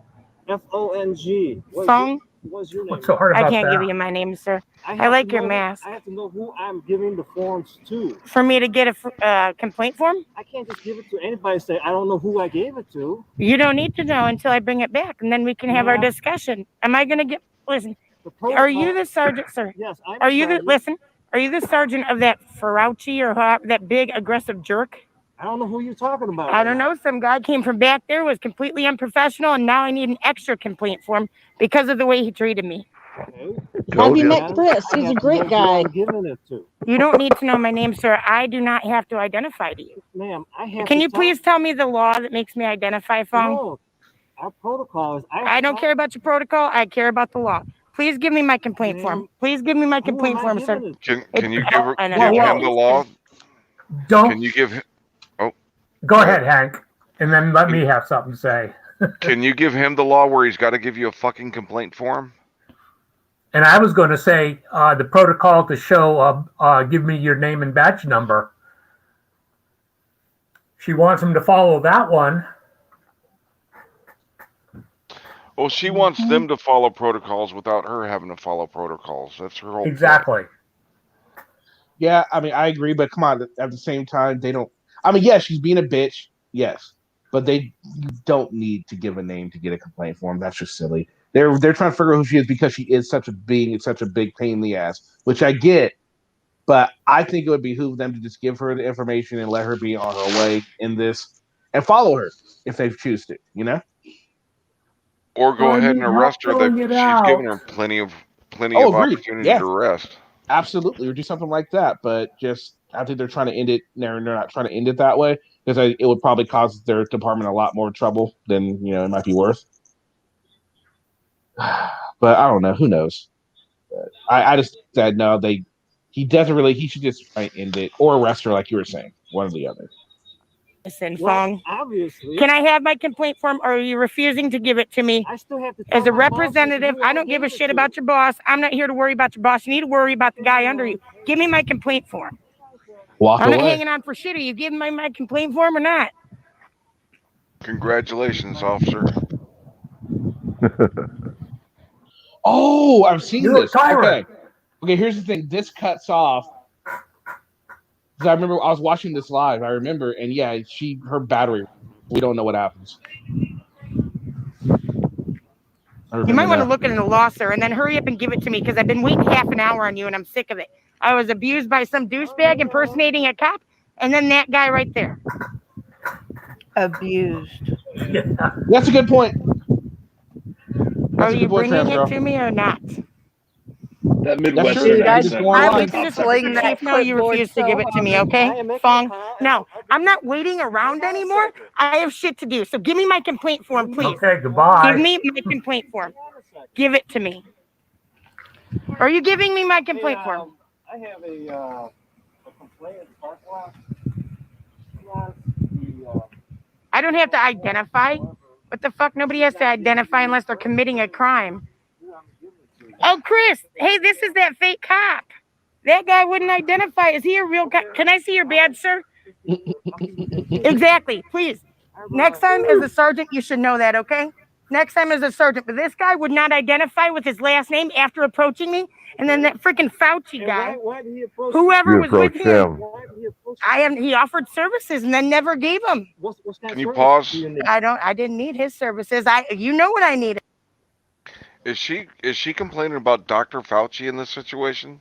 F-O-N-G. Fong? What's your name? What's so hard I about can't that? give you my name, sir. I have like to your know- mask. I have to know who I'm giving the forms to. For me to get a complaint form? I can't just give it to anybody and say, I don't know who I gave it to. You don't need to know until I bring it back, and then we can have our Yeah. discussion. Am I going to get... Listen, protocol- are you the sergeant, sir? Yes, I'm Are the you the... sergeant. Listen, are you the sergeant of that Ferrauchi or that big aggressive jerk? I don't know who you're talking about. I don't know. Some guy came from back there, was completely unprofessional, and now I need an extra complaint form because of the way he treated me. Okay. Have you you. met Chris? He's a great guy. I'm giving it to. You don't need to know my name, sir. I do not have to identify to you. Ma'am, I have Can to you talk- please tell me the law that makes me identify, Fong? No, our protocol is I don't care about your protocol. I care about the law. Please give me my complaint form. Please give me my complaint form, sir. Can you give I know. him the law? Don't Can you give him? Oh, go ahead, Hank, and then let me have something to say. can you give him the law where he's got to give you a fucking complaint form? And I was going to say the protocol to show, give me your name and badge number. She wants him to follow that one. Well, she wants them to follow protocols without her having to follow protocols. That's her whole Exactly. Yeah, I mean, I agree, but come on, at the same time, they don't. I mean, yes, she's being a bitch, yes, but you don't need to give a name to get a complaint form. That's just silly. They're trying to figure out who she is because she is such a big pain in the ass, which I get, but I think it would behoove them to just give her the information and let her be on her way in this and follow her if they choose to, you know? Or go ahead and arrest her. She's given her plenty of agreed. opportunity Yeah. to arrest. Absolutely, or do something like that. But just, I think they're trying to end it. They're not trying to end it that way because it would probably cause their department a lot more trouble than it might be worth. But I don't know. Who knows? But I just said no. He doesn't really. He should just try and end it or arrest her, like you were saying, one or the other. Listen, Well, Fong. obviously. Can I have my complaint form, or are you refusing to give it to me? I still have to As a tell my boss representative, who I don't give a gave it shit to. about your boss. I'm not here to worry about your boss. You need to worry about the guy under you. Give me my complaint form. Walk I'm not away. hanging on for shit. Are you giving me my complaint form or not? Congratulations, officer. Oh, I've seen You're a this. tyrant. Okay. Here's the thing. This cuts off. Because I remember I was watching this live. I remember, and yeah, her battery. We don't know what happens. You might want to look into the law, sir, and then hurry up and give it to me because I've been waiting half an hour on you and I'm sick of it. I was abused by some douchebag impersonating a cop, and then that guy right there. Abused. That's a good point. Are you bringing it to me or not? That That's Midwestern true. accent. I We would can just sling let that Chief know you clipboard refuse to so give it to me, hard. okay? Fong, no, I'm not waiting around anymore. I have shit to do. So give me my complaint form, please. Okay, goodbye. Give me my complaint form. Give it to me. Are you giving me my complaint form? I have a complaint at the park lot. I don't have to identify. What the fuck? Nobody has to identify unless they're committing a crime. Oh, Chris. Hey, this is that fake cop. That guy wouldn't identify. Is he a real cop? Can I see your badge, sir? Exactly. Please. Next time, as a sergeant, you should know that, okay? next time as a sergeant. But this guy would not identify with his last name after approaching me. And then that freaking Fauci guy, whoever was with him, he offered services and then never gave them. Can you pause? I didn't need his services. You know what I needed. Is she complaining about Dr. Fauci in this situation?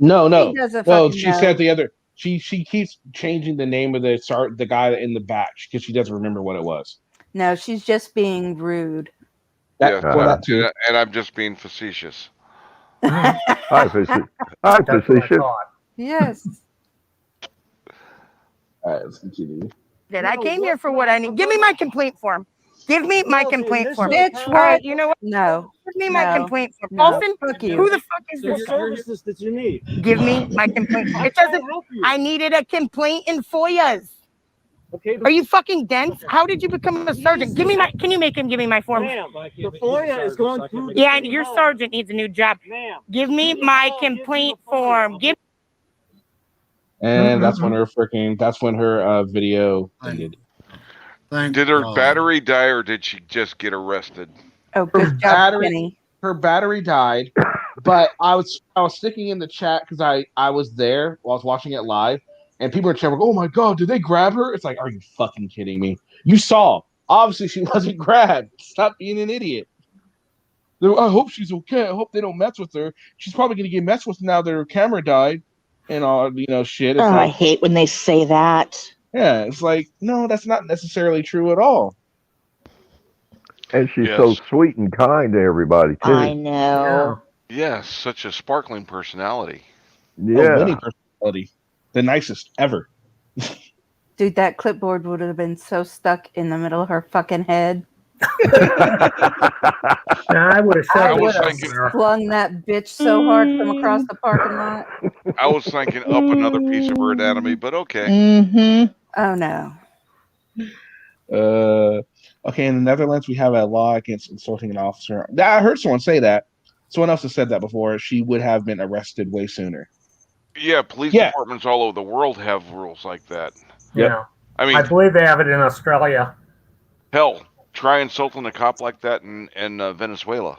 No. He doesn't Well, fucking she know. said the other. She keeps changing the name of the guy in the batch because she doesn't remember what it was. No, she's just being rude. Yes, that too. and I'm just being facetious. Hi, facetious. Yes. All right, let's continue. I came here for what I need. Give me my complaint form. Give me my complaint form. Bitch, All right, what? you know what? No. Give me my complaint form. No. Alton, Fuck you. who the fuck is The this guy? services that you need. Give me my complaint form. It doesn't. I needed a complaint in FOIAs. Okay. Are you fucking dense? How did you become a sergeant? Give me my. Can you make him give me my form? Ma'am, the FOIA is going through. Yeah, your sergeant needs a new job. Ma'am, give me my complaint form. Give. And that's when her video ended. Did her battery die, or did she just get arrested? Oh, good job, Kenny. Her battery died, but I was sticking in the chat because I was there while I was watching it live, and people were chatting, "Oh my god, did they grab her?" It's like, are you fucking kidding me? You saw, obviously she wasn't grabbed. Stop being an idiot. I hope she's okay. I hope they don't mess with her. She's probably gonna get messed with now that her camera died, and all shit. It's I hate when they say that. Yeah, it's like, no, that's not necessarily true at all. And she's so sweet and kind to everybody too. I know. Yes, such a sparkling personality. Yeah. Winning personality, the nicest ever. Dude, that clipboard would have been so stuck in the middle of her fucking head. I would have I shoved would it have somewhere. flung that bitch so hard from across the parking lot. I was thinking up another piece of her anatomy, but okay. Mm-hmm. Oh no. Okay, in the Netherlands, we have a law against insulting an officer. I heard someone say that. Someone else has said that before. She would have been arrested way sooner. Yeah, police departments all over the world have rules like that. Yeah. I mean, I believe they have it in Australia. hell, try insulting a cop like that in Venezuela.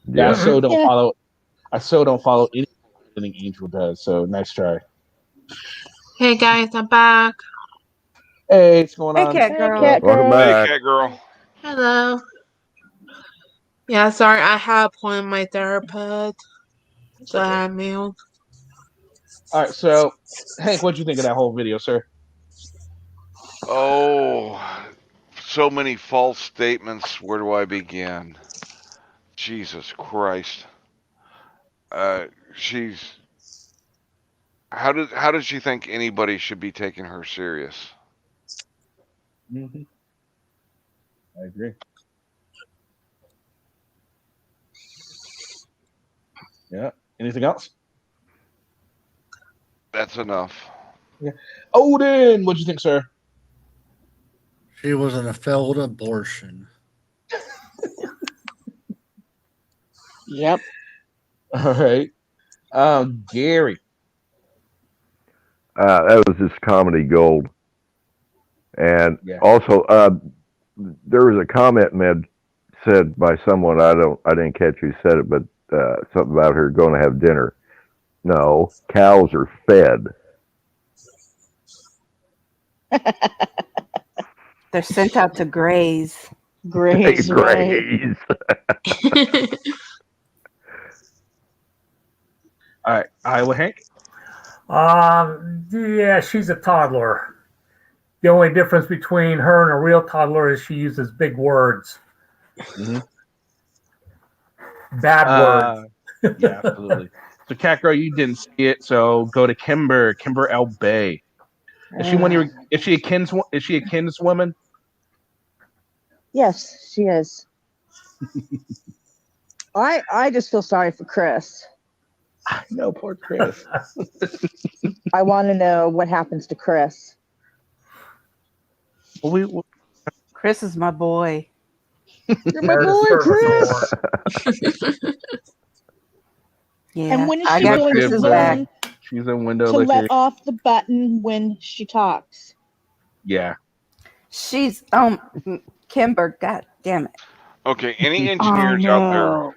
Yeah, I so don't follow anything Angel does. So nice try. Hey guys, I'm back. Hey, what's going on? Cat girl. Welcome back. Hey, cat girl. Hello. Yeah, sorry, I had a point with my therapist, so I had meal. All right, so Hank, what'd you think of that whole video, sir? Oh, so many false statements. Where do I begin? Jesus Christ. How does she think anybody should be taking her serious? Mm-hmm. I agree. Yeah. Anything else? That's enough. Yeah. Odin, what'd you think, sir? She was in a failed abortion. Yep. All right. Gary. That was just comedy gold. And also, there was a comment said by someone, I didn't catch who said it, but something about her going to have dinner. No, cows are fed. They're sent out to graze. Graze. Graze. All right. Iowa Hank. Yeah, she's a toddler. The only difference between her and a real toddler is she uses big words. Mm-hmm. Bad words. Yeah, absolutely. So, cat girl, you didn't see it, so go to Kimber L. Bay. Is she one of your? Is she a kinswoman? Yes, she is. I just feel sorry for Chris. I know, poor Chris. I want to know what happens to Chris. Chris is my boy. You're my boy, Chris. Yeah, And when is I she got going to Chris's learn back. She's a window to licker. let off the button when she talks? Yeah. She's Kimber. God damn it. Okay, any Oh engineers out there?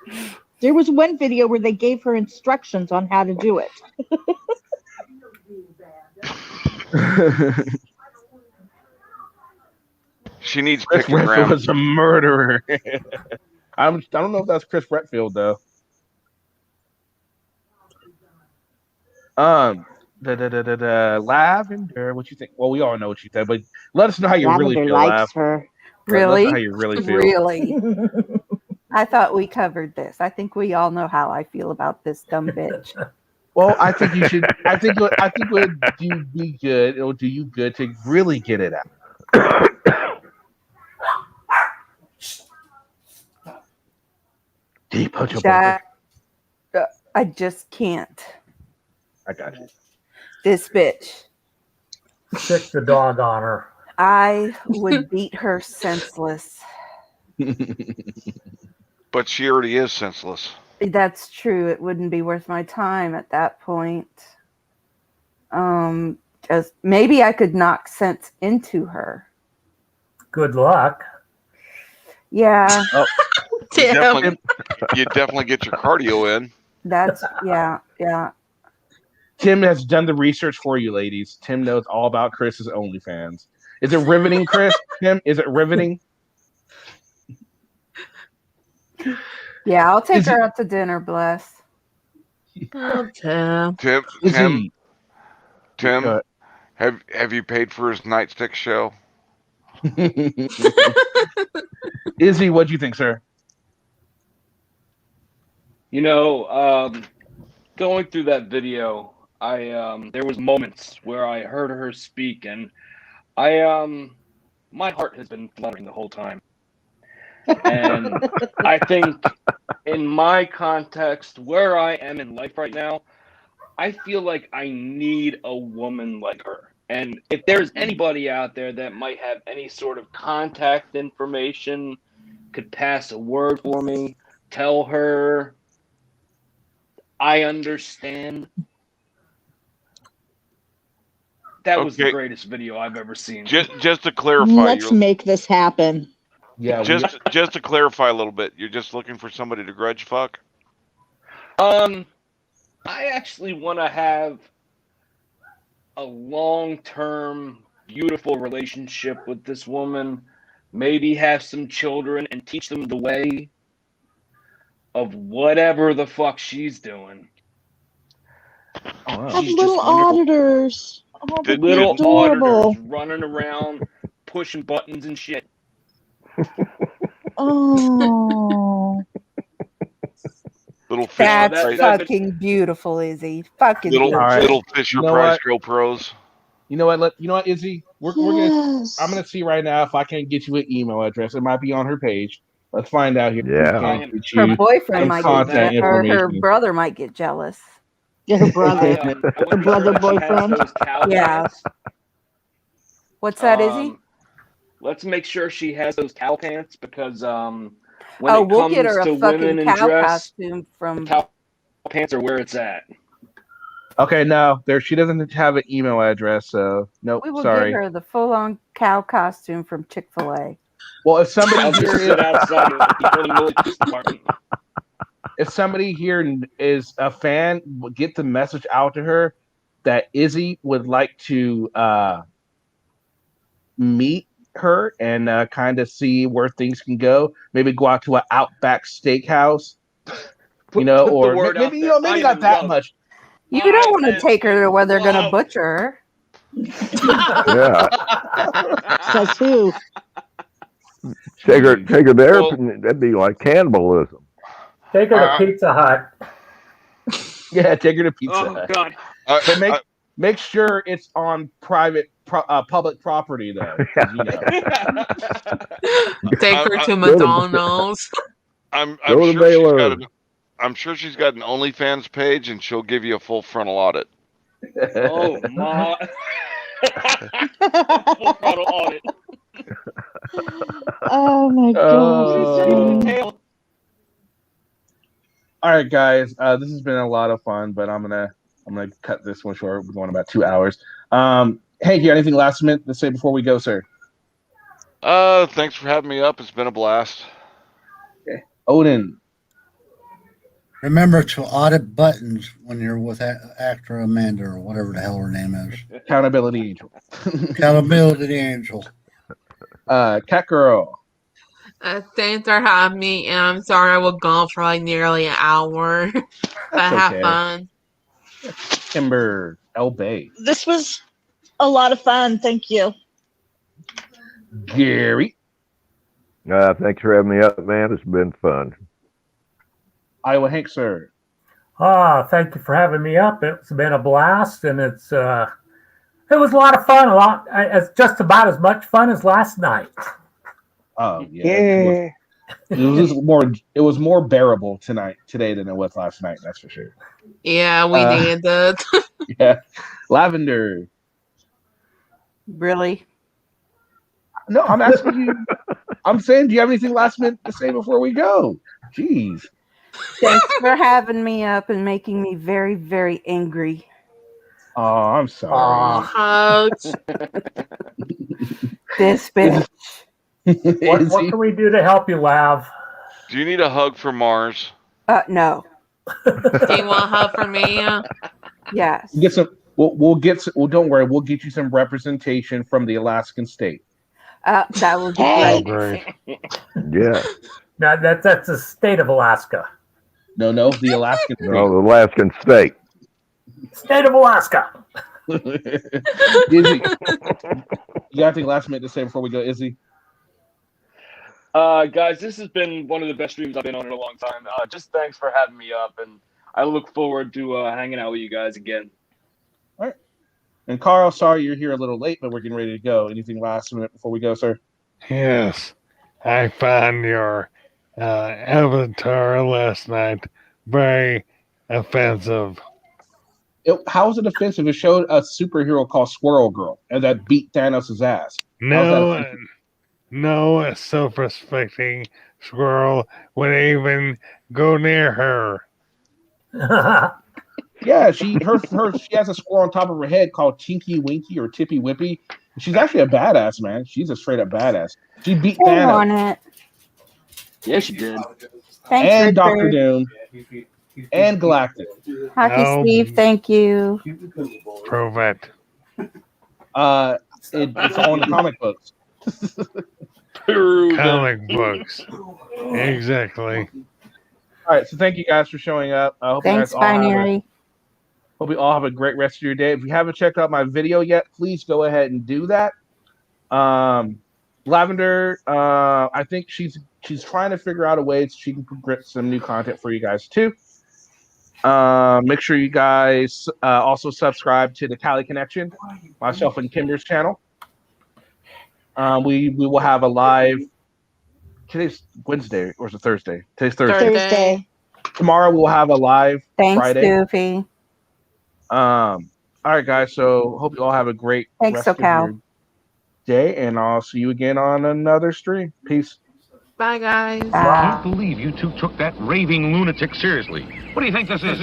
no. There was one video where they gave her instructions on how to do it. She needs Chris Redfield pictograms. was a murderer. I don't know if that's Chris Redfield though. Lavender. What you think? Well, we all know what you think, but let us know how you really Lavender feel. likes her. Let us know Really? how you really feel. Really? I thought we covered this. I think we all know how I feel about this dumb bitch. Well, I think you should. I think it would be good. It will do you good to really get it out. Deep punch Jack, I just can't. I got you. This bitch. Sick the dog on her. I would beat her senseless. But she already is senseless. That's true. It wouldn't be worth my time at that point. Just maybe I could knock sense into her. Good luck. Yeah. Oh, you definitely get your cardio in. That's yeah. Tim has done the research for you, ladies. Tim knows all about Chris's OnlyFans. Is it riveting, Chris? Tim, is it riveting? Yeah, I'll take her out to dinner, bless. Oh, Tim. Tim, have you paid for his nightstick show? Izzy, what do you think, sir? You know, going through that video, there was moments where I heard her speak, and my heart has been fluttering the whole time. And I think in my context, where I am in life right now, I feel like I need a woman like her. And if there's anybody out there that might have any sort of contact information, could pass a word for me, tell her I understand. That was the greatest video I've ever seen. Just to clarify, Let's make this happen. Yeah. Just to clarify a little bit, you're just looking for somebody to grudge fuck? I actually want to have a long-term, beautiful relationship with this woman. Maybe have some children and teach them the way of whatever the fuck she's doing. Have little auditors. Oh, they're Little adorable. auditors running around, pushing buttons and shit. Oh. Little That's fucking beautiful, Izzy. Fucking beautiful. Little Fisher Price GoPros. You know what? You know what, Izzy? We're gonna. I'm gonna see right now if I can get you an email address. It might be on her page. Let's find out here. Yeah. Her boyfriend might get or her brother might get jealous. Yeah, her brother. Her brother boyfriend. Yeah. What's that, Izzy? Let's make sure she has those cow pants because when we'll it comes get her to a fucking women in cow dress, costume from. cow pants are where it's at. Okay, no, she doesn't have an email address, so nope. We will Sorry. get her the full-on cow costume from Chick-fil-A. Well, if somebody I'll just sit outside of the Illinois Police Department. If somebody here is a fan, get the message out to her that Izzy would like to meet her and kind of see where things can go. Maybe go out to an Outback Steakhouse, or maybe maybe not that much. You don't want to take her to where they're going to butcher her. Yeah. Says who? Take her there. That'd be like cannibalism. Take her to Pizza Hut. Yeah, take her to Pizza Oh Hut. God! But make sure it's on public property though. 'Cause, Take her to McDonald's. I'm Go to sure Baylor. I'm sure she's got an OnlyFans page, and she'll give you a full frontal audit. Oh my! Full frontal audit. Oh my god. All right, guys. This has been a lot of fun, but I'm gonna cut this one short. We're going about 2 hours. Hank, you got anything last minute to say before we go, sir? Thanks for having me up. It's been a blast. Okay. Odin. Remember to audit buttons when you're with actor Amanda or whatever the hell her name is. Accountability Angel. Accountability Angel. Cat Girl. Thanks for having me, and I'm sorry I was gone for like nearly an hour. But have okay. fun. Kimber. El Bay. This was a lot of fun. Thank you. Gary. Thanks for having me up, man. It's been fun. Iowa Hank, sir. Thank you for having me up. It's been a blast, and it was a lot of fun. It's just about as much fun as last night. Oh yeah. It was more bearable today than it was last night. That's for sure. Yeah, we did that. Yeah. Lavender. Really? No, I'm asking you. I'm saying, do you have anything last minute to say before we go? Jeez. Thanks for having me up and making me very, very angry. Oh, I'm sorry. Hugs. This bitch. What can we do to help you, Lav? Do you need a hug from Mars? No. Do you want a hug from me? Yes. Get some. We'll get. Well, don't worry. We'll get you some representation from the Alaskan state. That would be great. Yeah. Now that's the state of Alaska. No, the Alaskan state. No, the Alaskan state. State of Alaska. Izzy, you got anything last minute to say before we go, Izzy? Guys, this has been one of the best streams I've been on in a long time. Just thanks for having me up, and I look forward to hanging out with you guys again. All right. And Carl, sorry you're here a little late, but we're getting ready to go. Anything last minute before we go, sir? Yes, I found your avatar last night very offensive. How is it offensive? It showed a superhero called Squirrel Girl and that beat Thanos' ass. No self-respecting squirrel would even go near her. Yeah, she has a squirrel on top of her head called Tinky Winky or Tippy Whippy. She's actually a badass, man. She's a straight up badass. She beat Thanos. on it. Yeah, she did. Thanks, And Doctor Richard. Doom. And Galactic. Hockey Steve, thank you. Prove it. It's all in the comic books. Comic books. Exactly. All right, so thank you guys for showing up. I hope Thanks, you guys Binary. hope you all have a great rest of your day. If you haven't checked out my video yet, please go ahead and do that. Lavender, I think she's trying to figure out a way so she can get some new content for you guys too. Make sure you guys also subscribe to the Cali Connection, myself and Kimber's channel. We will have a live. Today's Wednesday or is it Thursday? Today's Thursday. Tomorrow we'll have a live Thanks, Friday. Goofy. All right, guys. So hope you all have a great Thanks, rest of SoCal. your day, and I'll see you again on another stream. Peace. Bye, guys. I can't believe you two took that raving lunatic seriously. What do you think this is?